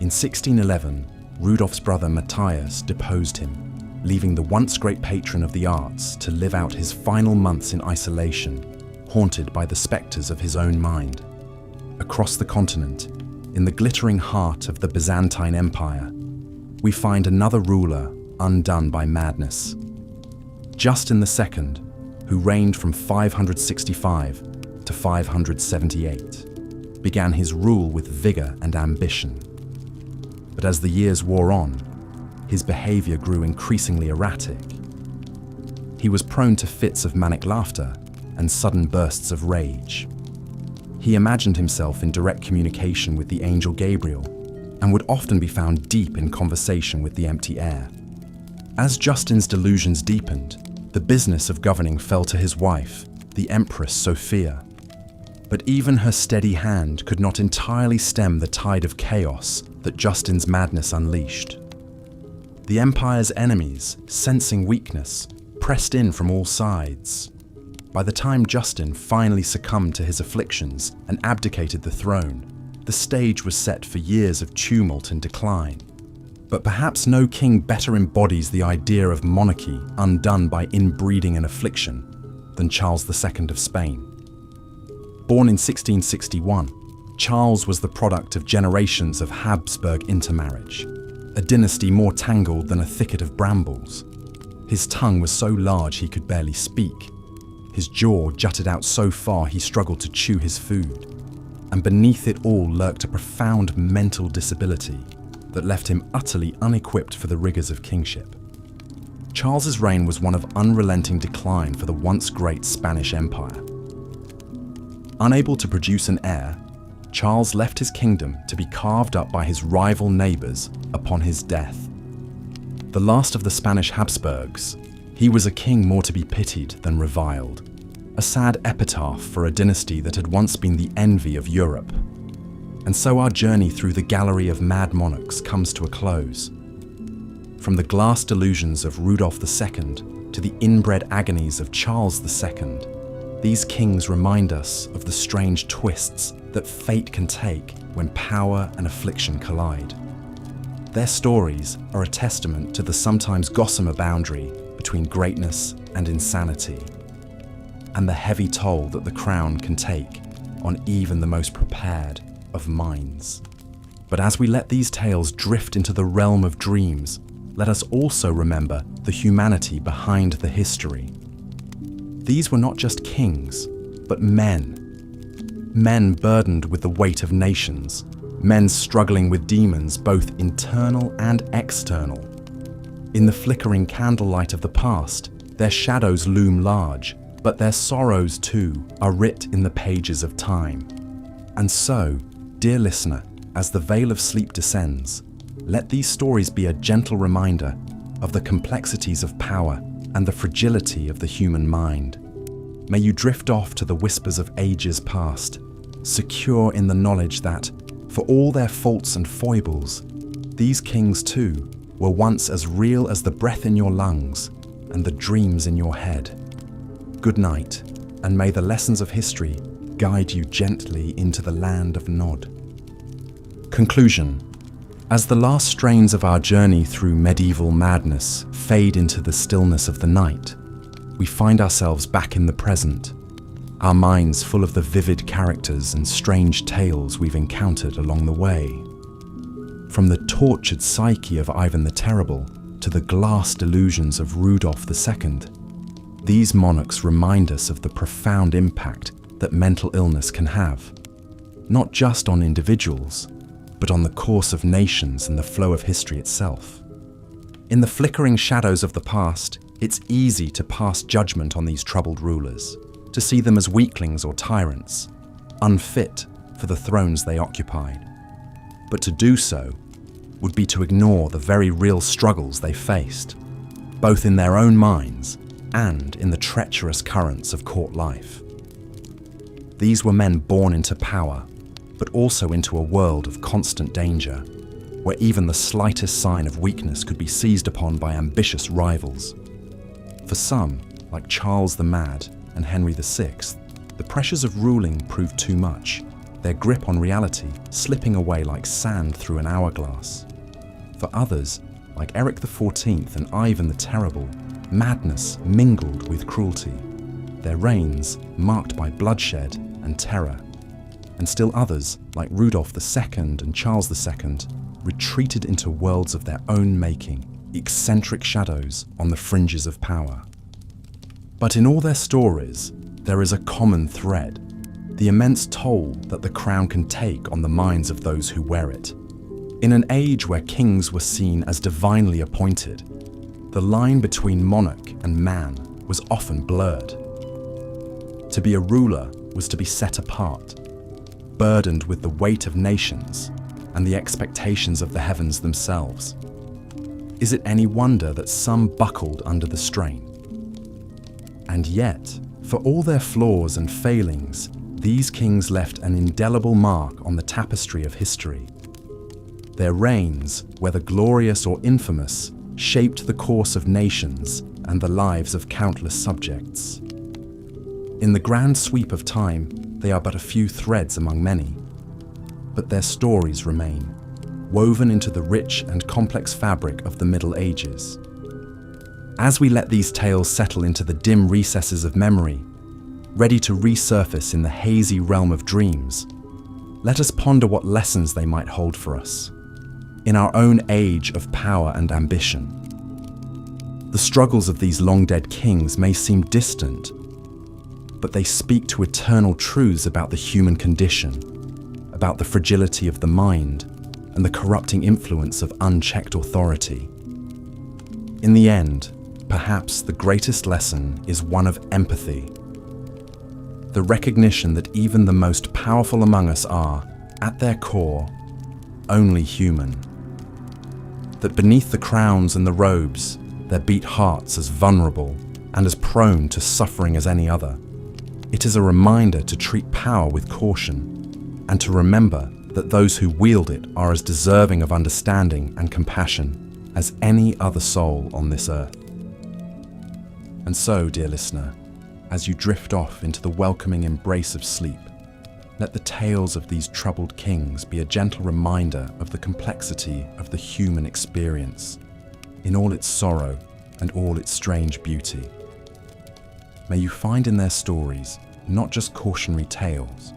In 1611, Rudolph's brother Matthias deposed him, leaving the once great patron of the arts to live out his final months in isolation, haunted by the spectres of his own mind. Across the continent, in the glittering heart of the Byzantine Empire, we find another ruler undone by madness. Justin II, who reigned from 565 to 578, began his rule with vigor and ambition. But as the years wore on, his behavior grew increasingly erratic. He was prone to fits of manic laughter and sudden bursts of rage. He imagined himself in direct communication with the angel Gabriel and would often be found deep in conversation with the empty air. As Justin's delusions deepened, the business of governing fell to his wife, the Empress Sophia. But even her steady hand could not entirely stem the tide of chaos that Justin's madness unleashed. The empire's enemies, sensing weakness, pressed in from all sides. By the time Justin finally succumbed to his afflictions and abdicated the throne, the stage was set for years of tumult and decline. But perhaps no king better embodies the idea of monarchy undone by inbreeding and affliction than Charles II of Spain. Born in 1661, Charles was the product of generations of Habsburg intermarriage, a dynasty more tangled than a thicket of brambles. His tongue was so large he could barely speak. His jaw jutted out so far he struggled to chew his food. And beneath it all lurked a profound mental disability that left him utterly unequipped for the rigors of kingship. Charles's reign was one of unrelenting decline for the once great Spanish Empire. Unable to produce an heir, Charles left his kingdom to be carved up by his rival neighbours upon his death. The last of the Spanish Habsburgs, he was a king more to be pitied than reviled, a sad epitaph for a dynasty that had once been the envy of Europe. And so our journey through the gallery of mad monarchs comes to a close. From the glass delusions of Rudolph II to the inbred agonies of Charles II, these kings remind us of the strange twists that fate can take when power and affliction collide. Their stories are a testament to the sometimes gossamer boundary between greatness and insanity, and the heavy toll that the crown can take on even the most prepared of minds. But as we let these tales drift into the realm of dreams, let us also remember the humanity behind the history. These were not just kings, but men. Men burdened with the weight of nations, men struggling with demons both internal and external. In the flickering candlelight of the past, their shadows loom large, but their sorrows too are writ in the pages of time. And so, dear listener, as the veil of sleep descends, let these stories be a gentle reminder of the complexities of power and the fragility of the human mind. May you drift off to the whispers of ages past, secure in the knowledge that, for all their faults and foibles, these kings too were once as real as the breath in your lungs and the dreams in your head. Good night, and may the lessons of history guide you gently into the land of Nod. Conclusion. As the last strains of our journey through medieval madness fade into the stillness of the night, we find ourselves back in the present, our minds full of the vivid characters and strange tales we've encountered along the way. From the tortured psyche of Ivan the Terrible to the glass delusions of Rudolph II, these monarchs remind us of the profound impact that mental illness can have, not just on individuals, but on the course of nations and the flow of history itself. In the flickering shadows of the past, it's easy to pass judgment on these troubled rulers, to see them as weaklings or tyrants, unfit for the thrones they occupied. But to do so would be to ignore the very real struggles they faced, both in their own minds and in the treacherous currents of court life. These were men born into power, but also into a world of constant danger, where even the slightest sign of weakness could be seized upon by ambitious rivals. For some, like Charles the Mad and Henry VI, the pressures of ruling proved too much, their grip on reality slipping away like sand through an hourglass. For others, like Eric XIV and Ivan the Terrible, madness mingled with cruelty, their reigns marked by bloodshed and terror. And still others, like Rudolph II and Charles II, retreated into worlds of their own making, eccentric shadows on the fringes of power. But in all their stories, there is a common thread: the immense toll that the crown can take on the minds of those who wear it. In an age where kings were seen as divinely appointed, the line between monarch and man was often blurred. To be a ruler was to be set apart, burdened with the weight of nations and the expectations of the heavens themselves. Is it any wonder that some buckled under the strain? And yet, for all their flaws and failings, these kings left an indelible mark on the tapestry of history. Their reigns, whether glorious or infamous, shaped the course of nations and the lives of countless subjects. In the grand sweep of time, they are but a few threads among many, but their stories remain, woven into the rich and complex fabric of the Middle Ages. As we let these tales settle into the dim recesses of memory, ready to resurface in the hazy realm of dreams, let us ponder what lessons they might hold for us in our own age of power and ambition. The struggles of these long-dead kings may seem distant, but they speak to eternal truths about the human condition, about the fragility of the mind, and the corrupting influence of unchecked authority. In the end, perhaps the greatest lesson is one of empathy. The recognition that even the most powerful among us are, at their core, only human. That beneath the crowns and the robes, there beat hearts as vulnerable and as prone to suffering as any other. It is a reminder to treat power with caution and to remember that those who wield it are as deserving of understanding and compassion as any other soul on this earth. And so, dear listener, as you drift off into the welcoming embrace of sleep, let the tales of these troubled kings be a gentle reminder of the complexity of the human experience, in all its sorrow and all its strange beauty. May you find in their stories not just cautionary tales,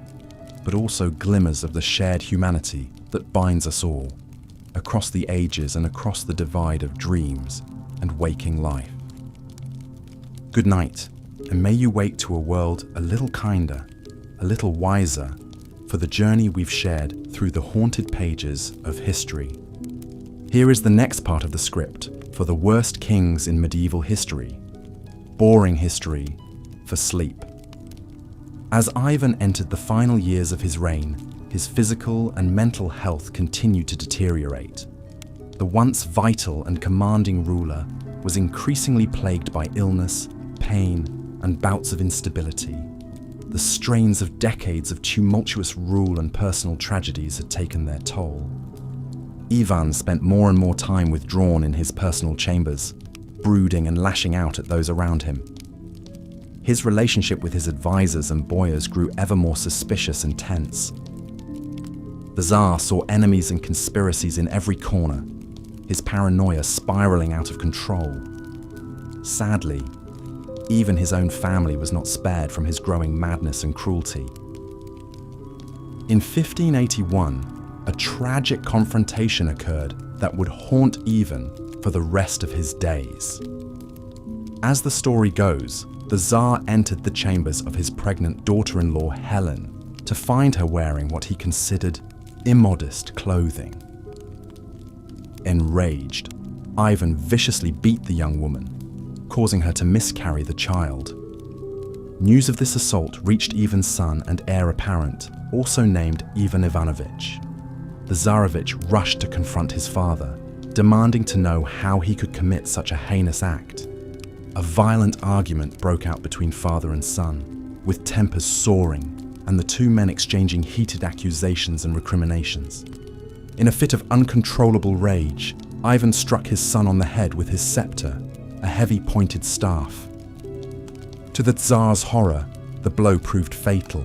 but also glimmers of the shared humanity that binds us all, across the ages and across the divide of dreams and waking life. Good night, and may you wake to a world a little kinder, a little wiser, for the journey we've shared through the haunted pages of history. Here is the next part of the script for the worst kings in medieval history, boring history for sleep. As Ivan entered the final years of his reign, his physical and mental health continued to deteriorate. The once vital and commanding ruler was increasingly plagued by illness, pain, and bouts of instability. The strains of decades of tumultuous rule and personal tragedies had taken their toll. Ivan spent more and more time withdrawn in his personal chambers, brooding and lashing out at those around him. His relationship with his advisors and boyars grew ever more suspicious and tense. The Tsar saw enemies and conspiracies in every corner, his paranoia spiraling out of control. Sadly, even his own family was not spared from his growing madness and cruelty. In 1581, a tragic confrontation occurred that would haunt Ivan for the rest of his days. As the story goes, the Tsar entered the chambers of his pregnant daughter-in-law Helen to find her wearing what he considered immodest clothing. Enraged, Ivan viciously beat the young woman, causing her to miscarry the child. News of this assault reached Ivan's son and heir apparent, also named Ivan Ivanovich. The Tsarevich rushed to confront his father, demanding to know how he could commit such a heinous act. A violent argument broke out between father and son, with tempers soaring and the two men exchanging heated accusations and recriminations. In a fit of uncontrollable rage, Ivan struck his son on the head with his scepter, a heavy pointed staff. To the Tsar's horror, the blow proved fatal.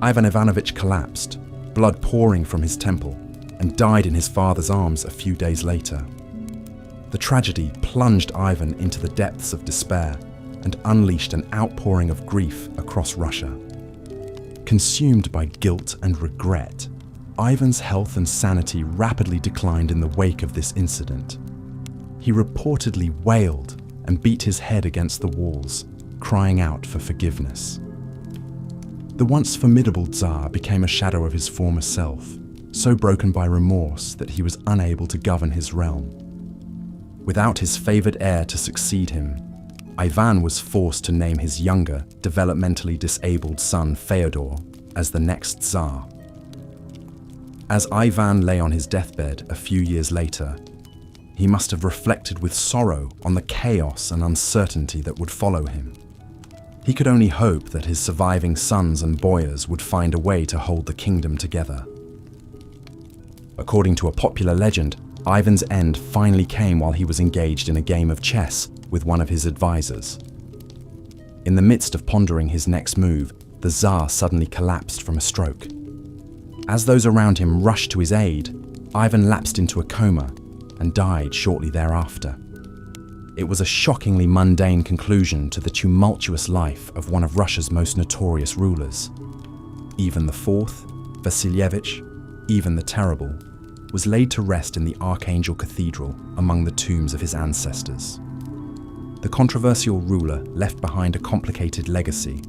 Ivan Ivanovich collapsed, blood pouring from his temple, and died in his father's arms a few days later. The tragedy plunged Ivan into the depths of despair and unleashed an outpouring of grief across Russia. Consumed by guilt and regret, Ivan's health and sanity rapidly declined in the wake of this incident. He reportedly wailed and beat his head against the walls, crying out for forgiveness. The once formidable Tsar became a shadow of his former self, so broken by remorse that he was unable to govern his realm. Without his favored heir to succeed him, Ivan was forced to name his younger, developmentally disabled son Fyodor as the next Tsar. As Ivan lay on his deathbed a few years later, he must have reflected with sorrow on the chaos and uncertainty that would follow him. He could only hope that his surviving sons and boyars would find a way to hold the kingdom together. According to a popular legend, Ivan's end finally came while he was engaged in a game of chess with one of his advisors. In the midst of pondering his next move, the Tsar suddenly collapsed from a stroke. As those around him rushed to his aid, Ivan lapsed into a coma and died shortly thereafter. It was a shockingly mundane conclusion to the tumultuous life of one of Russia's most notorious rulers. Ivan IV, Vasilievich, Ivan the Terrible, was laid to rest in the Archangel Cathedral among the tombs of his ancestors. The controversial ruler left behind a complicated legacy.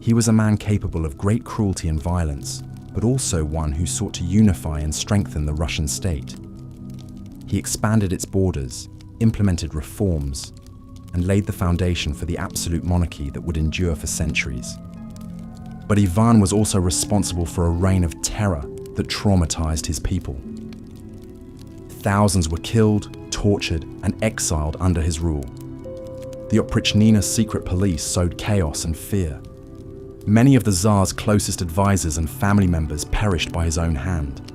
He was a man capable of great cruelty and violence, but also one who sought to unify and strengthen the Russian state. He expanded its borders, implemented reforms, and laid the foundation for the absolute monarchy that would endure for centuries. But Ivan was also responsible for a reign of terror that traumatized his people. Thousands were killed, tortured, and exiled under his rule. The Oprichnina secret police sowed chaos and fear. Many of the Tsar's closest advisors and family members perished by his own hand.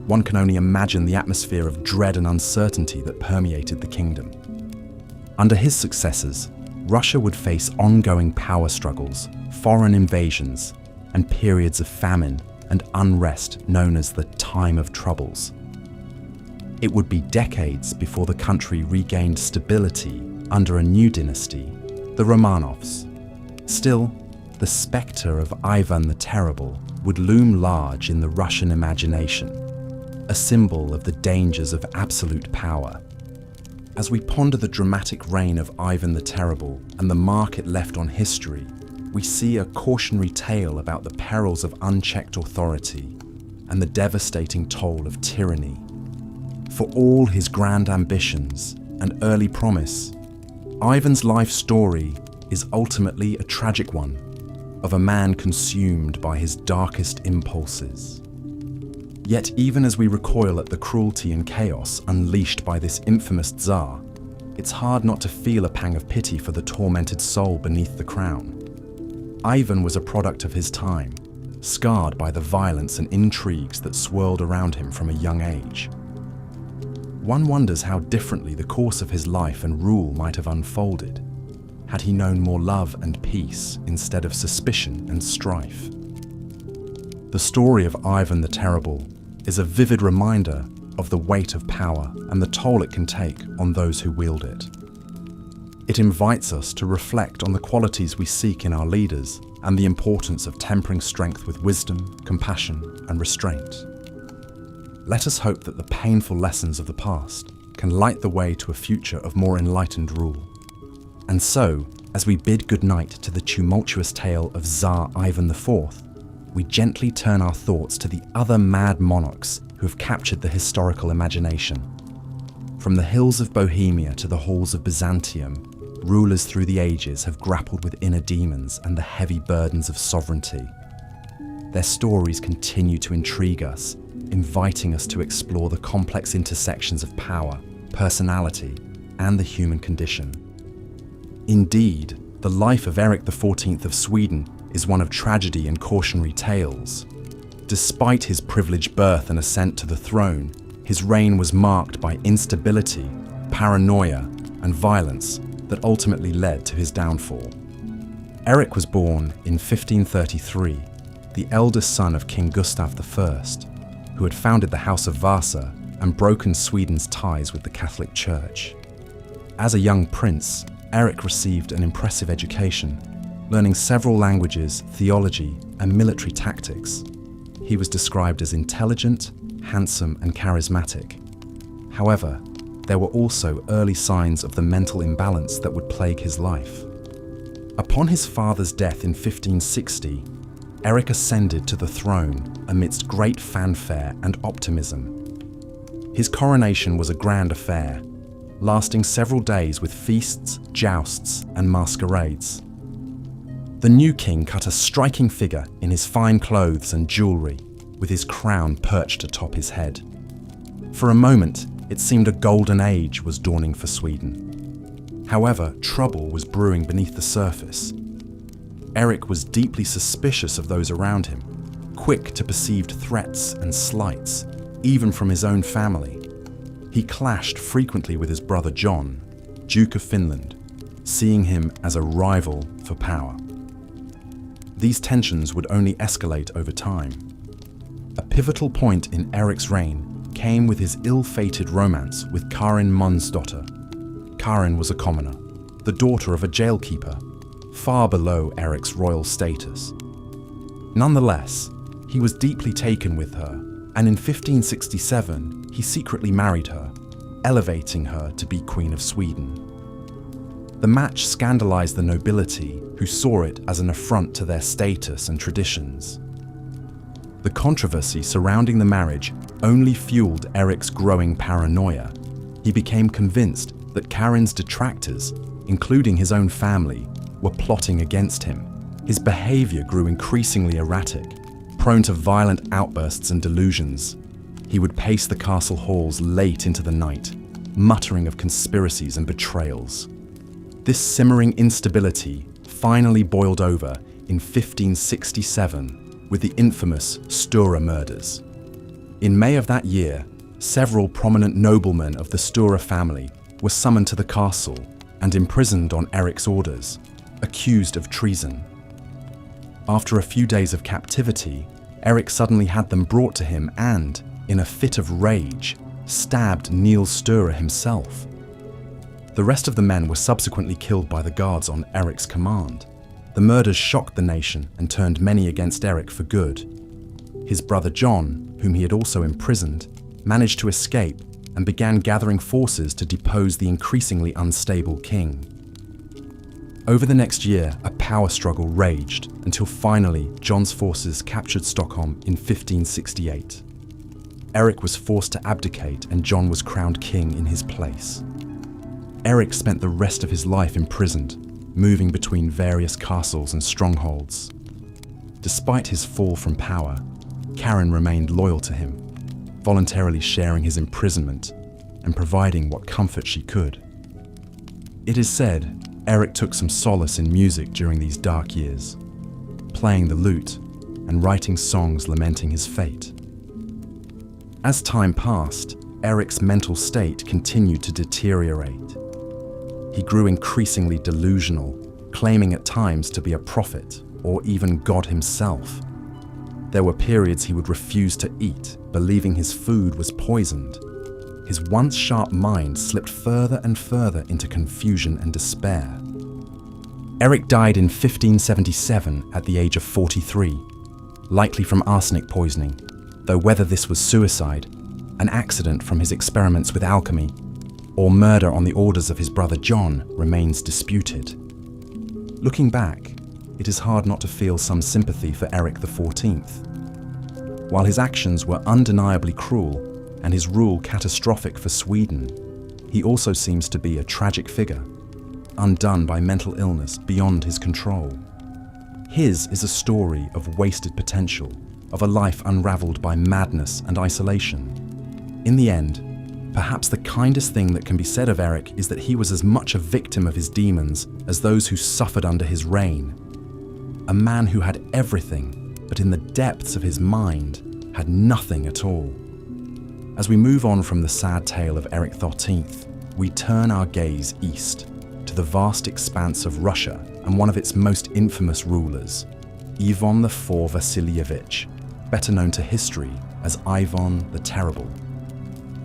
One can only imagine the atmosphere of dread and uncertainty that permeated the kingdom. Under his successors, Russia would face ongoing power struggles, foreign invasions, and periods of famine and unrest known as the Time of Troubles. It would be decades before the country regained stability under a new dynasty, the Romanovs. Still, the spectre of Ivan the Terrible would loom large in the Russian imagination, a symbol of the dangers of absolute power. As we ponder the dramatic reign of Ivan the Terrible and the mark it left on history, we see a cautionary tale about the perils of unchecked authority and the devastating toll of tyranny. For all his grand ambitions and early promise, Ivan's life story is ultimately a tragic one of a man consumed by his darkest impulses. Yet even as we recoil at the cruelty and chaos unleashed by this infamous Tsar, it's hard not to feel a pang of pity for the tormented soul beneath the crown. Ivan was a product of his time, scarred by the violence and intrigues that swirled around him from a young age. One wonders how differently the course of his life and rule might have unfolded, had he known more love and peace instead of suspicion and strife. The story of Ivan the Terrible is a vivid reminder of the weight of power and the toll it can take on those who wield it. It invites us to reflect on the qualities we seek in our leaders and the importance of tempering strength with wisdom, compassion, and restraint. Let us hope that the painful lessons of the past can light the way to a future of more enlightened rule. And so, as we bid goodnight to the tumultuous tale of Tsar Ivan IV, we gently turn our thoughts to the other mad monarchs who have captured the historical imagination. From the hills of Bohemia to the halls of Byzantium, rulers through the ages have grappled with inner demons and the heavy burdens of sovereignty. Their stories continue to intrigue us, inviting us to explore the complex intersections of power, personality, and the human condition. Indeed, the life of Erik XIV of Sweden is one of tragedy and cautionary tales. Despite his privileged birth and ascent to the throne, his reign was marked by instability, paranoia, and violence that ultimately led to his downfall. Erik was born in 1533 the eldest son of King Gustav I, who had founded the House of Vasa and broken Sweden's ties with the Catholic Church. As a young prince, Erik received an impressive education, learning several languages, theology, and military tactics. He was described as intelligent, handsome, and charismatic. However, there were also early signs of the mental imbalance that would plague his life. Upon his father's death in 1560, Erik ascended to the throne amidst great fanfare and optimism. His coronation was a grand affair, lasting several days with feasts, jousts, and masquerades. The new king cut a striking figure in his fine clothes and jewelry, with his crown perched atop his head. For a moment, it seemed a golden age was dawning for Sweden. However, trouble was brewing beneath the surface. Erik was deeply suspicious of those around him, quick to perceived threats and slights, even from his own family. He clashed frequently with his brother John, Duke of Finland, seeing him as a rival for power. These tensions would only escalate over time. A pivotal point in Erik's reign came with his ill-fated romance with Karin Mansdotter. Karin was a commoner, the daughter of a jailkeeper, far below Erik's royal status. Nonetheless, he was deeply taken with her, and in 1567 he secretly married her, elevating her to be Queen of Sweden. The match scandalized the nobility, who saw it as an affront to their status and traditions. The controversy surrounding the marriage only fueled Erik's growing paranoia. He became convinced that Karin's detractors, including his own family, were plotting against him. His behavior grew increasingly erratic, prone to violent outbursts and delusions. He would pace the castle halls late into the night, muttering of conspiracies and betrayals. This simmering instability finally boiled over in 1567 with the infamous Sture murders. In May of that year, several prominent noblemen of the Sture family were summoned to the castle and imprisoned on Erik's orders, accused of treason. After a few days of captivity, Erik suddenly had them brought to him and, in a fit of rage, stabbed Niels Sture himself. The rest of the men were subsequently killed by the guards on Erik's command. The murders shocked the nation and turned many against Erik for good. His brother John, whom he had also imprisoned, managed to escape and began gathering forces to depose the increasingly unstable king. Over the next year, a power struggle raged until finally John's forces captured Stockholm in 1568. Erik was forced to abdicate and John was crowned king in his place. Erik spent the rest of his life imprisoned, moving between various castles and strongholds. Despite his fall from power, Karin remained loyal to him, voluntarily sharing his imprisonment and providing what comfort she could. It is said Erik took some solace in music during these dark years, playing the lute and writing songs lamenting his fate. As time passed, Erik's mental state continued to deteriorate. He grew increasingly delusional, claiming at times to be a prophet or even God himself. There were periods he would refuse to eat, believing his food was poisoned. His once sharp mind slipped further and further into confusion and despair. Erik died in 1577 at the age of 43, likely from arsenic poisoning, though whether this was suicide, an accident from his experiments with alchemy, or murder on the orders of his brother John remains disputed. Looking back, it is hard not to feel some sympathy for Erik XIV. While his actions were undeniably cruel and his rule catastrophic for Sweden, he also seems to be a tragic figure, undone by mental illness beyond his control. His is a story of wasted potential, of a life unraveled by madness and isolation. In the end, perhaps the kindest thing that can be said of Erik is that he was as much a victim of his demons as those who suffered under his reign. A man who had everything, but in the depths of his mind had nothing at all. As we move on from the sad tale of Erik XIII, we turn our gaze east to the vast expanse of Russia and one of its most infamous rulers, Ivan IV Vasilyevich, better known to history as Ivan the Terrible.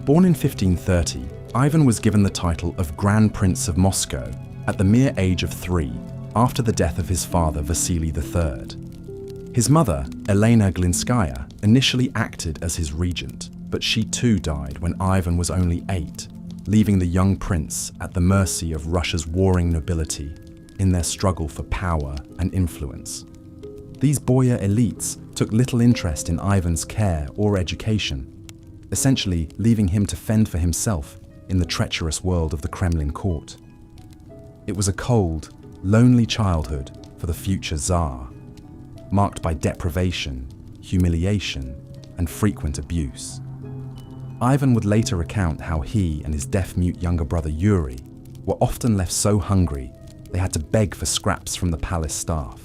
Born in 1530, Ivan was given the title of Grand Prince of Moscow at the mere age of 3, after the death of his father Vasily III. His mother, Elena Glinskaya, initially acted as his regent, but she too died when Ivan was only 8, leaving the young prince at the mercy of Russia's warring nobility in their struggle for power and influence. These boyar elites took little interest in Ivan's care or education, essentially leaving him to fend for himself in the treacherous world of the Kremlin court. It was a cold, lonely childhood for the future Tsar, marked by deprivation, humiliation, and frequent abuse. Ivan would later recount how he and his deaf-mute younger brother Yuri were often left so hungry they had to beg for scraps from the palace staff.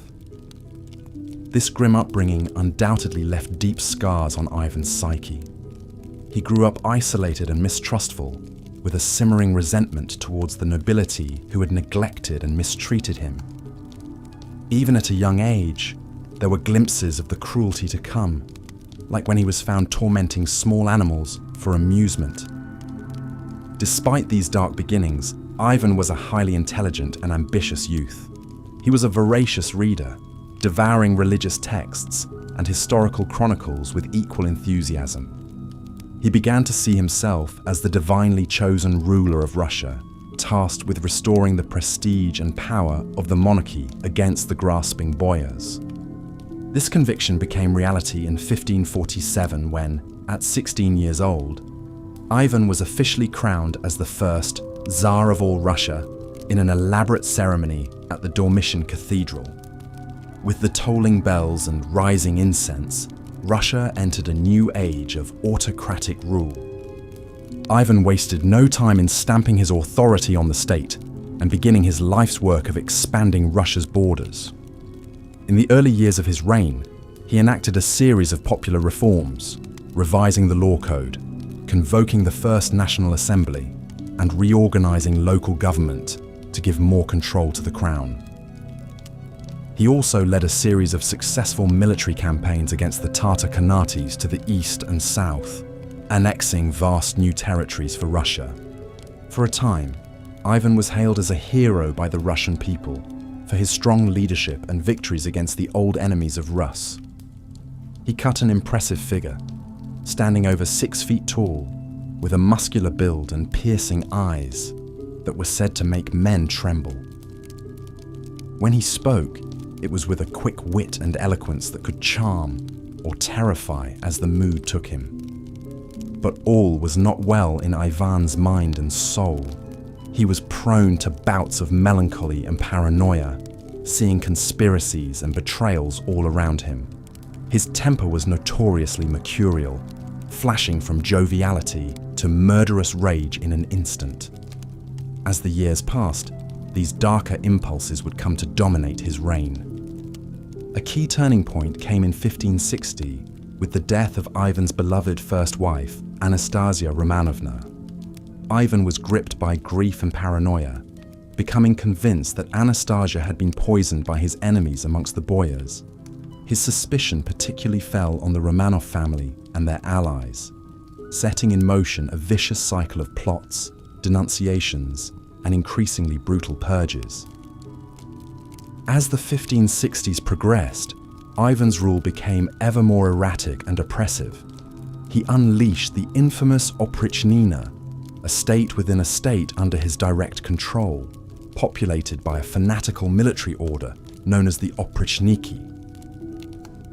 This grim upbringing undoubtedly left deep scars on Ivan's psyche. He grew up isolated and mistrustful, with a simmering resentment towards the nobility who had neglected and mistreated him. Even at a young age, there were glimpses of the cruelty to come, like when he was found tormenting small animals for amusement. Despite these dark beginnings, Ivan was a highly intelligent and ambitious youth. He was a voracious reader, devouring religious texts and historical chronicles with equal enthusiasm. He began to see himself as the divinely chosen ruler of Russia, tasked with restoring the prestige and power of the monarchy against the grasping boyars. This conviction became reality in 1547 when, at 16 years old, Ivan was officially crowned as the first Tsar of all Russia in an elaborate ceremony at the Dormition Cathedral. With the tolling bells and rising incense, Russia entered a new age of autocratic rule. Ivan wasted no time in stamping his authority on the state and beginning his life's work of expanding Russia's borders. In the early years of his reign, he enacted a series of popular reforms, revising the law code, convoking the First National Assembly, and reorganizing local government to give more control to the crown. He also led a series of successful military campaigns against the Tatar Khanates to the east and south, annexing vast new territories for Russia. For a time, Ivan was hailed as a hero by the Russian people for his strong leadership and victories against the old enemies of Rus. He cut an impressive figure, standing over 6 feet tall, with a muscular build and piercing eyes that were said to make men tremble. When he spoke, it was with a quick wit and eloquence that could charm or terrify as the mood took him. But all was not well in Ivan's mind and soul. He was prone to bouts of melancholy and paranoia, seeing conspiracies and betrayals all around him. His temper was notoriously mercurial, flashing from joviality to murderous rage in an instant. As the years passed, these darker impulses would come to dominate his reign. A key turning point came in 1560 with the death of Ivan's beloved first wife, Anastasia Romanovna. Ivan was gripped by grief and paranoia, becoming convinced that Anastasia had been poisoned by his enemies amongst the boyars. His suspicion particularly fell on the Romanov family and their allies, setting in motion a vicious cycle of plots, denunciations, and increasingly brutal purges. As the 1560s progressed, Ivan's rule became ever more erratic and oppressive. He unleashed the infamous Oprichnina, a state within a state under his direct control, populated by a fanatical military order known as the Oprichniki.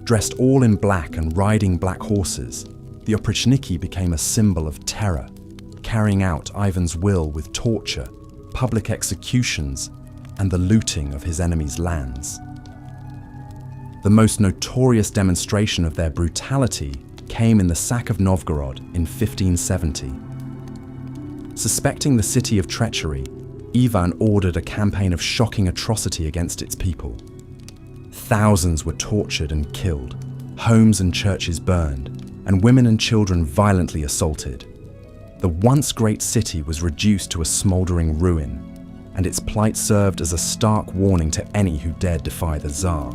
Dressed all in black and riding black horses, the Oprichniki became a symbol of terror, carrying out Ivan's will with torture, public executions, and the looting of his enemies' lands. The most notorious demonstration of their brutality came in the sack of Novgorod in 1570. Suspecting the city of treachery, Ivan ordered a campaign of shocking atrocity against its people. Thousands were tortured and killed, homes and churches burned, and women and children violently assaulted. The once great city was reduced to a smouldering ruin, and its plight served as a stark warning to any who dared defy the Tsar.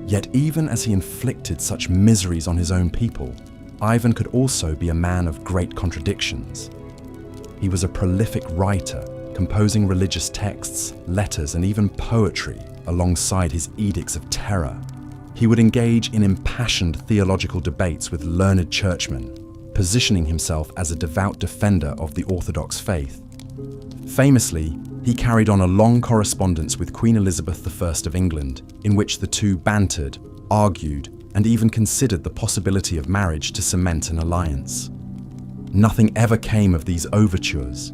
Yet even as he inflicted such miseries on his own people, Ivan could also be a man of great contradictions. He was a prolific writer, composing religious texts, letters, and even poetry alongside his edicts of terror. He would engage in impassioned theological debates with learned churchmen, positioning himself as a devout defender of the Orthodox faith. Famously, he carried on a long correspondence with Queen Elizabeth I of England, in which the two bantered, argued, and even considered the possibility of marriage to cement an alliance. Nothing ever came of these overtures,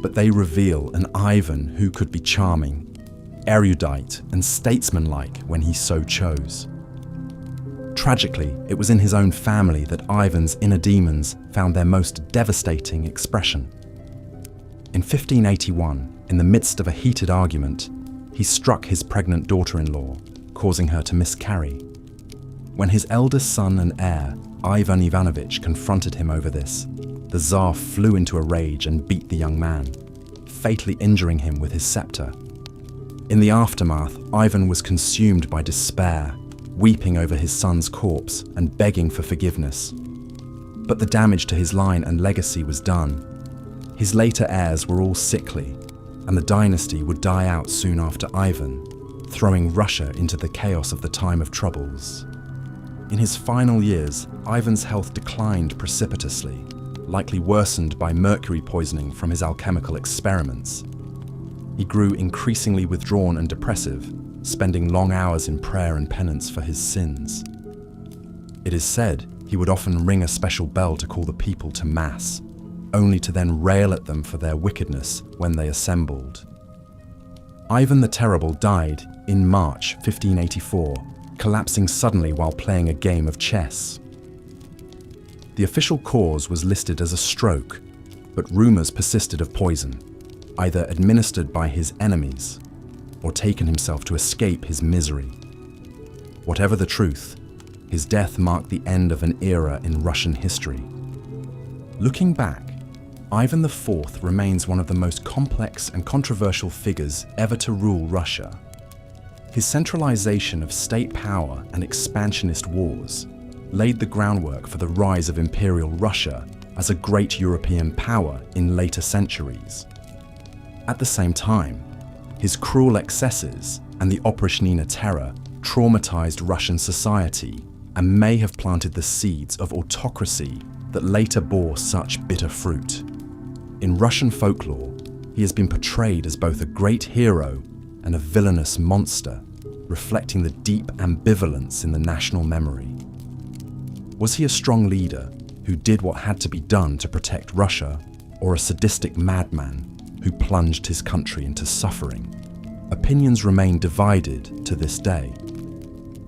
but they reveal an Ivan who could be charming, erudite, and statesmanlike when he so chose. Tragically, it was in his own family that Ivan's inner demons found their most devastating expression. In 1581, in the midst of a heated argument, he struck his pregnant daughter-in-law, causing her to miscarry. When his eldest son and heir, Ivan Ivanovich, confronted him over this, the Tsar flew into a rage and beat the young man, fatally injuring him with his scepter. In the aftermath, Ivan was consumed by despair, weeping over his son's corpse and begging for forgiveness. But the damage to his line and legacy was done. His later heirs were all sickly, and the dynasty would die out soon after Ivan, throwing Russia into the chaos of the time of troubles. In his final years, Ivan's health declined precipitously, likely worsened by mercury poisoning from his alchemical experiments. He grew increasingly withdrawn and depressive, spending long hours in prayer and penance for his sins. It is said he would often ring a special bell to call the people to mass, only to then rail at them for their wickedness when they assembled. Ivan the Terrible died in March 1584, collapsing suddenly while playing a game of chess. The official cause was listed as a stroke, but rumors persisted of poison, either administered by his enemies or taken himself to escape his misery. Whatever the truth, his death marked the end of an era in Russian history. Looking back, Ivan IV remains one of the most complex and controversial figures ever to rule Russia. His centralization of state power and expansionist wars laid the groundwork for the rise of Imperial Russia as a great European power in later centuries. At the same time, his cruel excesses and the Oprichnina terror traumatized Russian society and may have planted the seeds of autocracy that later bore such bitter fruit. In Russian folklore, he has been portrayed as both a great hero and a villainous monster, reflecting the deep ambivalence in the national memory. Was he a strong leader who did what had to be done to protect Russia, or a sadistic madman who plunged his country into suffering? Opinions remain divided to this day.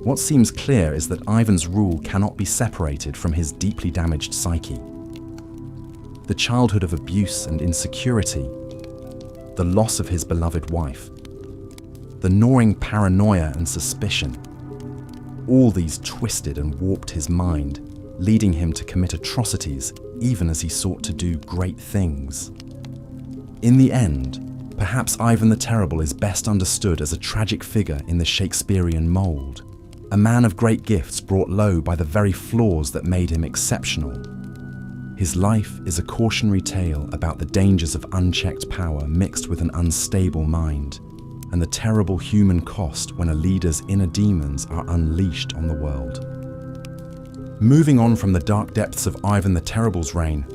What seems clear is that Ivan's rule cannot be separated from his deeply damaged psyche. The childhood of abuse and insecurity, the loss of his beloved wife, the gnawing paranoia and suspicion, all these twisted and warped his mind, leading him to commit atrocities even as he sought to do great things. In the end, perhaps Ivan the Terrible is best understood as a tragic figure in the Shakespearean mould, a man of great gifts brought low by the very flaws that made him exceptional. His life is a cautionary tale about the dangers of unchecked power mixed with an unstable mind, and the terrible human cost when a leader's inner demons are unleashed on the world. Moving on from the dark depths of Ivan the Terrible's reign,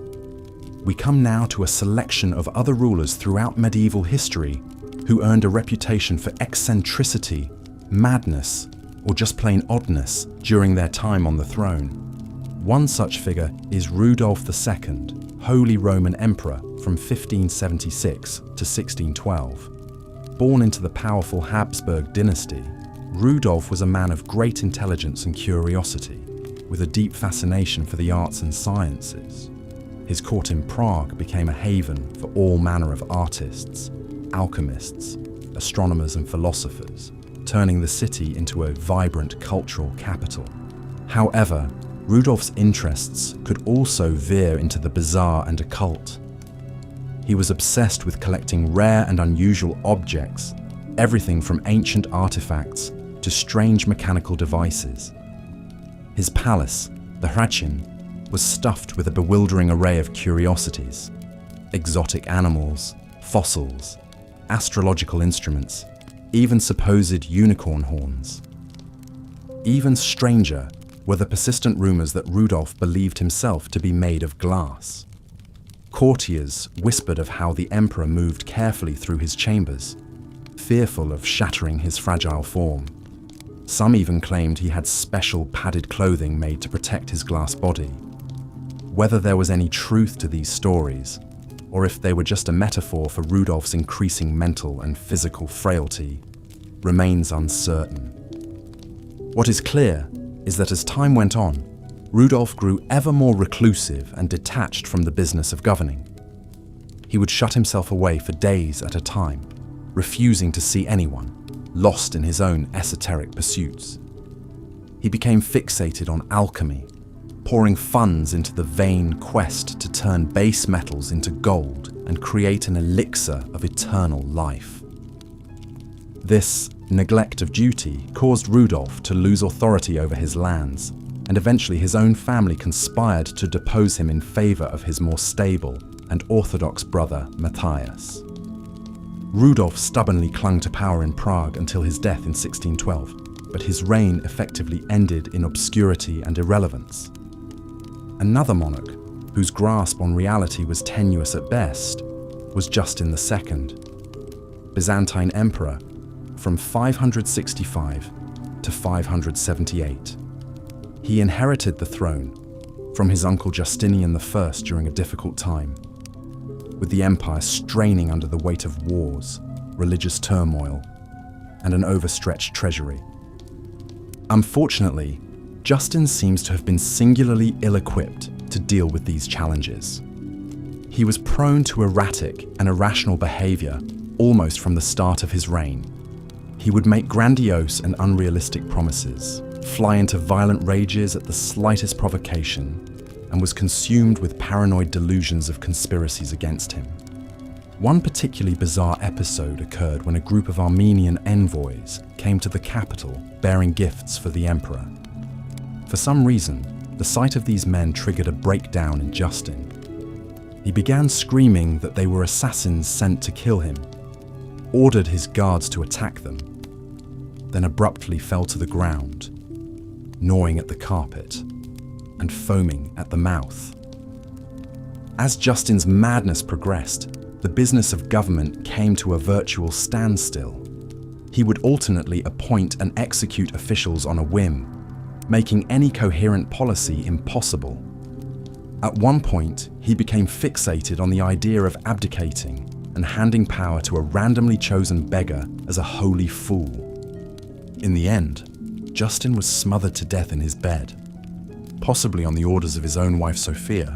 we come now to a selection of other rulers throughout medieval history who earned a reputation for eccentricity, madness, or just plain oddness during their time on the throne. One such figure is Rudolph II, Holy Roman Emperor from 1576 to 1612. Born into the powerful Habsburg dynasty, Rudolph was a man of great intelligence and curiosity, with a deep fascination for the arts and sciences. His court in Prague became a haven for all manner of artists, alchemists, astronomers and philosophers, turning the city into a vibrant cultural capital. However, Rudolph's interests could also veer into the bizarre and occult. He was obsessed with collecting rare and unusual objects, everything from ancient artifacts to strange mechanical devices. His palace, the 𝐼𝐴, was stuffed with a bewildering array of curiosities: exotic animals, fossils, astrological instruments, even supposed unicorn horns. Even stranger were the persistent rumors that Rudolf believed himself to be made of glass. Courtiers whispered of how the emperor moved carefully through his chambers, fearful of shattering his fragile form. Some even claimed he had special padded clothing made to protect his glass body. Whether there was any truth to these stories, or if they were just a metaphor for Rudolf's increasing mental and physical frailty, remains uncertain. What is clear is that as time went on, Rudolf grew ever more reclusive and detached from the business of governing. He would shut himself away for days at a time, refusing to see anyone, lost in his own esoteric pursuits. He became fixated on alchemy, pouring funds into the vain quest to turn base metals into gold and create an elixir of eternal life. This neglect of duty caused Rudolf to lose authority over his lands, and eventually his own family conspired to depose him in favor of his more stable and orthodox brother Matthias. Rudolf stubbornly clung to power in Prague until his death in 1612, but his reign effectively ended in obscurity and irrelevance. Another monarch, whose grasp on reality was tenuous at best, was Justin II, Byzantine emperor from 565 to 578. He inherited the throne from his uncle Justinian I during a difficult time, with the empire straining under the weight of wars, religious turmoil, and an overstretched treasury. Unfortunately, Justin seems to have been singularly ill-equipped to deal with these challenges. He was prone to erratic and irrational behavior almost from the start of his reign. He would make grandiose and unrealistic promises, fly into violent rages at the slightest provocation, and was consumed with paranoid delusions of conspiracies against him. One particularly bizarre episode occurred when a group of Armenian envoys came to the capital bearing gifts for the emperor. For some reason, the sight of these men triggered a breakdown in Justin. He began screaming that they were assassins sent to kill him, ordered his guards to attack them, then abruptly fell to the ground, gnawing at the carpet and foaming at the mouth. As Justin's madness progressed, the business of government came to a virtual standstill. He would alternately appoint and execute officials on a whim, making any coherent policy impossible. At one point, he became fixated on the idea of abdicating and handing power to a randomly chosen beggar as a holy fool. In the end, Justin was smothered to death in his bed, possibly on the orders of his own wife Sophia,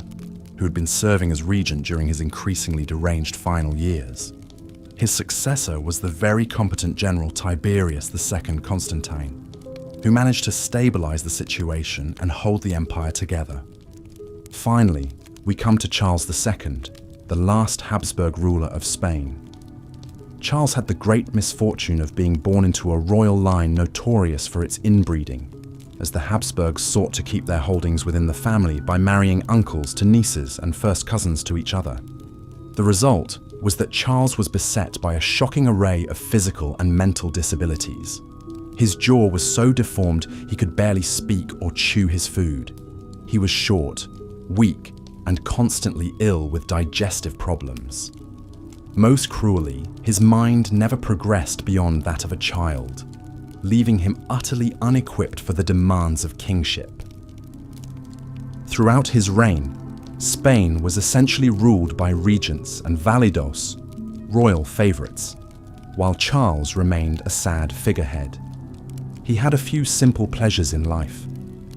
who had been serving as regent during his increasingly deranged final years. His successor was the very competent general Tiberius II Constantine, who managed to stabilize the situation and hold the empire together. Finally, we come to Charles II, the last Habsburg ruler of Spain. Charles had the great misfortune of being born into a royal line notorious for its inbreeding, as the Habsburgs sought to keep their holdings within the family by marrying uncles to nieces and first cousins to each other. The result was that Charles was beset by a shocking array of physical and mental disabilities. His jaw was so deformed he could barely speak or chew his food. He was short, weak, and constantly ill with digestive problems. Most cruelly, his mind never progressed beyond that of a child, leaving him utterly unequipped for the demands of kingship. Throughout his reign, Spain was essentially ruled by regents and validos, royal favorites, while Charles remained a sad figurehead. He had a few simple pleasures in life,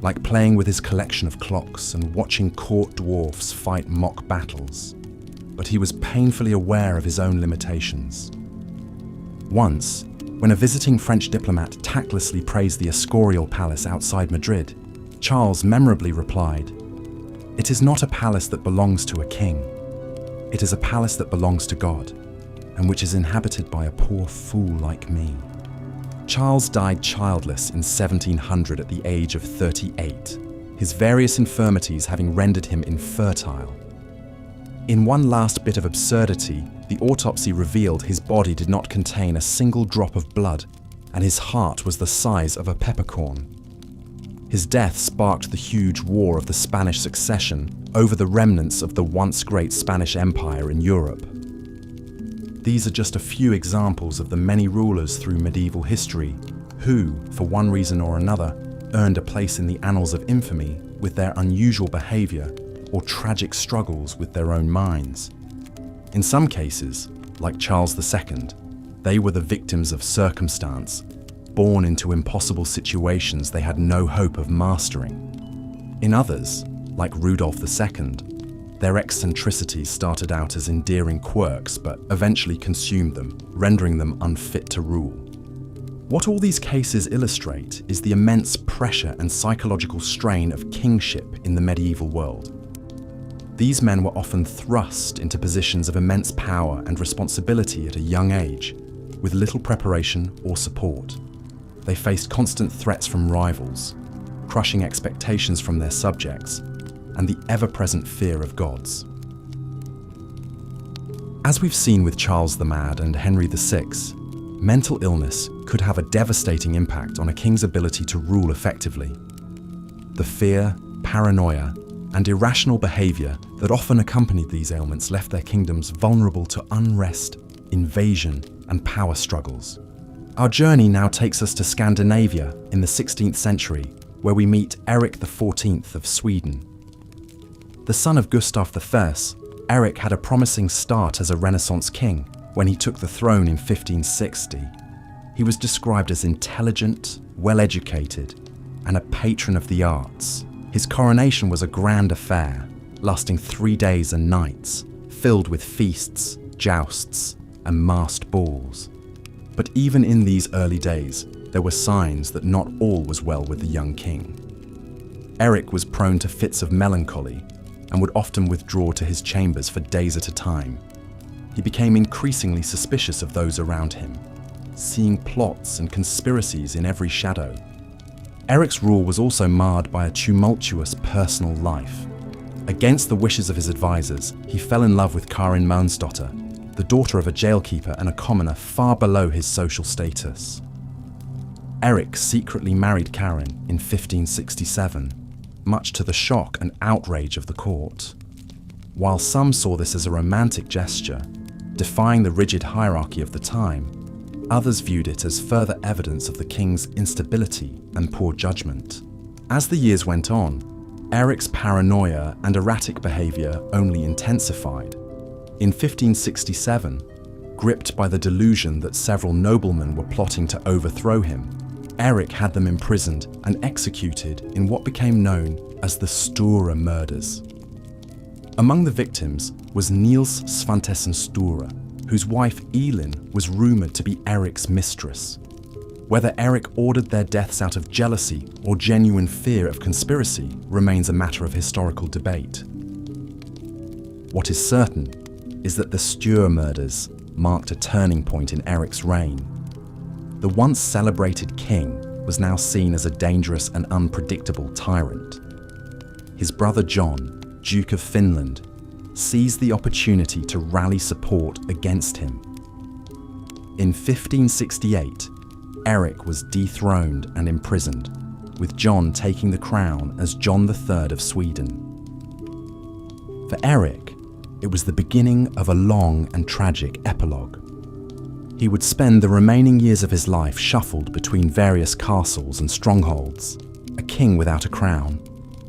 like playing with his collection of clocks and watching court dwarfs fight mock battles, but he was painfully aware of his own limitations. Once, when a visiting French diplomat tactlessly praised the Escorial Palace outside Madrid, Charles memorably replied, "It is not a palace that belongs to a king. It is a palace that belongs to God, and which is inhabited by a poor fool like me." Charles died childless in 1700 at the age of 38, his various infirmities having rendered him infertile. In one last bit of absurdity, the autopsy revealed his body did not contain a single drop of blood, and his heart was the size of a peppercorn. His death sparked the huge war of the Spanish succession over the remnants of the once great Spanish Empire in Europe. These are just a few examples of the many rulers through medieval history who, for one reason or another, earned a place in the annals of infamy with their unusual behavior or tragic struggles with their own minds. In some cases, like Charles II, they were the victims of circumstance, born into impossible situations they had no hope of mastering. In others, like Rudolph II, their eccentricities started out as endearing quirks but eventually consumed them, rendering them unfit to rule. What all these cases illustrate is the immense pressure and psychological strain of kingship in the medieval world. These men were often thrust into positions of immense power and responsibility at a young age, with little preparation or support. They faced constant threats from rivals, crushing expectations from their subjects, and the ever-present fear of gods. As we've seen with Charles the Mad and Henry VI, mental illness could have a devastating impact on a king's ability to rule effectively. The fear, paranoia, and irrational behavior that often accompanied these ailments left their kingdoms vulnerable to unrest, invasion, and power struggles. Our journey now takes us to Scandinavia in the 16th century, where we meet Erik XIV of Sweden. The son of Gustav I, Erik had a promising start as a Renaissance king when he took the throne in 1560. He was described as intelligent, well-educated, and a patron of the arts. His coronation was a grand affair, lasting 3 days and nights, filled with feasts, jousts, and masked balls. But even in these early days, there were signs that not all was well with the young king. Erik was prone to fits of melancholy and would often withdraw to his chambers for days at a time. He became increasingly suspicious of those around him, seeing plots and conspiracies in every shadow. Erik's rule was also marred by a tumultuous personal life. Against the wishes of his advisors, he fell in love with Karin Mansdotter, the daughter of a jailkeeper and a commoner far below his social status. Erik secretly married Karin in 1567, much to the shock and outrage of the court. While some saw this as a romantic gesture, defying the rigid hierarchy of the time, others viewed it as further evidence of the king's instability and poor judgment. As the years went on, Erik's paranoia and erratic behavior only intensified. In 1567, gripped by the delusion that several noblemen were plotting to overthrow him, Erik had them imprisoned and executed in what became known as the Sture murders. Among the victims was Niels Svantesson Sture, whose wife Elin was rumoured to be Erik's mistress. Whether Erik ordered their deaths out of jealousy or genuine fear of conspiracy remains a matter of historical debate. What is certain is that the Sture murders marked a turning point in Erik's reign. The once celebrated king was now seen as a dangerous and unpredictable tyrant. His brother John, Duke of Finland, seized the opportunity to rally support against him. In 1568, Erik was dethroned and imprisoned, with John taking the crown as John III of Sweden. For Erik, it was the beginning of a long and tragic epilogue. He would spend the remaining years of his life shuffled between various castles and strongholds, a king without a crown,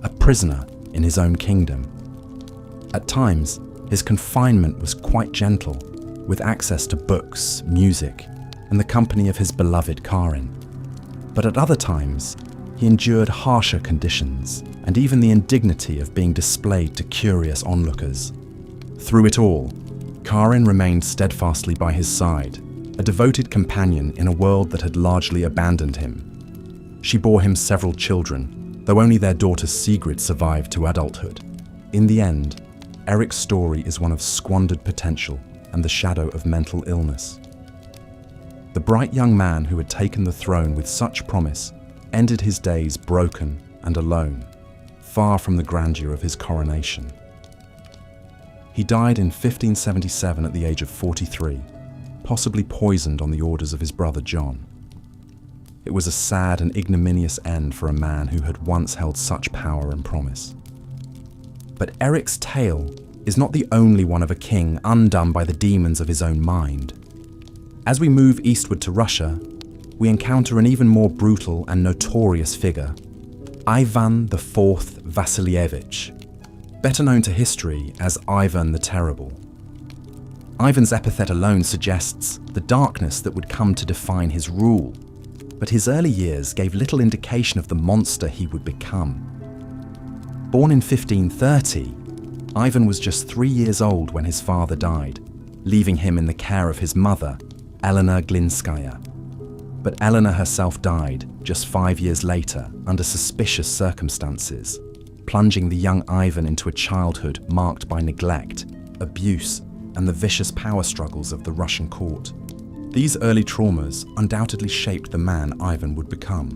a prisoner in his own kingdom. At times, his confinement was quite gentle, with access to books, music, and the company of his beloved Karin. But at other times, he endured harsher conditions and even the indignity of being displayed to curious onlookers. Through it all, Karin remained steadfastly by his side, a devoted companion in a world that had largely abandoned him. She bore him several children, though only their daughter Sigrid survived to adulthood. In the end, Erik's story is one of squandered potential and the shadow of mental illness. The bright young man who had taken the throne with such promise ended his days broken and alone, far from the grandeur of his coronation. He died in 1577 at the age of 43, possibly poisoned on the orders of his brother John. It was a sad and ignominious end for a man who had once held such power and promise. But Eric's tale is not the only one of a king undone by the demons of his own mind. As we move eastward to Russia, we encounter an even more brutal and notorious figure, Ivan IV Vasilievich, better known to history as Ivan the Terrible. Ivan's epithet alone suggests the darkness that would come to define his rule, but his early years gave little indication of the monster he would become. Born in 1530, Ivan was just 3 years old when his father died, leaving him in the care of his mother, Elena Glinskaya. But Elena herself died just 5 years later under suspicious circumstances, plunging the young Ivan into a childhood marked by neglect, abuse, and the vicious power struggles of the Russian court. These early traumas undoubtedly shaped the man Ivan would become.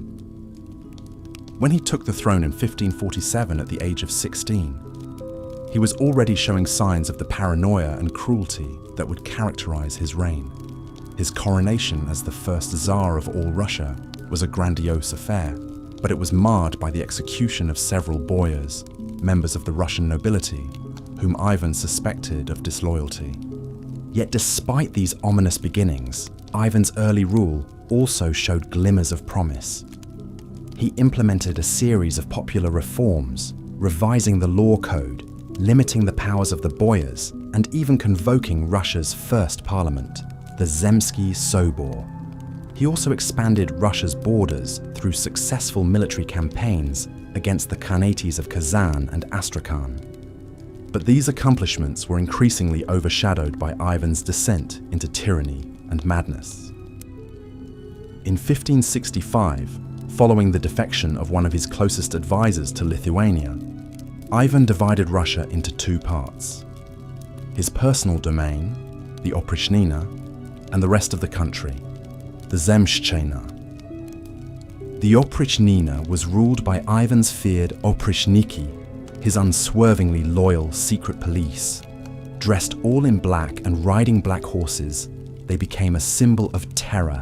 When he took the throne in 1547 at the age of 16, he was already showing signs of the paranoia and cruelty that would characterize his reign. His coronation as the first Tsar of all Russia was a grandiose affair, but it was marred by the execution of several boyars, members of the Russian nobility, whom Ivan suspected of disloyalty. Yet despite these ominous beginnings, Ivan's early rule also showed glimmers of promise. He implemented a series of popular reforms, revising the law code, limiting the powers of the boyars, and even convoking Russia's first parliament, the Zemsky Sobor. He also expanded Russia's borders through successful military campaigns against the Khanates of Kazan and Astrakhan. But these accomplishments were increasingly overshadowed by Ivan's descent into tyranny and madness. In 1565, following the defection of one of his closest advisors to Lithuania, Ivan divided Russia into two parts: his personal domain, the Oprichnina, and the rest of the country, the Zemshchina. The Oprichnina was ruled by Ivan's feared Oprichniki, his unswervingly loyal secret police. Dressed all in black and riding black horses, they became a symbol of terror,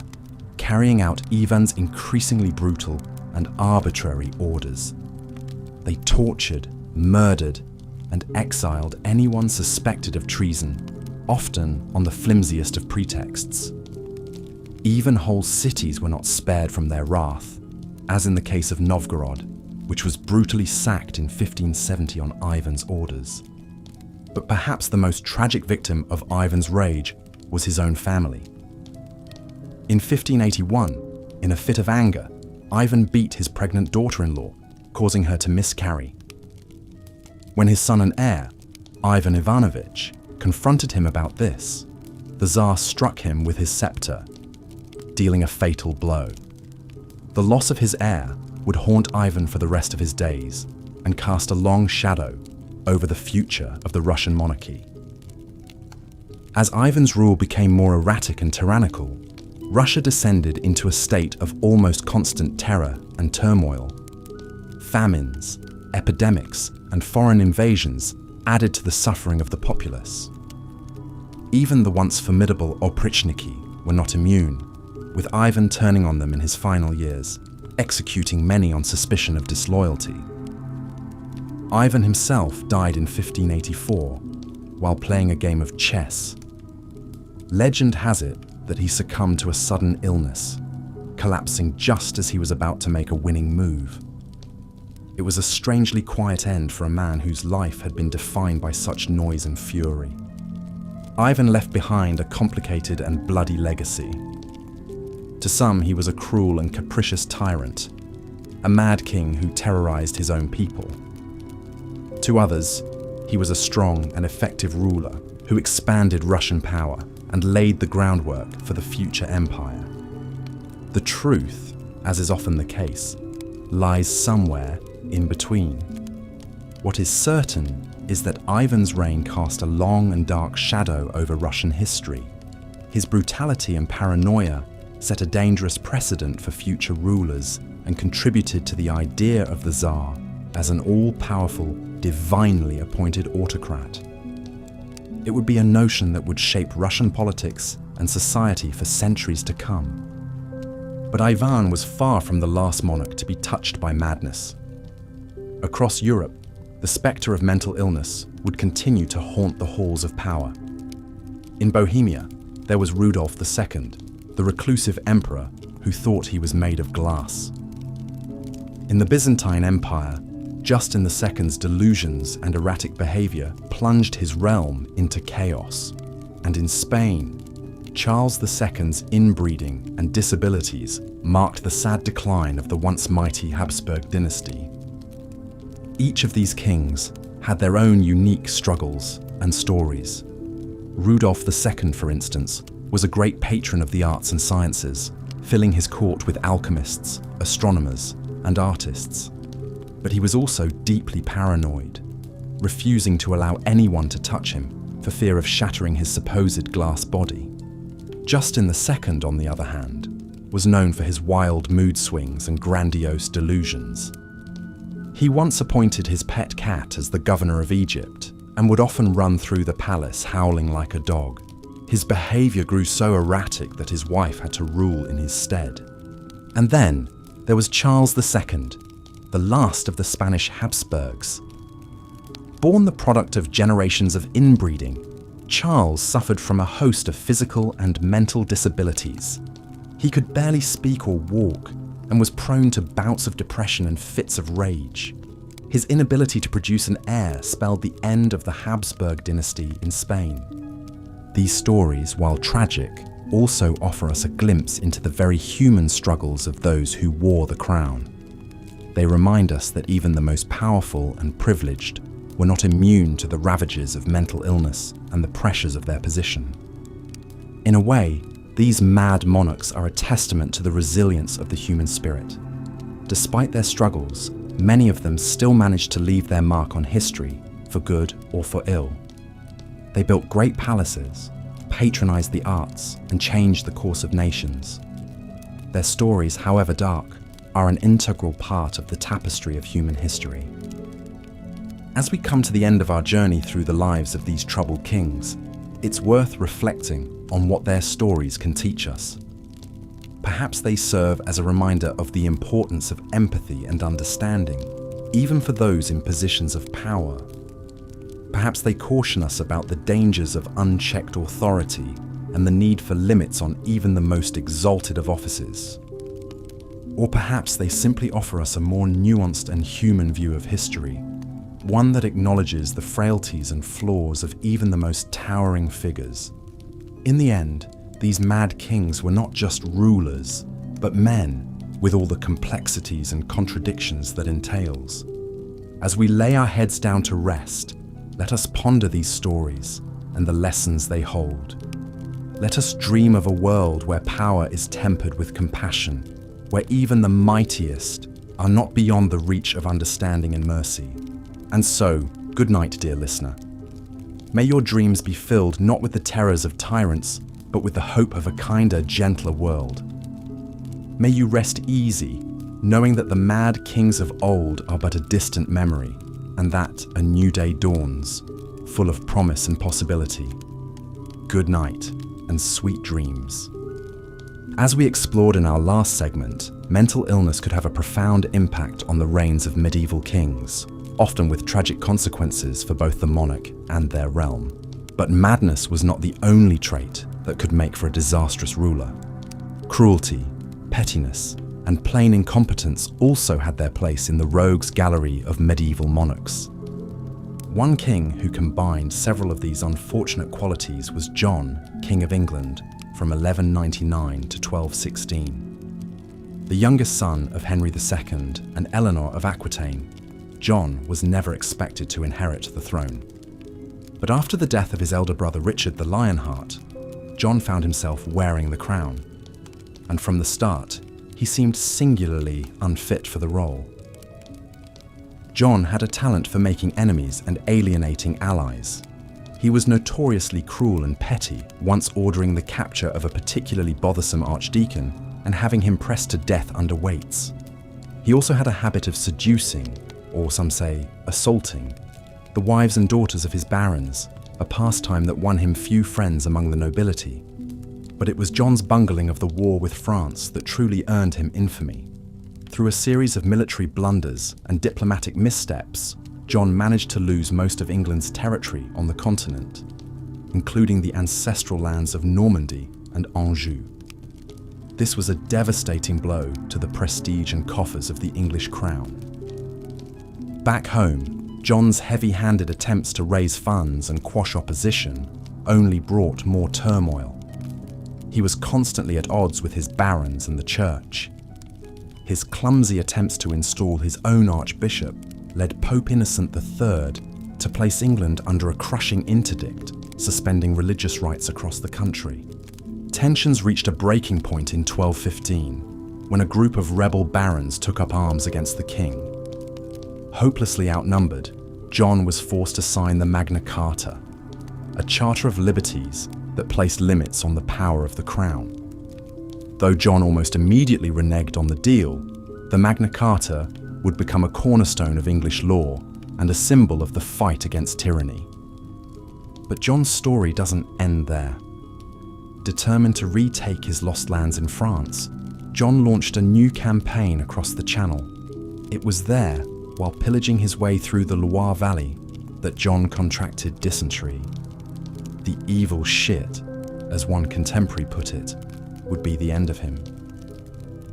carrying out Ivan's increasingly brutal and arbitrary orders. They tortured, murdered, and exiled anyone suspected of treason, often on the flimsiest of pretexts. Even whole cities were not spared from their wrath, as in the case of Novgorod, which was brutally sacked in 1570 on Ivan's orders. But perhaps the most tragic victim of Ivan's rage was his own family. In 1581, in a fit of anger, Ivan beat his pregnant daughter-in-law, causing her to miscarry. When his son and heir, Ivan Ivanovich, confronted him about this, the Tsar struck him with his scepter, dealing a fatal blow. The loss of his heir would haunt Ivan for the rest of his days and cast a long shadow over the future of the Russian monarchy. As Ivan's rule became more erratic and tyrannical, Russia descended into a state of almost constant terror and turmoil. Famines, epidemics, and foreign invasions added to the suffering of the populace. Even the once formidable Oprichniki were not immune, with Ivan turning on them in his final years, executing many on suspicion of disloyalty. Ivan himself died in 1584 while playing a game of chess. Legend has it that he succumbed to a sudden illness, collapsing just as he was about to make a winning move. It was a strangely quiet end for a man whose life had been defined by such noise and fury. Ivan left behind a complicated and bloody legacy. To some, he was a cruel and capricious tyrant, a mad king who terrorized his own people. To others, he was a strong and effective ruler who expanded Russian power and laid the groundwork for the future empire. The truth, as is often the case, lies somewhere in between. What is certain is that Ivan's reign cast a long and dark shadow over Russian history. His brutality and paranoia set a dangerous precedent for future rulers and contributed to the idea of the Tsar as an all-powerful, divinely appointed autocrat. It would be a notion that would shape Russian politics and society for centuries to come. But Ivan was far from the last monarch to be touched by madness. Across Europe, the spectre of mental illness would continue to haunt the halls of power. In Bohemia, there was Rudolf II, the reclusive emperor who thought he was made of glass. In the Byzantine Empire, Justin II's delusions and erratic behavior plunged his realm into chaos. And in Spain, Charles II's inbreeding and disabilities marked the sad decline of the once mighty Habsburg dynasty. Each of these kings had their own unique struggles and stories. Rudolf II, for instance, was a great patron of the arts and sciences, filling his court with alchemists, astronomers, and artists. But he was also deeply paranoid, refusing to allow anyone to touch him for fear of shattering his supposed glass body. Justin II, on the other hand, was known for his wild mood swings and grandiose delusions. He once appointed his pet cat as the governor of Egypt and would often run through the palace howling like a dog. His behavior grew so erratic that his wife had to rule in his stead. And then there was Charles II, the last of the Spanish Habsburgs. Born the product of generations of inbreeding, Charles suffered from a host of physical and mental disabilities. He could barely speak or walk and was prone to bouts of depression and fits of rage. His inability to produce an heir spelled the end of the Habsburg dynasty in Spain. These stories, while tragic, also offer us a glimpse into the very human struggles of those who wore the crown. They remind us that even the most powerful and privileged were not immune to the ravages of mental illness and the pressures of their position. In a way, these mad monarchs are a testament to the resilience of the human spirit. Despite their struggles, many of them still managed to leave their mark on history, for good or for ill. They built great palaces, patronized the arts, and changed the course of nations. Their stories, however dark, are an integral part of the tapestry of human history. As we come to the end of our journey through the lives of these troubled kings, it's worth reflecting on what their stories can teach us. Perhaps they serve as a reminder of the importance of empathy and understanding, even for those in positions of power. Perhaps they caution us about the dangers of unchecked authority and the need for limits on even the most exalted of offices. Or perhaps they simply offer us a more nuanced and human view of history, one that acknowledges the frailties and flaws of even the most towering figures. In the end, these mad kings were not just rulers, but men with all the complexities and contradictions that entails. As we lay our heads down to rest, let us ponder these stories and the lessons they hold. Let us dream of a world where power is tempered with compassion, where even the mightiest are not beyond the reach of understanding and mercy. And so, good night, dear listener. May your dreams be filled not with the terrors of tyrants, but with the hope of a kinder, gentler world. May you rest easy, knowing that the mad kings of old are but a distant memory, and that a new day dawns, full of promise and possibility. Good night, and sweet dreams. As we explored in our last segment, mental illness could have a profound impact on the reigns of medieval kings, often with tragic consequences for both the monarch and their realm. But madness was not the only trait that could make for a disastrous ruler. Cruelty, pettiness, and plain incompetence also had their place in the rogues gallery of medieval monarchs. One king who combined several of these unfortunate qualities was John, King of England, from 1199 to 1216. The youngest son of Henry II and Eleanor of Aquitaine, John was never expected to inherit the throne. But after the death of his elder brother Richard the Lionheart, John found himself wearing the crown. And from the start, he seemed singularly unfit for the role. John had a talent for making enemies and alienating allies. He was notoriously cruel and petty, once ordering the capture of a particularly bothersome archdeacon and having him pressed to death under weights. He also had a habit of seducing, or some say assaulting, the wives and daughters of his barons, a pastime that won him few friends among the nobility. But it was John's bungling of the war with France that truly earned him infamy. Through a series of military blunders and diplomatic missteps, John managed to lose most of England's territory on the continent, including the ancestral lands of Normandy and Anjou. This was a devastating blow to the prestige and coffers of the English crown. Back home, John's heavy-handed attempts to raise funds and quash opposition only brought more turmoil. He was constantly at odds with his barons and the church. His clumsy attempts to install his own archbishop led Pope Innocent III to place England under a crushing interdict, suspending religious rights across the country. Tensions reached a breaking point in 1215, when a group of rebel barons took up arms against the king. Hopelessly outnumbered, John was forced to sign the Magna Carta, a charter of liberties that placed limits on the power of the crown. Though John almost immediately reneged on the deal, the Magna Carta would become a cornerstone of English law and a symbol of the fight against tyranny. But John's story doesn't end there. Determined to retake his lost lands in France, John launched a new campaign across the Channel. It was there, while pillaging his way through the Loire Valley, that John contracted dysentery. The evil shit, as one contemporary put it, would be the end of him.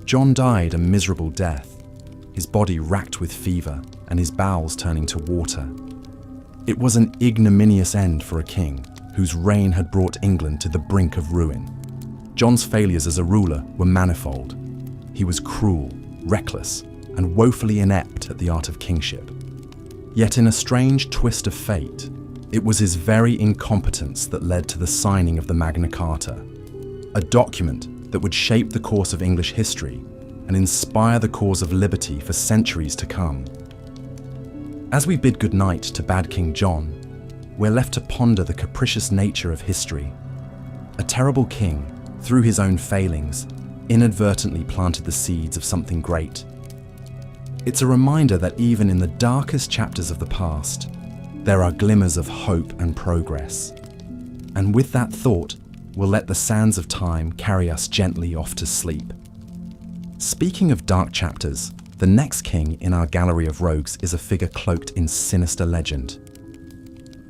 John died a miserable death, his body racked with fever and his bowels turning to water. It was an ignominious end for a king whose reign had brought England to the brink of ruin. John's failures as a ruler were manifold. He was cruel, reckless, and woefully inept at the art of kingship. Yet in a strange twist of fate, it was his very incompetence that led to the signing of the Magna Carta, a document that would shape the course of English history and inspire the cause of liberty for centuries to come. As we bid goodnight to bad King John, we're left to ponder the capricious nature of history. A terrible king, through his own failings, inadvertently planted the seeds of something great. It's a reminder that even in the darkest chapters of the past, there are glimmers of hope and progress. And with that thought, we'll let the sands of time carry us gently off to sleep. Speaking of dark chapters, the next king in our gallery of rogues is a figure cloaked in sinister legend.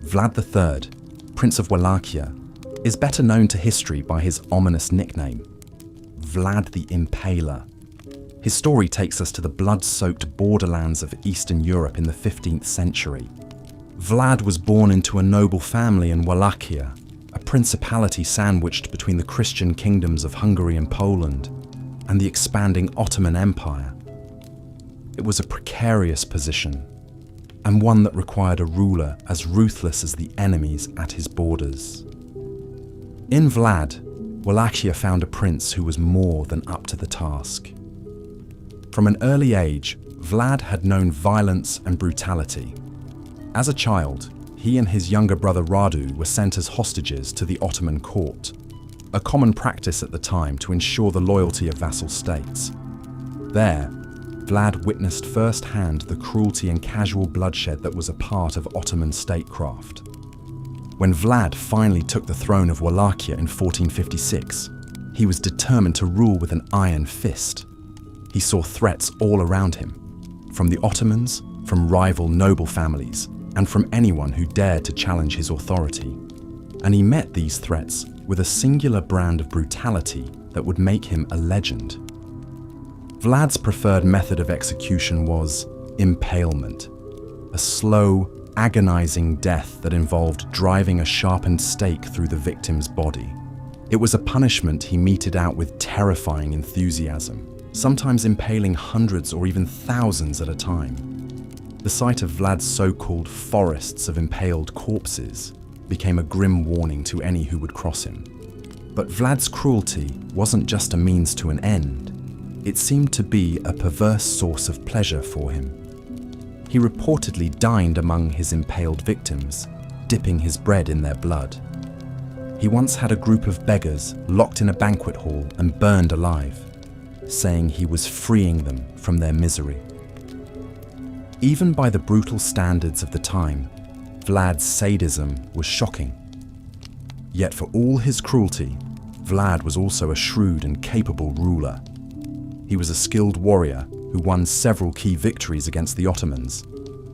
Vlad III, Prince of Wallachia, is better known to history by his ominous nickname, Vlad the Impaler. His story takes us to the blood-soaked borderlands of Eastern Europe in the 15th century. Vlad was born into a noble family in Wallachia, a principality sandwiched between the Christian kingdoms of Hungary and Poland and the expanding Ottoman Empire. It was a precarious position, and one that required a ruler as ruthless as the enemies at his borders. In Vlad, Wallachia found a prince who was more than up to the task. From an early age, Vlad had known violence and brutality. As a child, he and his younger brother Radu were sent as hostages to the Ottoman court, a common practice at the time to ensure the loyalty of vassal states. There, Vlad witnessed firsthand the cruelty and casual bloodshed that was a part of Ottoman statecraft. When Vlad finally took the throne of Wallachia in 1456, he was determined to rule with an iron fist. He saw threats all around him, from the Ottomans, from rival noble families, and from anyone who dared to challenge his authority. And he met these threats with a singular brand of brutality that would make him a legend. Vlad's preferred method of execution was impalement, a slow, agonizing death that involved driving a sharpened stake through the victim's body. It was a punishment he meted out with terrifying enthusiasm, sometimes impaling hundreds or even thousands at a time. The sight of Vlad's so-called forests of impaled corpses became a grim warning to any who would cross him. But Vlad's cruelty wasn't just a means to an end. It seemed to be a perverse source of pleasure for him. He reportedly dined among his impaled victims, dipping his bread in their blood. He once had a group of beggars locked in a banquet hall and burned alive, saying he was freeing them from their misery. Even by the brutal standards of the time, Vlad's sadism was shocking. Yet for all his cruelty, Vlad was also a shrewd and capable ruler. He was a skilled warrior who won several key victories against the Ottomans,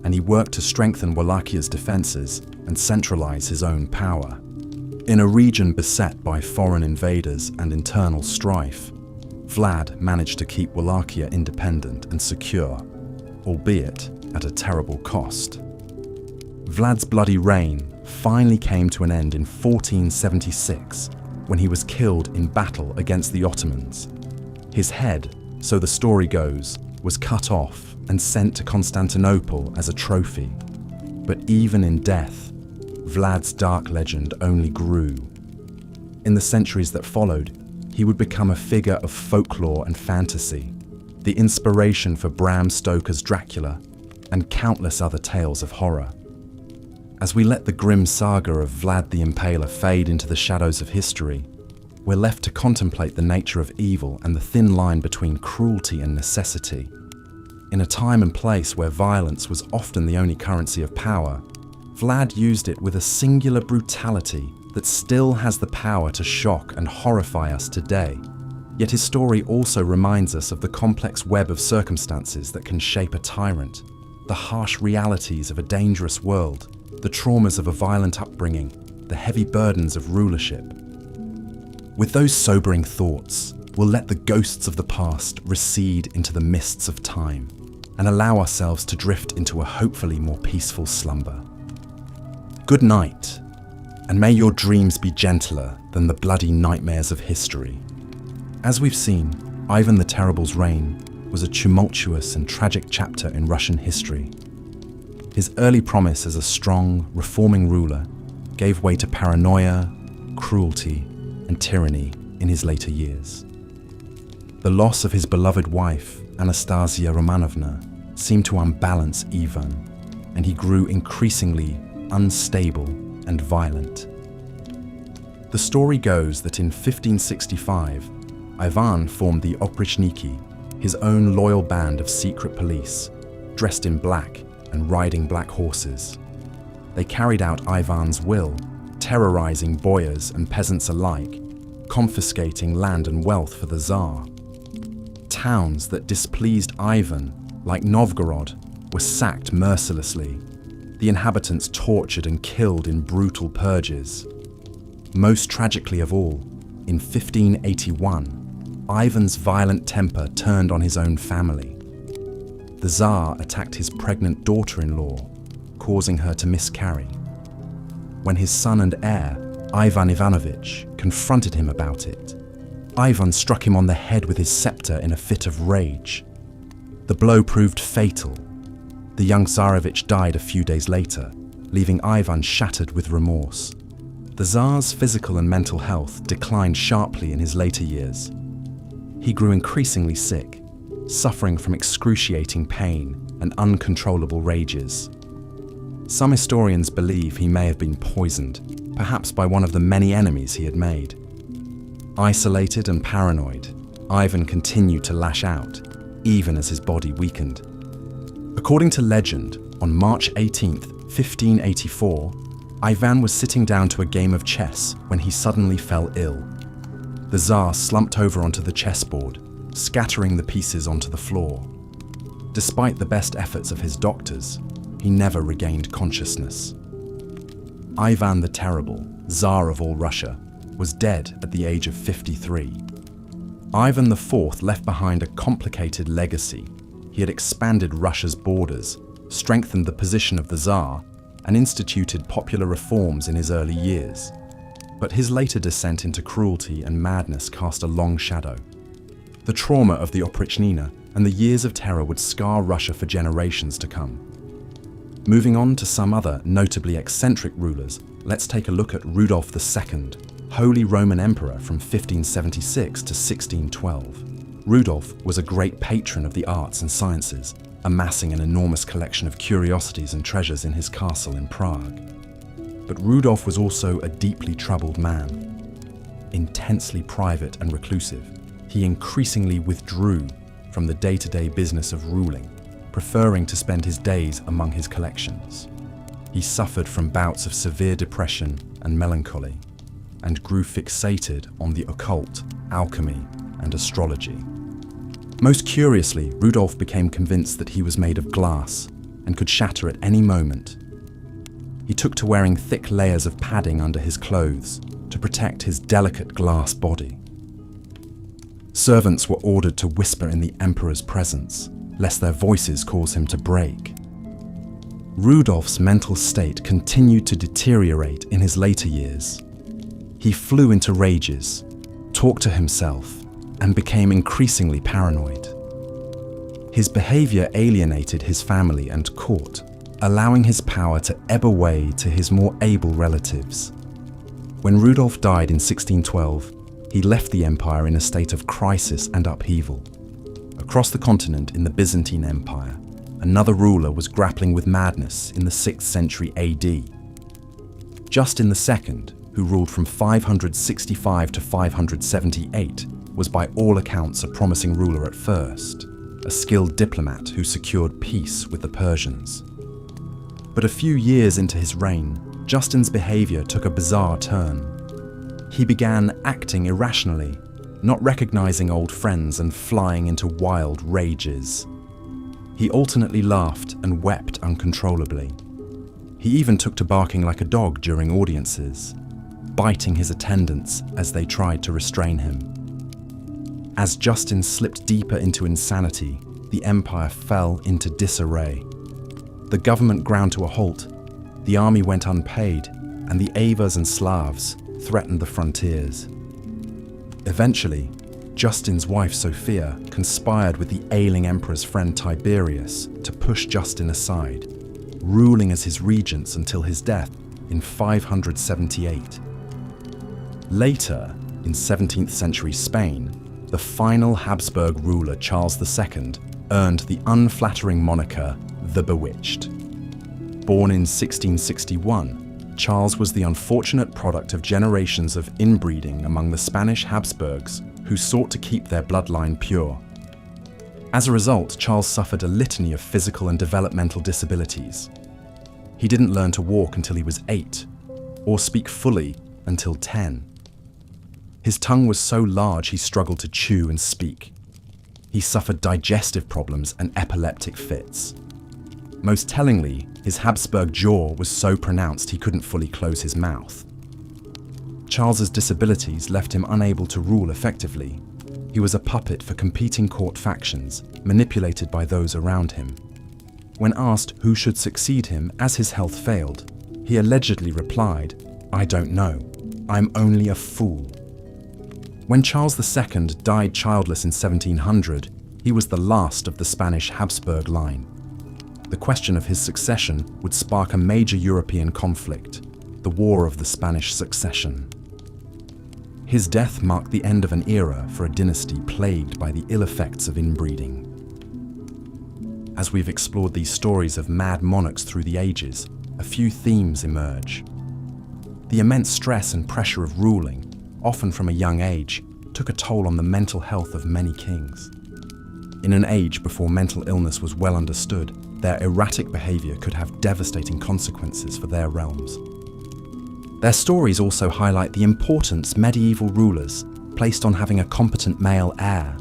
and he worked to strengthen Wallachhia's defenses and centralize his own power. In a region beset by foreign invaders and internal strife, Vlad managed to keep Wallachia independent and secure, albeit at a terrible cost. Vlad's bloody reign finally came to an end in 1476 when he was killed in battle against the Ottomans. His head, so the story goes, was cut off and sent to Constantinople as a trophy. But even in death, Vlad's dark legend only grew. In the centuries that followed, he would become a figure of folklore and fantasy, the inspiration for Bram Stoker's Dracula and countless other tales of horror. As we let the grim saga of Vlad the Impaler fade into the shadows of history, we're left to contemplate the nature of evil and the thin line between cruelty and necessity. In a time and place where violence was often the only currency of power, Vlad used it with a singular brutality that still has the power to shock and horrify us today. Yet his story also reminds us of the complex web of circumstances that can shape a tyrant, the harsh realities of a dangerous world, the traumas of a violent upbringing, the heavy burdens of rulership. With those sobering thoughts, we'll let the ghosts of the past recede into the mists of time and allow ourselves to drift into a hopefully more peaceful slumber. Good night, and may your dreams be gentler than the bloody nightmares of history. As we've seen, Ivan the Terrible's reign was a tumultuous and tragic chapter in Russian history. His early promise as a strong, reforming ruler gave way to paranoia, cruelty, and tyranny in his later years. The loss of his beloved wife, Anastasia Romanovna, seemed to unbalance Ivan, and he grew increasingly unstable and violent. The story goes that in 1565, Ivan formed the Oprichniki, his own loyal band of secret police, dressed in black and riding black horses. They carried out Ivan's will, terrorizing boyars and peasants alike, confiscating land and wealth for the Tsar. Towns that displeased Ivan, like Novgorod, were sacked mercilessly, the inhabitants tortured and killed in brutal purges. Most tragically of all, in 1581, Ivan's violent temper turned on his own family. The Tsar attacked his pregnant daughter-in-law, causing her to miscarry. When his son and heir, Ivan Ivanovich, confronted him about it, Ivan struck him on the head with his scepter in a fit of rage. The blow proved fatal. The young Tsarevich died a few days later, leaving Ivan shattered with remorse. The Tsar's physical and mental health declined sharply in his later years. He grew increasingly sick, suffering from excruciating pain and uncontrollable rages. Some historians believe he may have been poisoned, perhaps by one of the many enemies he had made. Isolated and paranoid, Ivan continued to lash out, even as his body weakened. According to legend, on March 18, 1584, Ivan was sitting down to a game of chess when he suddenly fell ill. The Tsar slumped over onto the chessboard, scattering the pieces onto the floor. Despite the best efforts of his doctors, he never regained consciousness. Ivan the Terrible, Tsar of all Russia, was dead at the age of 53. Ivan IV left behind a complicated legacy. He had expanded Russia's borders, strengthened the position of the Tsar, and instituted popular reforms in his early years. But his later descent into cruelty and madness cast a long shadow. The trauma of the Oprichnina and the years of terror would scar Russia for generations to come. Moving on to some other notably eccentric rulers, let's take a look at Rudolf II, Holy Roman Emperor from 1576 to 1612. Rudolf was a great patron of the arts and sciences, amassing an enormous collection of curiosities and treasures in his castle in Prague. But Rudolf was also a deeply troubled man. Intensely private and reclusive, he increasingly withdrew from the day-to-day business of ruling, preferring to spend his days among his collections. He suffered from bouts of severe depression and melancholy, and grew fixated on the occult, alchemy, and astrology. Most curiously, Rudolf became convinced that he was made of glass and could shatter at any moment. He took to wearing thick layers of padding under his clothes to protect his delicate glass body. Servants were ordered to whisper in the emperor's presence, lest their voices cause him to break. Rudolf's mental state continued to deteriorate in his later years. He flew into rages, talked to himself, and became increasingly paranoid. His behavior alienated his family and court, allowing his power to ebb away to his more able relatives. When Rudolf died in 1612, he left the empire in a state of crisis and upheaval. Across the continent in the Byzantine Empire, another ruler was grappling with madness in the 6th century AD. Justin II, who ruled from 565 to 578, was by all accounts a promising ruler at first, a skilled diplomat who secured peace with the Persians. But a few years into his reign, Justin's behavior took a bizarre turn. He began acting irrationally, not recognizing old friends and flying into wild rages. He alternately laughed and wept uncontrollably. He even took to barking like a dog during audiences, biting his attendants as they tried to restrain him. As Justin slipped deeper into insanity, the empire fell into disarray. The government ground to a halt, the army went unpaid, and the Avars and Slavs threatened the frontiers. Eventually, Justin's wife Sophia conspired with the ailing emperor's friend Tiberius to push Justin aside, ruling as his regents until his death in 578. Later, in 17th century Spain, the final Habsburg ruler Charles II earned the unflattering moniker the Bewitched. Born in 1661, Charles was the unfortunate product of generations of inbreeding among the Spanish Habsburgs who sought to keep their bloodline pure. As a result, Charles suffered a litany of physical and developmental disabilities. He didn't learn to walk until he was 8, or speak fully until 10. His tongue was so large he struggled to chew and speak. He suffered digestive problems and epileptic fits. Most tellingly, his Habsburg jaw was so pronounced he couldn't fully close his mouth. Charles's disabilities left him unable to rule effectively. He was a puppet for competing court factions, manipulated by those around him. When asked who should succeed him as his health failed, he allegedly replied, "I don't know. I'm only a fool." When Charles II died childless in 1700, he was the last of the Spanish Habsburg line. The question of his succession would spark a major European conflict, the War of the Spanish Succession. His death marked the end of an era for a dynasty plagued by the ill effects of inbreeding. As we've explored these stories of mad monarchs through the ages, a few themes emerge. The immense stress and pressure of ruling, often from a young age, took a toll on the mental health of many kings. In an age before mental illness was well understood, their erratic behavior could have devastating consequences for their realms. Their stories also highlight the importance medieval rulers placed on having a competent male heir.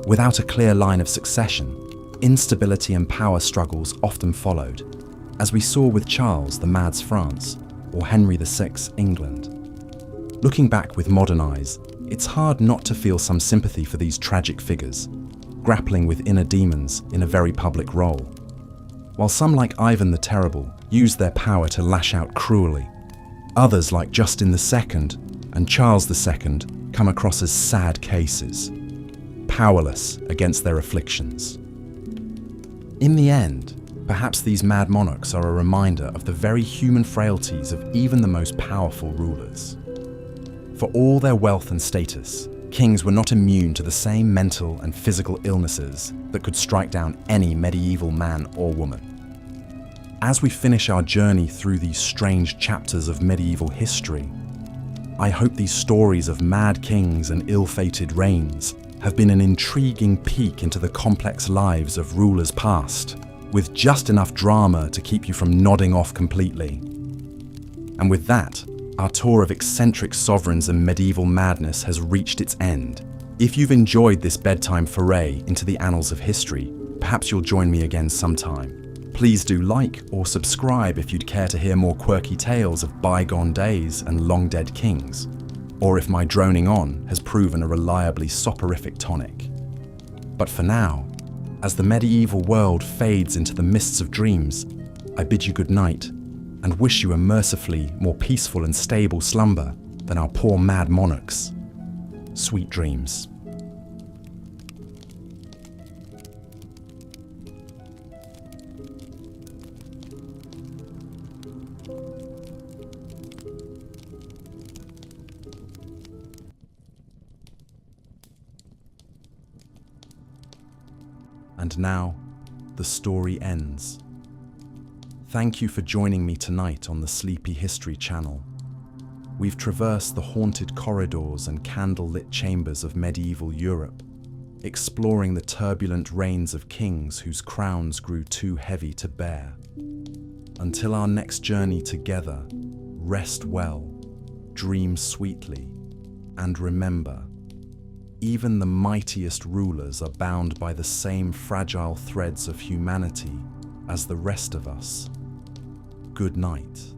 Without a clear line of succession, instability and power struggles often followed, as we saw with Charles the Mad's France or Henry VI England. Looking back with modern eyes, it's hard not to feel some sympathy for these tragic figures, grappling with inner demons in a very public role. While some like Ivan the Terrible used their power to lash out cruelly, others like Justin II and Charles II come across as sad cases, powerless against their afflictions. In the end, perhaps these mad monarchs are a reminder of the very human frailties of even the most powerful rulers. For all their wealth and status, kings were not immune to the same mental and physical illnesses that could strike down any medieval man or woman. As we finish our journey through these strange chapters of medieval history, I hope these stories of mad kings and ill-fated reigns have been an intriguing peek into the complex lives of rulers past, with just enough drama to keep you from nodding off completely. And with that, our tour of eccentric sovereigns and medieval madness has reached its end. If you've enjoyed this bedtime foray into the annals of history, perhaps you'll join me again sometime. Please do like or subscribe if you'd care to hear more quirky tales of bygone days and long-dead kings, or if my droning on has proven a reliably soporific tonic. But for now, as the medieval world fades into the mists of dreams, I bid you good night and wish you a mercifully more peaceful and stable slumber than our poor mad monarchs. Sweet dreams. And now, the story ends. Thank you for joining me tonight on the Sleepy History channel. We've traversed the haunted corridors and candle-lit chambers of medieval Europe, exploring the turbulent reigns of kings whose crowns grew too heavy to bear. Until our next journey together, rest well, dream sweetly, and remember, even the mightiest rulers are bound by the same fragile threads of humanity as the rest of us. Good night.